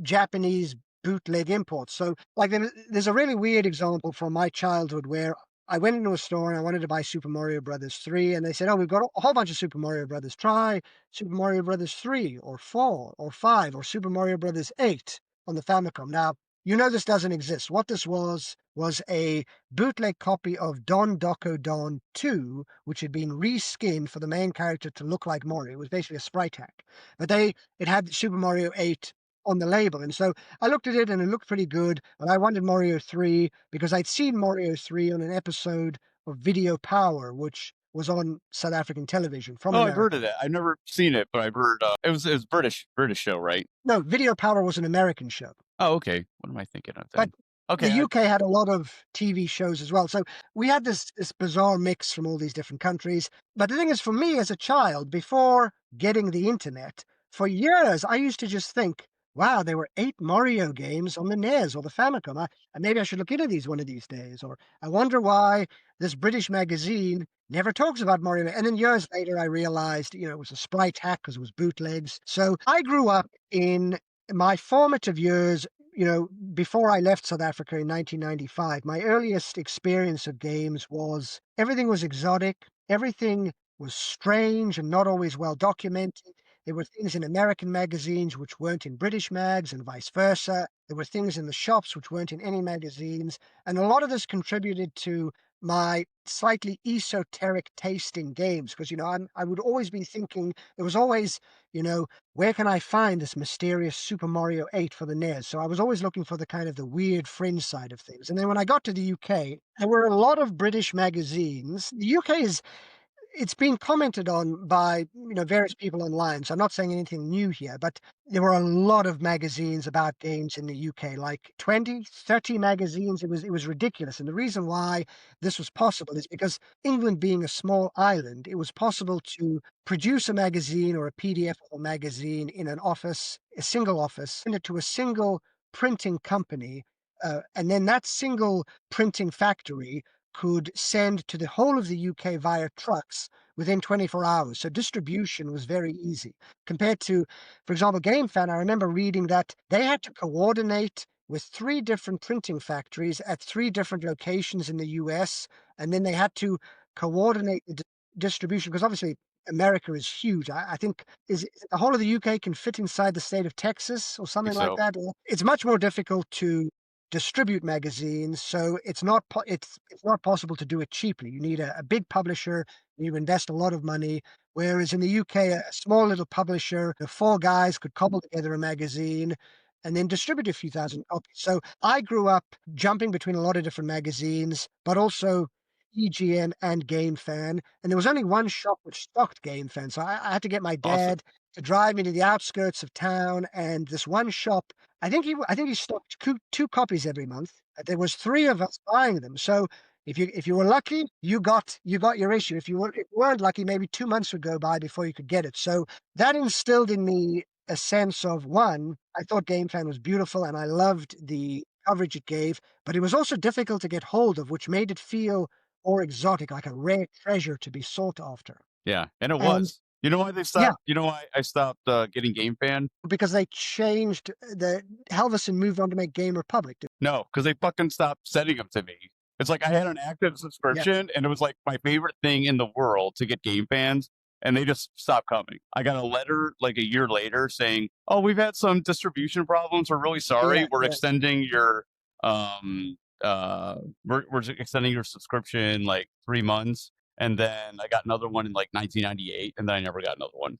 Japanese bootleg imports. So, like, there's a really weird example from my childhood where I went into a store and I wanted to buy Super Mario Brothers 3, and they said, "Oh, we've got a whole bunch of Super Mario Brothers. Try Super Mario Brothers 3 or 4 or 5 or Super Mario Brothers 8 on the Famicom." Now, this doesn't exist. What this was a bootleg copy of Don Doco Don 2, which had been reskinned for the main character to look like Mario. It was basically a sprite hack. But it had Super Mario 8 on the label. And so I looked at it and it looked pretty good, but I wanted Mario 3 because I'd seen Mario 3 on an episode of Video Power, which was on South African television from Oh, I've heard America. of that. I've never seen it, but I've heard it was British show, right? No, Video Power was an American show. Oh, okay. What am I thinking of But then? Okay, the I UK had a lot of TV shows as well. So we had this bizarre mix from all these different countries. But the thing is, for me as a child, before getting the internet, for years, I used to just think, wow, there were 8 Mario games on the NES or the Famicom. Maybe I should look into these one of these days. Or I wonder why this British magazine never talks about Mario. And then years later, I realized, it was a sprite hack because it was bootlegs. So I grew up in my formative years, before I left South Africa in 1995, my earliest experience of games was everything was exotic, everything was strange and not always well documented. There were things in American magazines which weren't in British mags and vice versa. There were things in the shops which weren't in any magazines. And a lot of this contributed to my slightly esoteric taste in games because, I would always be thinking, there was always, where can I find this mysterious Super Mario 8 for the NES? So I was always looking for the kind of the weird fringe side of things. And then when I got to the UK, there were a lot of British magazines. The UK it's been commented on by various people online, so I'm not saying anything new here, but there were a lot of magazines about games in the UK, like 20, 30 magazines. It was ridiculous. And the reason why this was possible is because England being a small island, it was possible to produce a magazine or a PDF of a magazine in an office, a single office, send it to a single printing company, and then that single printing factory could send to the whole of the UK via trucks within 24 hours. So distribution was very easy compared to, for example, GameFan. I remember reading that they had to coordinate with 3 different printing factories at 3 different locations in the US, and then they had to coordinate the distribution because obviously America is huge. I think is it the whole of the UK can fit inside the state of Texas or think something like so. that. It's much more difficult to distribute magazines, so it's not possible to do it cheaply. You need a big publisher, you invest a lot of money. Whereas in the UK, a small little publisher, the 4 guys could cobble together a magazine. and then distribute a few thousand copies. So I grew up jumping between a lot of different magazines, but also EGM and Game Fan. And there was only one shop which stocked Game Fan. So I had to get my Awesome. dad to drive me to the outskirts of town. And this one shop, I think he stocked two copies every month. There was three of us buying them. So if you were lucky, you got your issue. If you weren't lucky, maybe 2 months would go by before you could get it. So that instilled in me a sense of, one, I thought Game Fan was beautiful and I loved the coverage it gave, but it was also difficult to get hold of, which made it feel more exotic, like a rare treasure to be sought after. Yeah, and it And was. You know why they yeah, stopped? You know why I stopped getting Game Fan? because they changed the Helveson moved on to make Game Republic. No, because they fucking stopped sending them to me. It's like I had an active Yes. subscription, and it was like my favorite thing in the world to get Game Fans, and they just stopped coming. I got a letter like a year later saying, "Oh, we've had some distribution problems. We're really sorry. Yeah, We're yeah. extending your um we're extending your subscription like 3 months." And then I got another one in like 1998, and then I never got another one.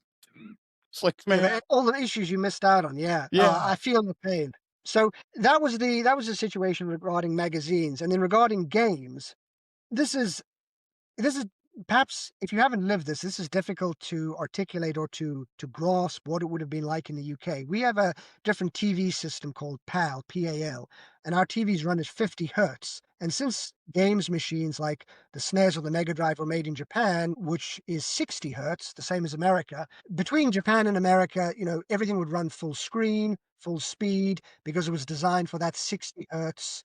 It's like, man, And all the issues you missed out on, yeah. yeah. I feel the pain. So that was the situation regarding magazines, and then regarding games, this is this is perhaps if you haven't lived this, this is difficult to articulate or to grasp what it would have been like in the UK. We have a different TV system called PAL, PAL, and our TVs run at 50 hertz. And since games machines like the SNES or the Mega Drive were made in Japan, which is 60 hertz, the same as America, between Japan and America, everything would run full screen, full speed, because it was designed for that 60 hertz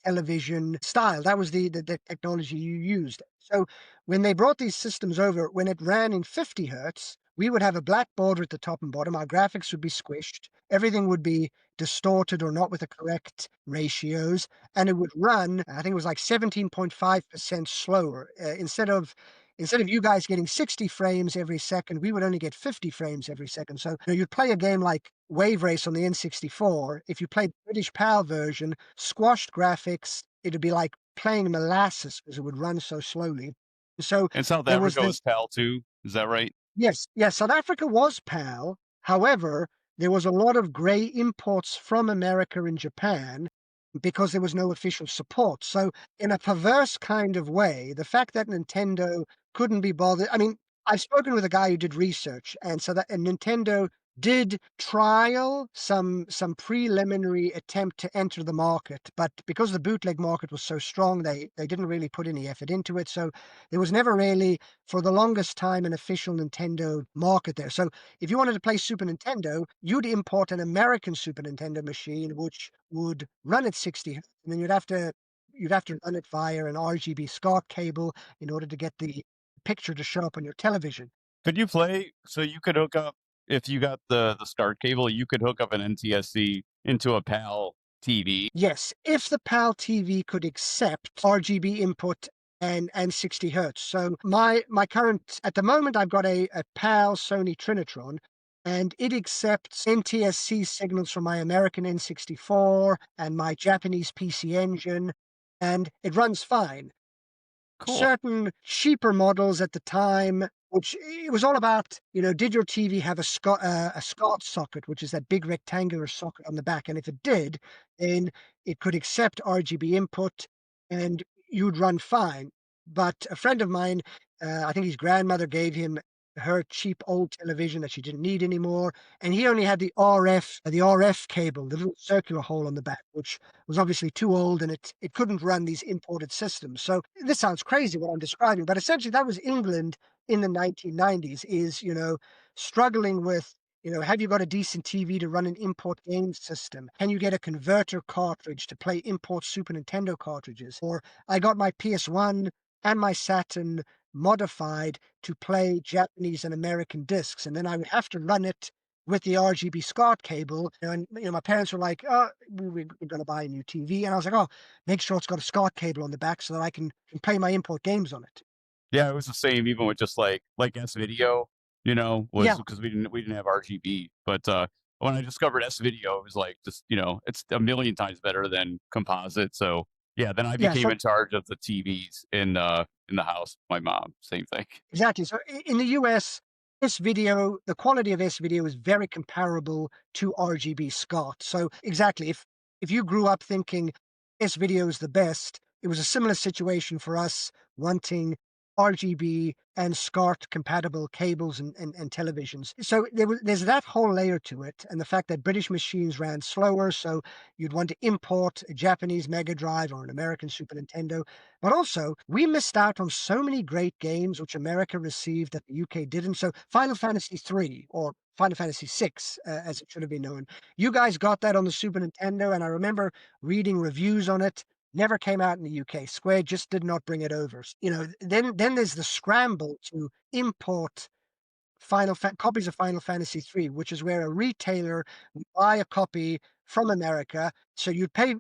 television style. That was the technology you used. So when they brought these systems over, when it ran in 50 hertz, we would have a black border at the top and bottom. Our graphics would be squished. Everything would be distorted or not with the correct ratios. And it would run, I think it was like 17.5% slower. Instead of you guys getting 60 frames every second, we would only get 50 frames every second. So you'd play a game like Wave Race on the N64. If you played the British PAL version, squashed graphics, it'd be like playing molasses because it would run so slowly. So And South there was Africa this. was PAL too. Is that right? Yes, yes, South Africa was PAL. However, there was a lot of gray imports from America and Japan because there was no official support. So, in a perverse kind of way, the fact that Nintendo couldn't be bothered. I mean, I've spoken with a guy who did research, and Nintendo did trial some preliminary attempt to enter the market, but because the bootleg market was so strong, they didn't really put any effort into it. So there was never really, for the longest time, an official Nintendo market there. So if you wanted to play Super Nintendo, you'd import an American Super Nintendo machine, which would run at 60 hertz, and then you'd have to run it via an RGB SCART cable in order to get the picture to show up on your television. Could you play so you could hook up if you got the SCART cable, you could hook up an NTSC into a PAL TV? Yes, if the PAL TV could accept RGB input and 60 hertz. So my current at the moment I've got a PAL Sony Trinitron, and it accepts NTSC signals from my American N64 and my Japanese PC Engine, and it runs fine. Cool. Certain cheaper models at the time, which it was all about, did your TV have a SCART socket, which is that big rectangular socket on the back? And if it did, then it could accept RGB input and you'd run fine. But a friend of mine, I think his grandmother gave him her cheap old television that she didn't need anymore, and he only had the RF cable, the little circular hole on the back, which was obviously too old, and it couldn't run these imported systems. So this sounds crazy what I'm describing, but essentially that was England in the 1990s, is, struggling with, have you got a decent TV to run an import game system? Can you get a converter cartridge to play import Super Nintendo cartridges? Or I got my PS1 and my Saturn modified to play Japanese and American discs, and then I would have to run it with the RGB SCART cable. And my parents were like, "Oh, we're going to buy a new TV," and I was like, "Oh, make sure it's got a SCART cable on the back so that I can play my import games on it." Yeah, it was the same even with just like S video, was Yeah, because we didn't have RGB. But when I discovered S video, it was like just, it's a million times better than composite. So yeah, then I yeah. became So in charge of the TVs in the house. My mom, same thing. exactly. So in the US, S-video, the quality of S-video is very comparable to RGB SCART. So exactly, if you grew up thinking S-video is the best, it was a similar situation for us wanting RGB and SCART compatible cables and televisions. So there's that whole layer to it, and the fact that British machines ran slower, so you'd want to import a Japanese Mega Drive or an American Super Nintendo. But also, we missed out on so many great games which America received that the UK didn't. So Final Fantasy III, or Final Fantasy VI, as it should have been known. You guys got that on the Super Nintendo, and I remember reading reviews on it. Never came out in the UK. Square just did not bring it over. Then there's the scramble to import copies of Final Fantasy III, which is where a retailer would buy a copy from America. So you'd pay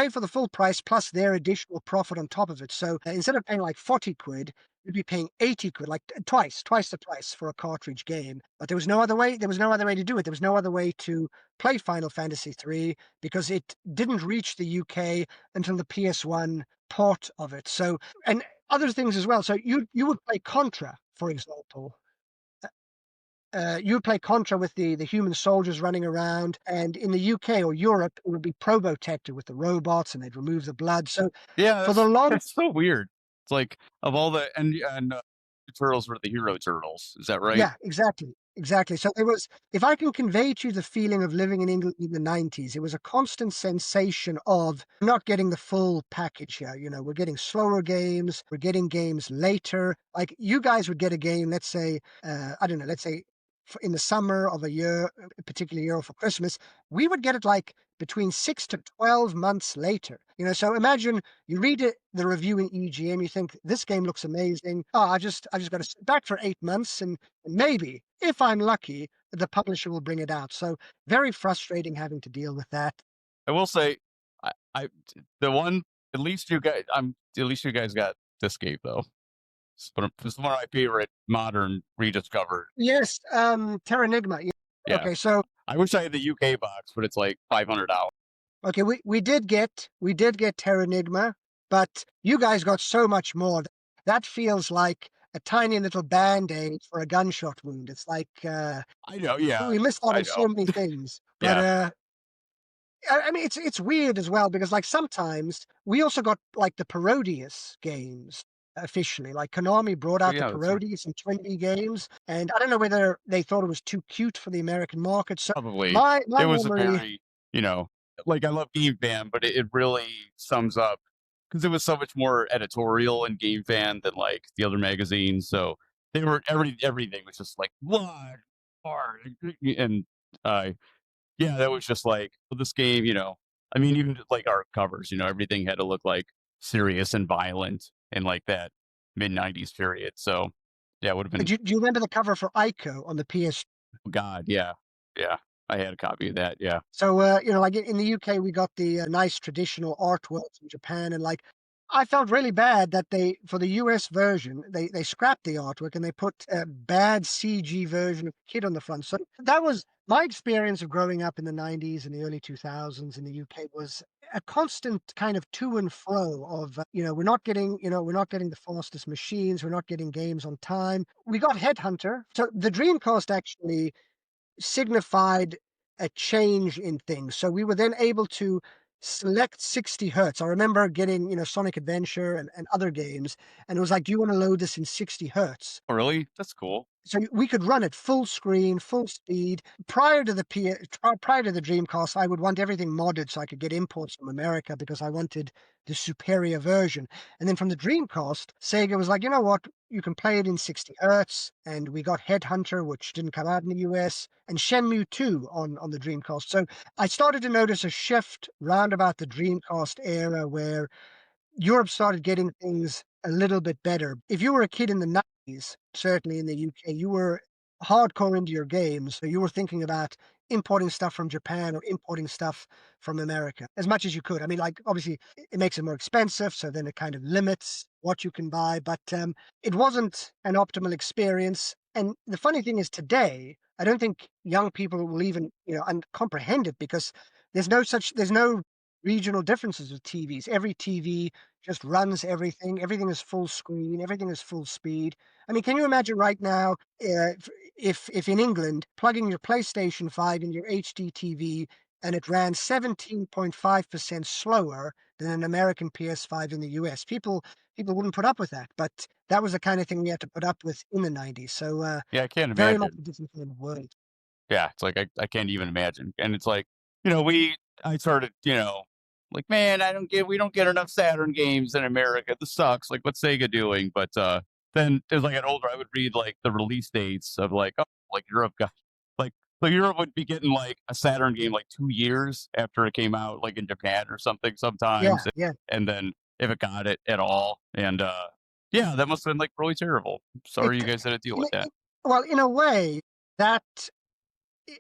for the full price plus their additional profit on top of it. So instead of paying like 40 quid, you'd be paying 80 quid, like twice the price for a cartridge game. But there was no other way. There was no other way to do it. There was no other way to play Final Fantasy III because it didn't reach the UK until the PS1 port of it. So, and other things as well. So you would play Contra, for example. You would play Contra with the human soldiers running around, and in the UK or Europe, it would be Probotector with the robots, and they'd remove the blood. So Yeah, for the long that's so weird. It's like of all the the turtles were the hero turtles. Is that right? Yeah, exactly. Exactly. So it was, if I can convey to you the feeling of living in England in the 90s, it was a constant sensation of not getting the full package here. We're getting slower games, we're getting games later. Like you guys would get a game, let's say, I don't know, let's say in the summer of a year, a particular year, or for Christmas, we would get it like between 6 to 12 months later. So imagine you read the review in EGM, you think this game looks amazing. Oh, I just got to sit back for 8 months, and maybe, if I'm lucky, the publisher will bring it out. So very frustrating having to deal with that. I will say, I the one at least you guys got this game though. It's one of my favorite modern rediscovered. Yes, Terranigma. Yeah. Yeah, Okay, so I wish I had the UK box, but it's like $500. okay, we did get Terranigma, but you guys got so much more. That feels like a tiny little band-aid for a gunshot wound. It's like I know, yeah, we missed out I on so know, many things. But yeah. I mean, it's weird as well because like sometimes we also got like the Parodius games officially. Like Konami brought Oh out the yeah, that's right. Parodius and Trinity games, and I don't know whether they thought it was too cute for the American market. So Probably my it was a memory. very like I love Game Fan, but it really sums up because it was so much more editorial in Game Fan than like the other magazines. So they were everything was just like blood, hard, and uh, yeah, that was just like this game. I mean, even just, like our covers, everything had to look like serious and violent in like that mid '90s period. So yeah, it would have been Do you remember the cover for Ico on the PS? oh God, yeah, yeah. I had a copy of that. Yeah. So, like in the UK, we got the nice traditional artwork from Japan, and like I felt really bad that for the US version, they scrapped the artwork and they put a bad CG version of the kid on the front. So that was my experience of growing up in the 90s and the early 2000s in the UK was a constant kind of to and fro of, we're not getting the fastest machines, we're not getting games on time. We got Headhunter. So the Dreamcast actually signified a change in things. So we were then able to select 60 hertz. I remember getting, Sonic Adventure and other games, and it was like, do you want to load this in 60 hertz? Oh, really? That's cool. So we could run it full screen, full speed. Prior to the Dreamcast, I would want everything modded so I could get imports from America because I wanted the superior version. And then from the Dreamcast, Sega was like, you know what? You can play it in 60 hertz. And we got Headhunter, which didn't come out in the US, and Shenmue 2 on the Dreamcast. So I started to notice a shift round about the Dreamcast era where Europe started getting things a little bit better. If you were a kid in the 90s, certainly in the UK, you were hardcore into your games. So you were thinking about importing stuff from Japan or importing stuff from America as much as you could. I mean, like, obviously, it makes it more expensive. So then it kind of limits what you can buy. But it wasn't an optimal experience. And the funny thing is, today, I don't think young people will even, comprehend it because there's no regional differences with TVs. Every TV just runs everything. Everything is full screen. Everything is full speed. I mean, can you imagine right now, if in England, plugging your PlayStation 5 in your HD TV and it ran 17.5% slower than an American PS5 in the US? People wouldn't put up with that, but that was the kind of thing we had to put up with in the 90s. So, Yeah, I can't very much imagine. a different kind of world. Yeah, it's like I can't even imagine. And it's like, you know, I started, like, man, we don't get enough Saturn games in America. This sucks. Like, what's Sega doing? But then as I got older, I would read like the release dates of like, oh, like Europe got like so Europe would be getting like a Saturn game like 2 years after it came out, like in Japan or something Yeah, sometimes. yeah. And then if it got it at all. And yeah, that must have been like really terrible. It, Sorry you guys had to deal in with a- that. well, in a way, that I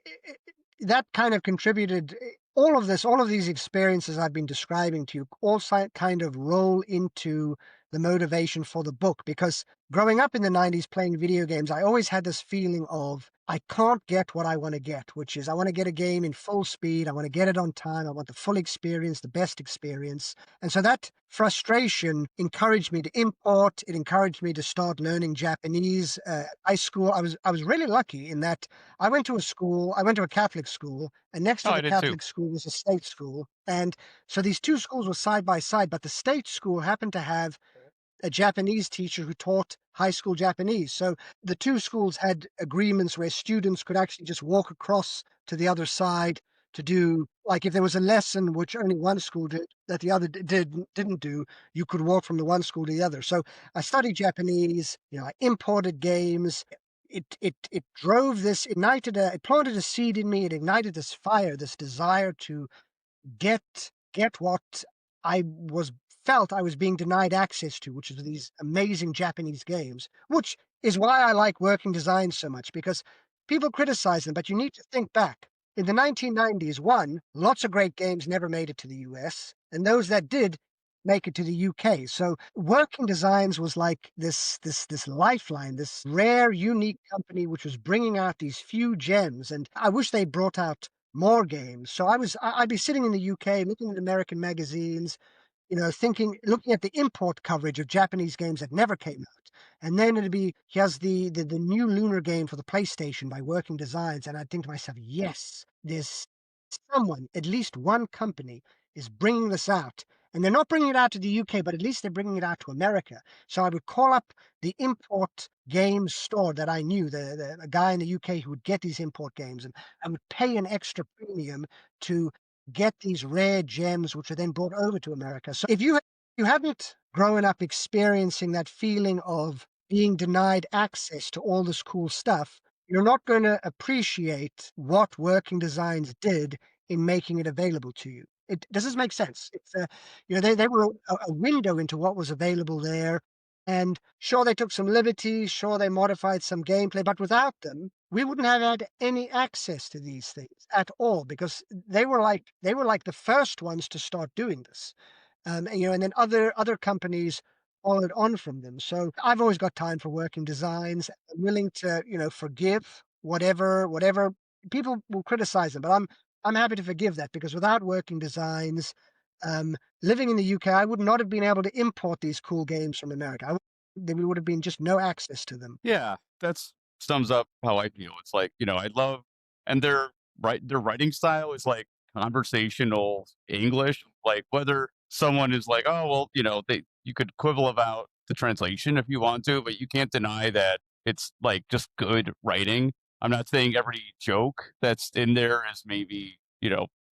that kind of contributed all of these experiences I've been describing to you also kind of roll into the motivation for the book because growing up in the 90s playing video games, I always had this feeling of I can't get what I want to get, which is I want to get a game in full speed. I want to get it on time. I want the full experience, the best experience. And so that frustration encouraged me to import. It encouraged me to start learning Japanese. High school, I was really lucky in that I went to a Catholic school, and next Oh, to I the did too. Catholic school was a state school. And so these two schools were side by side, but the state school happened to have a Japanese teacher who taught high school Japanese. So the two schools had agreements where students could actually just walk across to the other side to do like if there was a lesson which only one school did that the other didn't do, you could walk from the one school to the other. So I studied Japanese, I imported games. It drove this, it planted a seed in me, it ignited this fire, this desire to get what I was felt I was being denied access to, which is these amazing Japanese games, which is why I like working design so much because people criticize them, but you need to think back. In the 1990s, one, lots of great games never made it to the US, and those that did make it to the UK. So working designs was like this lifeline, this rare, unique company which was bringing out these few gems. And I wish they brought out more games. So I'd be sitting in the UK looking at American magazines, looking at the import coverage of Japanese games that never came out. And then it'd be, here's the new Lunar game for the PlayStation by Working Designs. And I'd think to myself, yes, there's someone, at least one company is bringing this out. And they're not bringing it out to the UK, but at least they're bringing it out to America. So I would call up the import games store that I knew, the guy in the UK who would get these import games, and I would pay an extra premium to get these rare gems, which are then brought over to America. So if you hadn't grown up experiencing that feeling of being denied access to all this cool stuff, you're not going to appreciate what Working Designs did in making it available to you. Does this make sense? It's they were a window into what was available there. And sure, they took some liberties, sure, they modified some gameplay, but without them, we wouldn't have had any access to these things at all because they were like the first ones to start doing this. And then other companies followed on from them. So I've always got time for working designs. I'm willing to, forgive whatever people will criticize them, but I'm happy to forgive that because without working designs, living in the UK, I would not have been able to import these cool games from America. There would have been just no access to them. Yeah, that's sums up how I feel. It's like, I love and their writing style is like conversational English. Like whether someone is like, oh well, you could quibble about the translation if you want to, but you can't deny that it's like just good writing. I'm not saying every joke that's in there is maybe,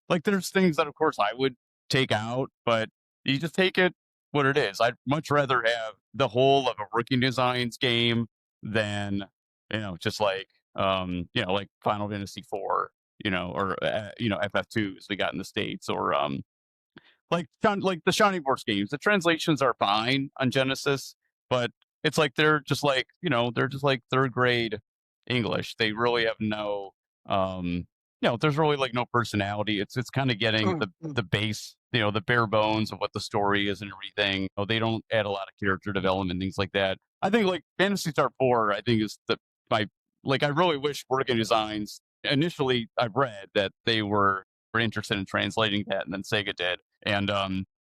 like there's things that of course I would take out, but you just take it what it is. I'd much rather have the whole of a Working Designs game than just like Final Fantasy 4, or FF2 as we got in the states, or like the Shining Force games. The translations are fine on Genesis, but it's like they're just like third grade English. They really have no there's really like no personality. It's kind of getting Mm, mm. the base, the bare bones of what the story is and everything. They don't add a lot of character development, things like that. I think like Fantasy Star 4, I think is my I really wish Working Designs initially I've read that they were interested in translating that and then Sega did. And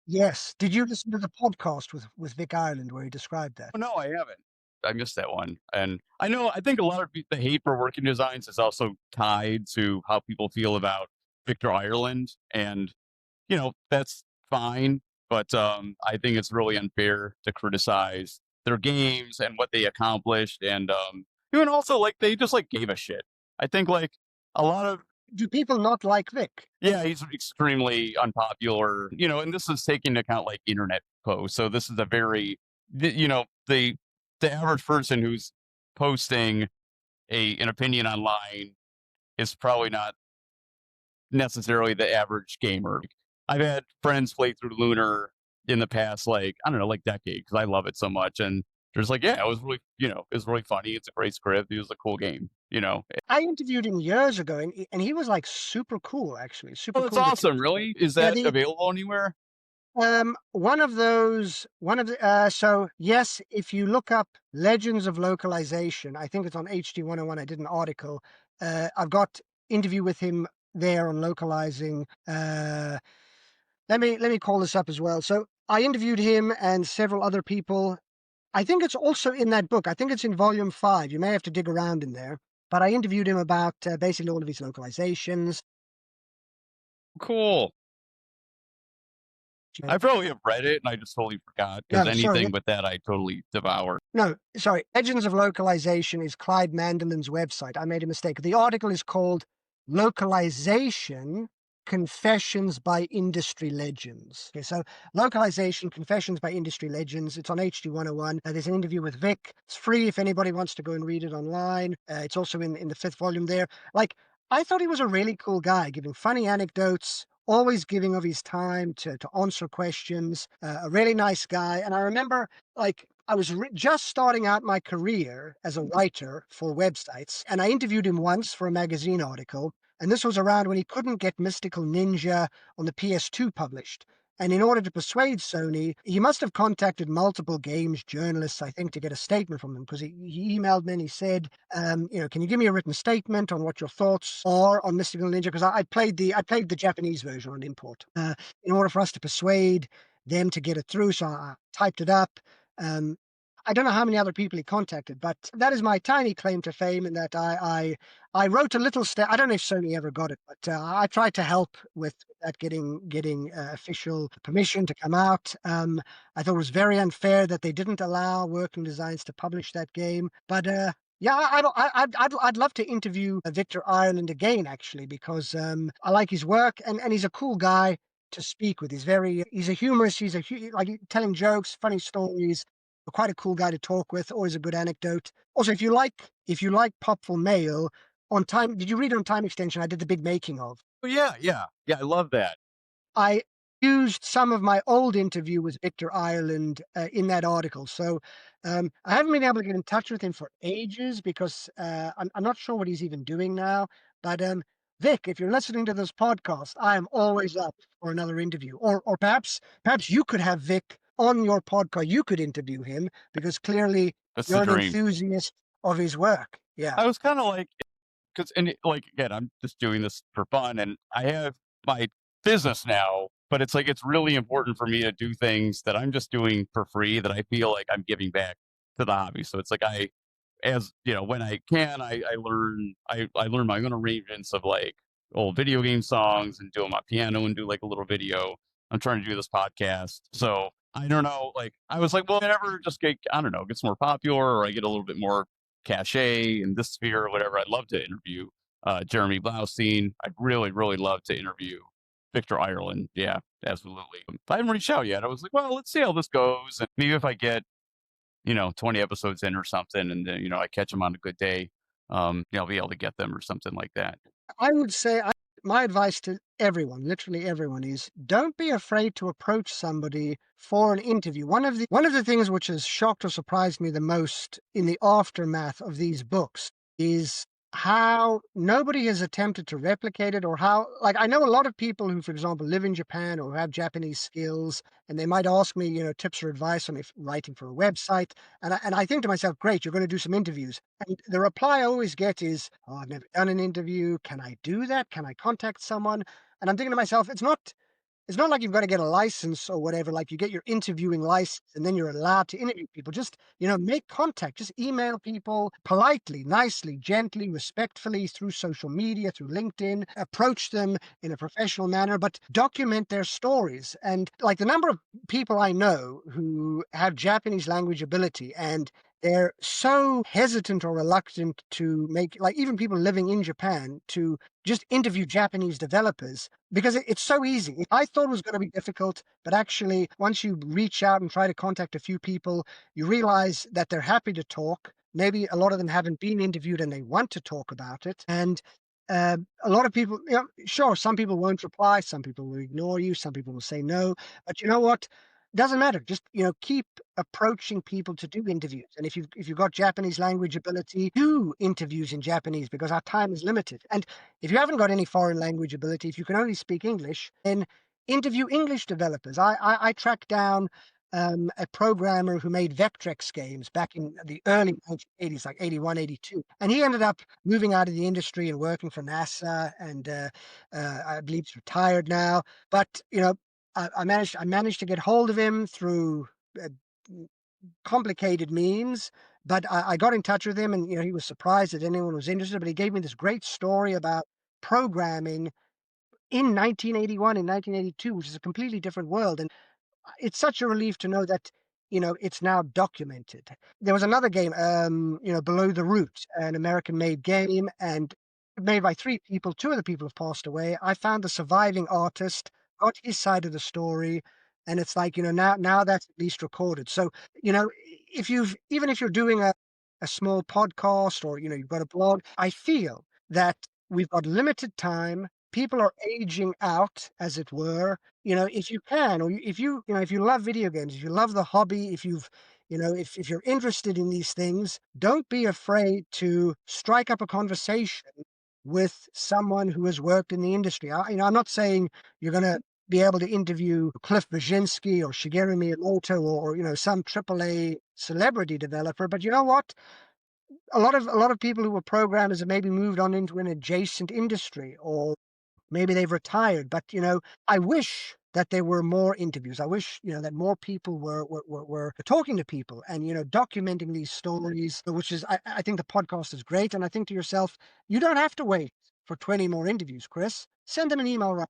Yes. Did you listen to the podcast with Vic Ireland where he described that? oh, no, I haven't. I missed that one. And I think a lot of the hate for working designs is also tied to how people feel about Victor Ireland. And, that's fine. But I think it's really unfair to criticize their games and what they accomplished. And, even also, like, they just like gave a shit. I think like a lot of, Do people not like Vic? yeah, he's extremely unpopular, and this is taking into account like internet posts. So this is a very, the average person who's posting an opinion online is probably not necessarily the average gamer. I've had friends play through Lunar in the past, like, I don't know, like decade, because I love it so much. And there's like, yeah, it was really, it was really funny. It's a great script. It was a cool game. I interviewed him years ago, and he was like super cool, actually, super Oh, that's cool to talk awesome. to. Really? Is Yeah, that available anywhere? one of the, so yes, if you look up Legends of Localization, I think it's on HD 101. I did an article. I've got interview with him there on localizing. Let me call this up as well. So I interviewed him and several other people. I think it's also in that book. I think it's in volume 5. You may have to dig around in there. But I interviewed him about basically all of his localizations. Cool. I probably have read it and I just totally forgot because No, sorry. anything with that I totally devour. No, sorry. Legends of Localization is Clyde Mandelin's website. I made a mistake. The article is called Localization Confessions by Industry Legends. Okay, so Localization Confessions by Industry Legends. It's on HD 101. There's an interview with Vic. It's free if anybody wants to go and read it online. It's also in the 5th volume there. Like, I thought he was a really cool guy, giving funny anecdotes, always giving of his time to answer questions. A really nice guy. And I remember, like, I was just starting out my career as a writer for websites, and I interviewed him once for a magazine article. And this was around when he couldn't get Mystical Ninja on the PS2 published. And in order to persuade Sony, he must have contacted multiple games journalists, I think, to get a statement from them, because he emailed me and he said, can you give me a written statement on what your thoughts are on Mystical Ninja? Because I played the Japanese version on import in order for us to persuade them to get it through. So I typed it up. Um, I don't know how many other people he contacted, but that is my tiny claim to fame in that I wrote a little I don't know if Sony ever got it, but I tried to help with that getting official permission to come out. I thought it was very unfair that they didn't allow Working Designs to publish that game, but yeah, I'd love to interview Victor Ireland again, actually, because I like his work and he's a cool guy to speak with. He's a humorist. Like telling jokes, funny stories. Quite a cool guy to talk with. Always a good anecdote. Also, if you like Popful Mail, on time. Did you read On Time Extension? I did the big making of. Oh, yeah, yeah. Yeah, I love that. I used some of my old interview with Victor Ireland in that article. So I haven't been able to get in touch with him for ages because I'm not sure what he's even doing now. But Vic, if you're listening to this podcast, I am always up for another interview. Or perhaps you could have Vic on your podcast. You could interview him because clearly That's the you're an dream. enthusiast of his work. Yeah. I was kind of like, because, and like, again, I'm just doing this for fun and I have my business now, but it's like, it's really important for me to do things that I'm just doing for free that I feel like I'm giving back to the hobby. So it's like, when I can, I learn my own arrangements of like old video game songs and do them on piano and do like a little video. I'm trying to do this podcast. So I don't know, like, I was like, well, whenever just I don't know, gets more popular or I get a little bit more cachet in this sphere or whatever, I'd love to interview Jeremy Blaustein. I'd really, really love to interview Victor Ireland. Yeah, absolutely. I haven't reached out yet. I was like, well, let's see how this goes. And maybe if I get, 20 episodes in or something, and then, I catch them on a good day, I'll be able to get them or something like that. I would say my advice to everyone, literally everyone, is don't be afraid to approach somebody for an interview. One of the things which has shocked or surprised me the most in the aftermath of these books is how nobody has attempted to replicate it, or how, like, I know a lot of people who, for example, live in Japan or have Japanese skills, and they might ask me, tips or advice on if writing for a website. And I think to myself, great, you're going to do some interviews. And the reply I always get is, oh, I've never done an interview. Can I do that? Can I contact someone? And I'm thinking to myself, it's It's not like you've got to get a license or whatever, like you get your interviewing license and then you're allowed to interview people. Just, make contact. Just email people politely, nicely, gently, respectfully through social media, through LinkedIn. Approach them in a professional manner, but document their stories. And like the number of people I know who have Japanese language ability and they're so hesitant or reluctant to make, like even people living in Japan, to just interview Japanese developers because it's so easy. I thought it was going to be difficult, but actually, once you reach out and try to contact a few people, you realize that they're happy to talk. Maybe a lot of them haven't been interviewed and they want to talk about it. And a lot of people, sure, some people won't reply, some people will ignore you, some people will say no. But you know what? Doesn't matter. Just keep approaching people to do interviews. And if you've got Japanese language ability, do interviews in Japanese because our time is limited. And if you haven't got any foreign language ability, if you can only speak English, then interview English developers. I tracked down a programmer who made Vectrex games back in the early 1980s, like 81, 82. And he ended up moving out of the industry and working for NASA. And I believe he's retired now. But, I managed to get hold of him through uh, complicated means, but I got in touch with him, and he was surprised that anyone was interested. But he gave me this great story about programming in 1981 and 1982, which is a completely different world. And it's such a relief to know that it's now documented. There was another game, Below the Root, an American-made game, and made by three people. Two of the people have passed away. I found the surviving artist, got his side of the story, and it's like now that's at least recorded. So even if you're doing a small podcast or you've got a blog, I feel that we've got limited time. People are aging out, as it were. If you can, or if you love video games, if you love the hobby, if you're interested in these things, don't be afraid to strike up a conversation with someone who has worked in the industry. I'm not saying you're going to be able to interview Cliff Brzezinski or Shigeru Miyamoto or some AAA celebrity developer, but you know what? A lot of people who were programmers have maybe moved on into an adjacent industry, or maybe they've retired. But I wish that there were more interviews. I wish that more people were talking to people and documenting these stories. Which is, I think the podcast is great. And I think to yourself, you don't have to wait for 20 more interviews, Chris. Send them an email. Right?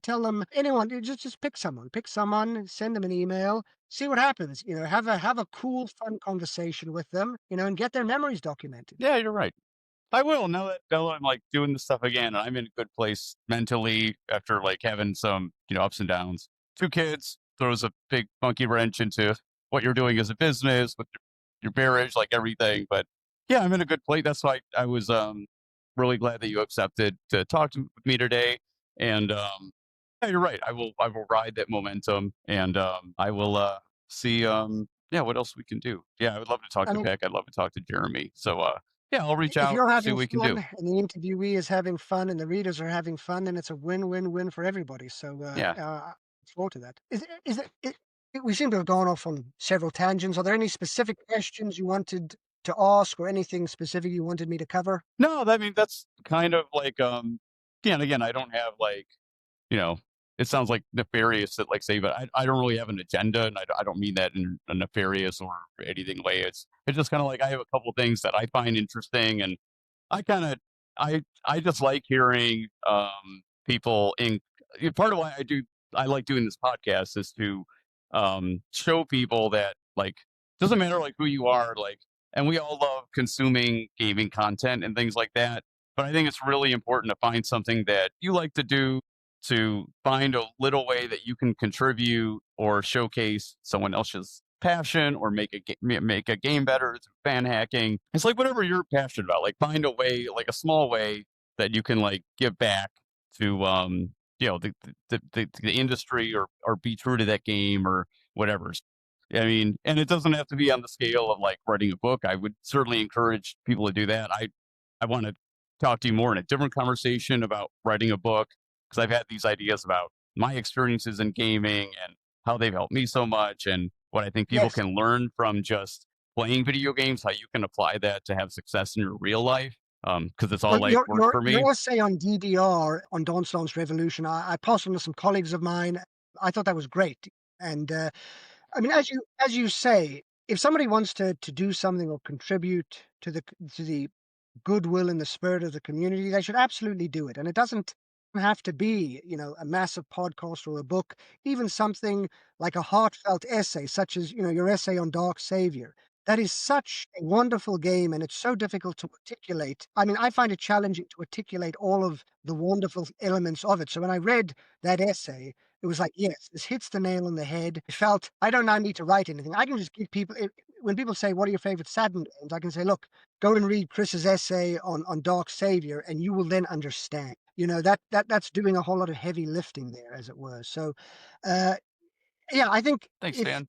Tell them anyone. Just pick someone, send them an email. See what happens. Have a cool, fun conversation with them. And get their memories documented. Yeah, you're right. I will now that I'm like doing this stuff again. I'm in a good place mentally after like having some ups and downs. Two kids throws a big monkey wrench into what you're doing as a business with your marriage, like everything. But yeah, I'm in a good place. That's why I was really glad that you accepted to talk to me today. And yeah, you're right. I will ride that momentum, and I will see yeah, what else we can do. Yeah, I would love to talk I to mean, Peck. I'd love to talk to Jeremy. So yeah, I'll reach if out, you're see having what we can do. fun and the interviewee is having fun and the readers are having fun, then it's a win-win-win for everybody. So Yeah. I look forward to that. We seem to have gone off on several tangents. Are there any specific questions you wanted to ask or anything specific you wanted me to cover? No, I mean that's kind of like again, I don't have like, you know, it sounds like nefarious that like say, but I don't really have an agenda, and I don't mean that in a nefarious or anything way. It's just kind of like I have a couple things that I find interesting, and I kind of I just like hearing people in part of why I like doing this podcast is to show people that like doesn't matter like who you are, like, and we all love consuming gaming content and things like that, but I think it's really important to find something that you like to do, to find a little way that you can contribute or showcase someone else's passion or make a game better through fan hacking. It's like whatever you're passionate about, like find a way, like a small way that you can like give back to the industry, or be true to that game or whatever. I mean, and it doesn't have to be on the scale of like writing a book. I would certainly encourage people to do that. I want to talk to you more in a different conversation about writing a book, because I've had these ideas about my experiences in gaming and how they've helped me so much, and what I think people Yes. can learn from just playing video games, how you can apply that to have success in your real life. Because it's all Well, like your worked your for me. your essay on DDR on Dawn Sloan's Revolution, I passed on to some colleagues of mine. I thought that was great. And I mean, as you say, if somebody wants to do something or contribute to the goodwill and the spirit of the community, they should absolutely do it. And it doesn't have to be, a massive podcast or a book, even something like a heartfelt essay, such as, your essay on Dark Savior. That is such a wonderful game, and it's so difficult to articulate. I mean, I find it challenging to articulate all of the wonderful elements of it. So when I read that essay, it was like, yes, this hits the nail on the head. It felt I don't now need to write anything. I can just give people. When people say, "What are your favorite Saturn games?" I can say, "Look, go and read Chris's essay on Dark Savior, and you will then understand." That's doing a whole lot of heavy lifting there, as it were. So, uh, yeah, I think Thanks, Dan.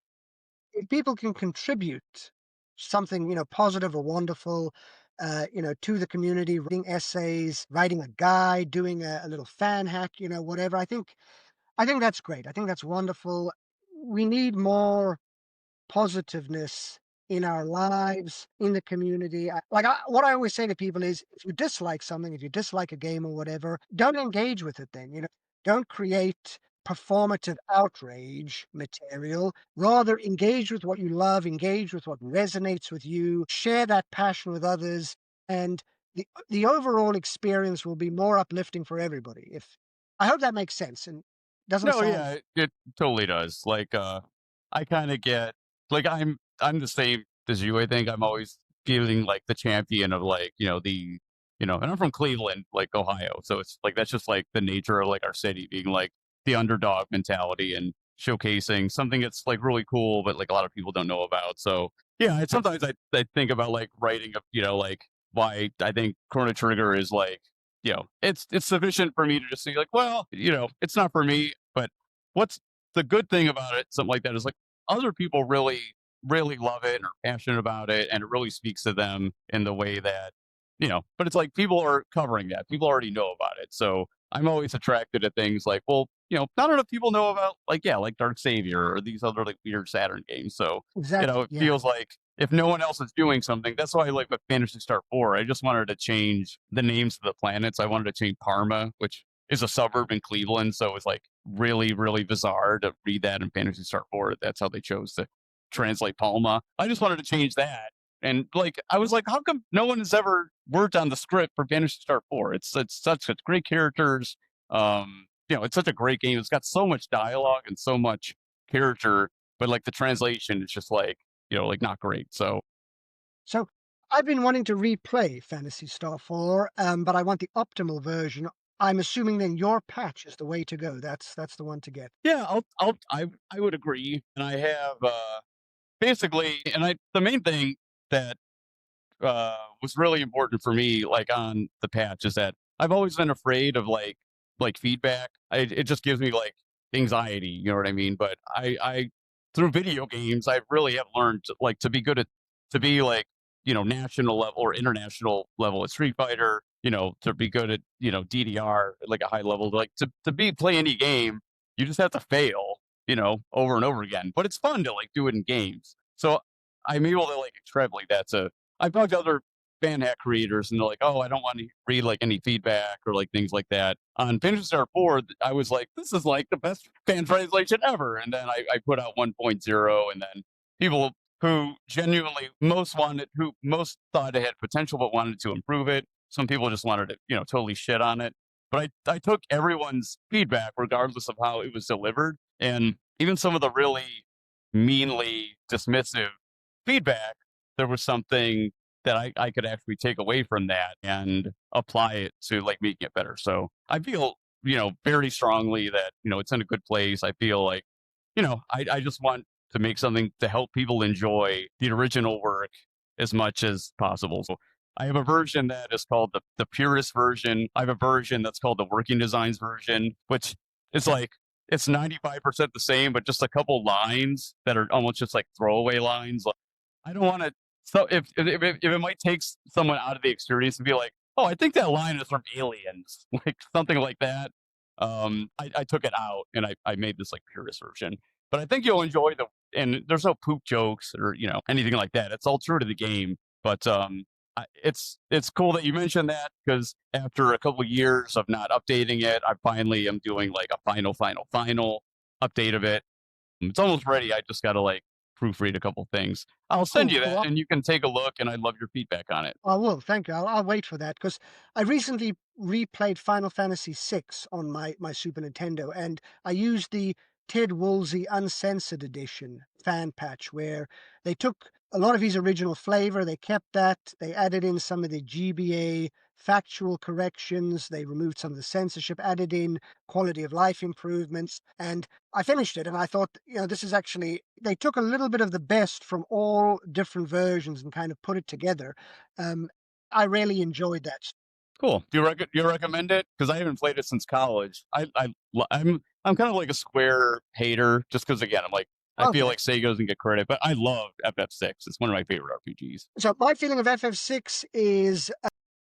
if people can contribute something, positive or wonderful, to the community, writing essays, writing a guide, doing a little fan hack, whatever. I think that's great. I think that's wonderful. We need more positiveness in our lives, in the community. What I always say to people is, if you dislike something, if you dislike a game or whatever, don't engage with it then, Don't create performative outrage material. Rather, engage with what you love, engage with what resonates with you, share that passion with others, and the overall experience will be more uplifting for everybody. If I hope that makes sense and doesn't No, sound yeah, it totally does. Like, I kind of get like I'm the same as you. I think I'm always feeling like the champion of like and I'm from Cleveland, like Ohio, so it's like that's just like the nature of like our city being like the underdog mentality and showcasing something that's like really cool, but like a lot of people don't know about. So yeah, sometimes I think about like writing a like why I think Chrono Trigger is like it's sufficient for me to just say like, well, it's not for me. But what's the good thing about it? Something like that is like other people really, really love it and are passionate about it, and it really speaks to them in the way that But it's like people are covering that. People already know about it, so I'm always attracted to things like, well, not enough people know about like Dark Savior or these other like weird Saturn games. So exactly, it yeah. feels like if no one else is doing something, that's why I like with Fantasy Star 4. I just wanted to change the names of the planets. I wanted to change Parma, which is a suburb in Cleveland. So it's like really, really bizarre to read that in Fantasy Star 4. That's how they chose to translate Palma. I just wanted to change that. And like I was like, how come no one has ever worked on the script for Fantasy Star 4? It's such great characters. It's such a great game. It's got so much dialogue and so much character, but like the translation is just like, like not great. So So I've been wanting to replay Phantasy Star 4, but I want the optimal version. I'm assuming then your patch is the way to go. That's the one to get. yeah, I would agree. And I have basically and I the main thing that was really important for me, like on the patch, is that I've always been afraid of like feedback. It just gives me like anxiety, you know what I mean? But I through video games, I really have learned like to be good at to be like national level or international level at Street Fighter. To be good at DDR at like a high level, like to be play any game, you just have to fail, over and over again. But it's fun to like do it in games. So I'm able to like extrapolate that to I've talked to other fan hack creators, and they're like, "Oh, I don't want to read like any feedback or like things like that." On Fantasy Star 4, I was like, "This is like the best fan translation ever." And then I put out 1.0, and then people who genuinely who most thought it had potential but wanted to improve it. Some people just wanted to, totally shit on it. But I took everyone's feedback, regardless of how it was delivered, and even some of the really meanly dismissive feedback, there was something that I could actually take away from that and apply it to like making it better. So I feel, very strongly that, it's in a good place. I feel like, I just want to make something to help people enjoy the original work as much as possible. So I have a version that is called the purist version. I have a version that's called the working designs version, which is like it's 95% the same, but just a couple lines that are almost just like throwaway lines. Like, I don't want to. So if it might take someone out of the experience and be like, oh, I think that line is from Aliens, like something like that. I took it out and I made this like purist version. But I think you'll enjoy and there's no poop jokes or anything like that. It's all true to the game. But it's cool that you mentioned that because after a couple of years of not updating it, I finally am doing like a final. update of it. It's almost ready. I just got to like proofread a couple things. I'll send Oh, you cool. that and you can take a look and I'd love your feedback on it. I will. Thank you. I'll wait for that because I recently replayed Final Fantasy VI on my Super Nintendo, and I used the Ted Woolsey Uncensored Edition fan patch where they took a lot of his original flavor, they kept that, they added in some of the GBA factual corrections, they removed some of the censorship, added in quality of life improvements, and I finished it and I thought, this is actually, they took a little bit of the best from all different versions and kind of put it together. Um, I really enjoyed that. Cool. Do you recommend it? Because I haven't played it since college. I'm kind of like a Square hater, just because again I'm like I feel Okay. like Sega doesn't get credit, but I love FF6. It's one of my favorite RPGs. So my feeling of FF6 is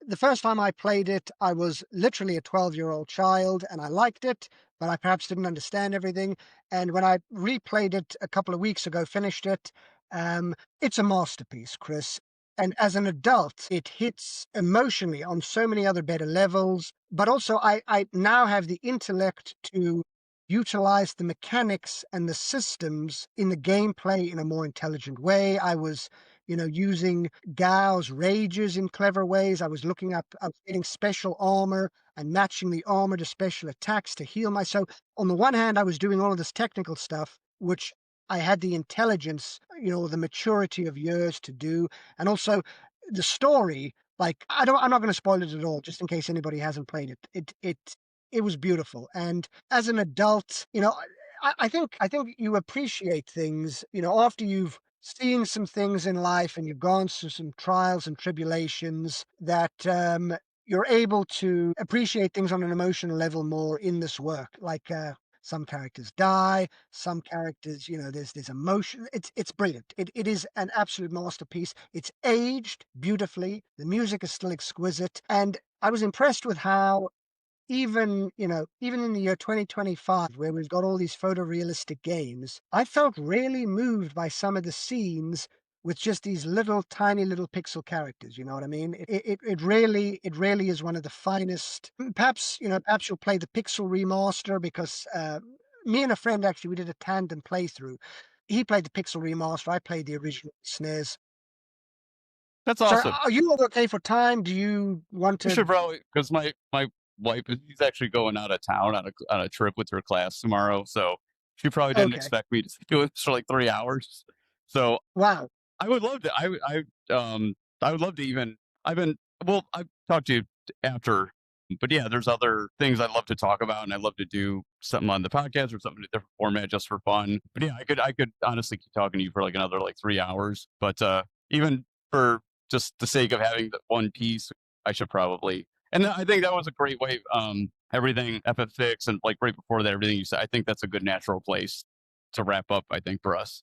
the first time I played it, I was literally a 12-year-old child and I liked it, but I perhaps didn't understand everything. And when I replayed it a couple of weeks ago, finished it, it's a masterpiece, Chris. And as an adult, it hits emotionally on so many other better levels. But also, I now have the intellect to utilize the mechanics and the systems in the gameplay in a more intelligent way. I was using Gao's rages in clever ways. I was getting special armor and matching the armor to special attacks to heal myself. On the one hand, I was doing all of this technical stuff, which I had the intelligence, the maturity of years to do. And also the story, like I'm not going to spoil it at all, just in case anybody hasn't played it. It was beautiful. And as an adult, I think you appreciate things, after you've seen some things in life and you've gone through some trials and tribulations that you're able to appreciate things on an emotional level more in this work. Like some characters die, some characters, there's emotion. It's brilliant. It is an absolute masterpiece. It's aged beautifully. The music is still exquisite, and I was impressed with how even in the year 2025, where we've got all these photorealistic games, I felt really moved by some of the scenes with just these little tiny little pixel characters. You know what I mean? It really is one of the finest. Perhaps you'll play the pixel remaster because me and a friend actually we did a tandem playthrough. He played the pixel remaster. I played the original SNES. That's So, awesome. are you all okay for time? Do you want We to? should probably because my wife she's actually going out of town on a trip with her class tomorrow, so she probably didn't Okay. expect me to do it for like 3 hours. So Wow. I would love to. I would love to even. I've been well. I've talked to you after, but yeah, there's other things I'd love to talk about, and I'd love to do something on the podcast or something in a different format just for fun. But yeah, I could honestly keep talking to you for like another like 3 hours. But even for just the sake of having the one piece, I should probably. And I think that was a great way. Everything FF6 and like right before that, everything you said. I think that's a good natural place to wrap up. I think for us.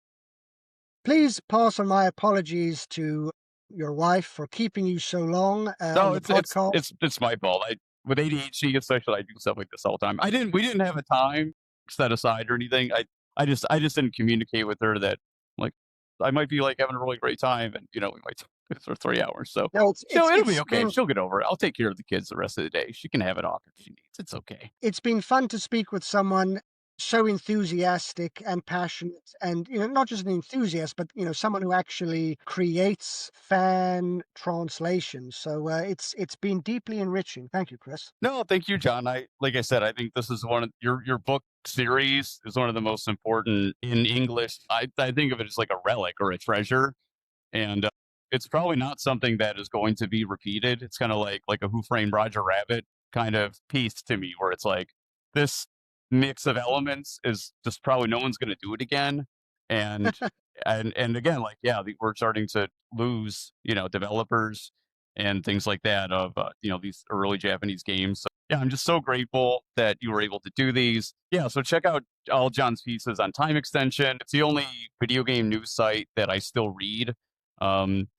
Please pass on my apologies to your wife for keeping you so long on No, the it's podcast. it's my fault. I with ADHD especially, I do stuff like this all the time. We didn't have a time set aside or anything. I just didn't communicate with her that like I might be like having a really great time and we might do this for 3 hours. So No, it'll be okay. She'll get over it. I'll take care of the kids the rest of the day. She can have it off if she needs. It's okay. it's been fun to speak with someone so enthusiastic and passionate, and not just an enthusiast, but someone who actually creates fan translations. So it's been deeply enriching. Thank you, Chris. No, thank you, John. I like I said, I think this is one of your book series is one of the most important in English. I think of it as like a relic or a treasure. And it's probably not something that is going to be repeated. It's kind of like a Who Framed Roger Rabbit kind of piece to me, where it's like this mix of elements is just probably no one's going to do it again. And and again, like yeah, we're starting to lose developers and things like that of these early Japanese games. So, yeah, I'm just so grateful that you were able to do these. Yeah, so check out all John's pieces on Time Extension. It's the only video game news site that I still read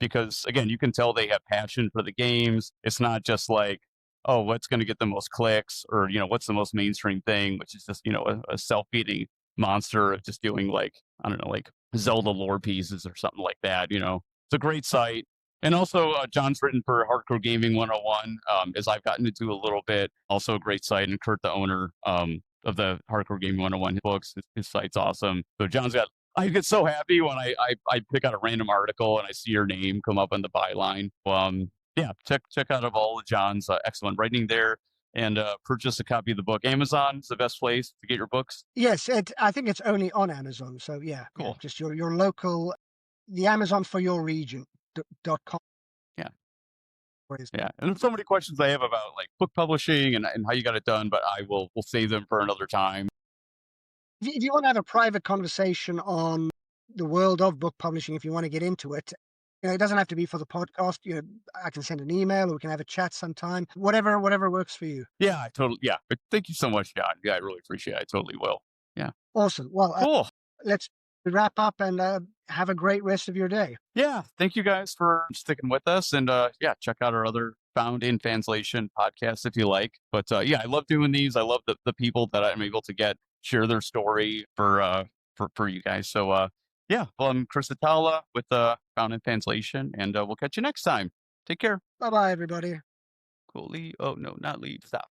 because again, you can tell they have passion for the games. It's not just like, oh, what's going to get the most clicks or, what's the most mainstream thing, which is just, a self-feeding monster of just doing like, I don't know, like Zelda lore pieces or something like that. It's a great site. And also, John's written for Hardcore Gaming 101, as I've gotten into a little bit. Also, a great site. And Kurt, the owner, of the Hardcore Gaming 101 books. His site's awesome. So John's got. I get so happy when I pick out a random article and I see your name come up in the byline. Yeah, check out of all of John's excellent writing there, and purchase a copy of the book. Amazon's the best place to get your books. Yes, I think it's only on Amazon. So yeah, Cool. just your local, the Amazon for your region .com. Yeah. Where is Yeah, and there's so many questions I have about like book publishing and how you got it done, but we'll save them for another time. If you want to have a private conversation on the world of book publishing, if you want to get into it, it doesn't have to be for the podcast. I can send an email or we can have a chat sometime. Whatever works for you. Yeah, I totally. Yeah, but thank you so much, John. Yeah, I really appreciate it. I totally will. Yeah, Awesome. Well, cool. let's wrap up and have a great rest of your day. Yeah, thank you guys for sticking with us, and yeah, check out our other Found in Translation podcast if you like. But yeah, I love doing these. I love the people that I'm able to get share their story for you guys. So yeah, well, I'm Chris Atala with Found in Translation, and we'll catch you next time. Take care. Bye bye, everybody. Cool. Leave. Oh no, not leave. Stop.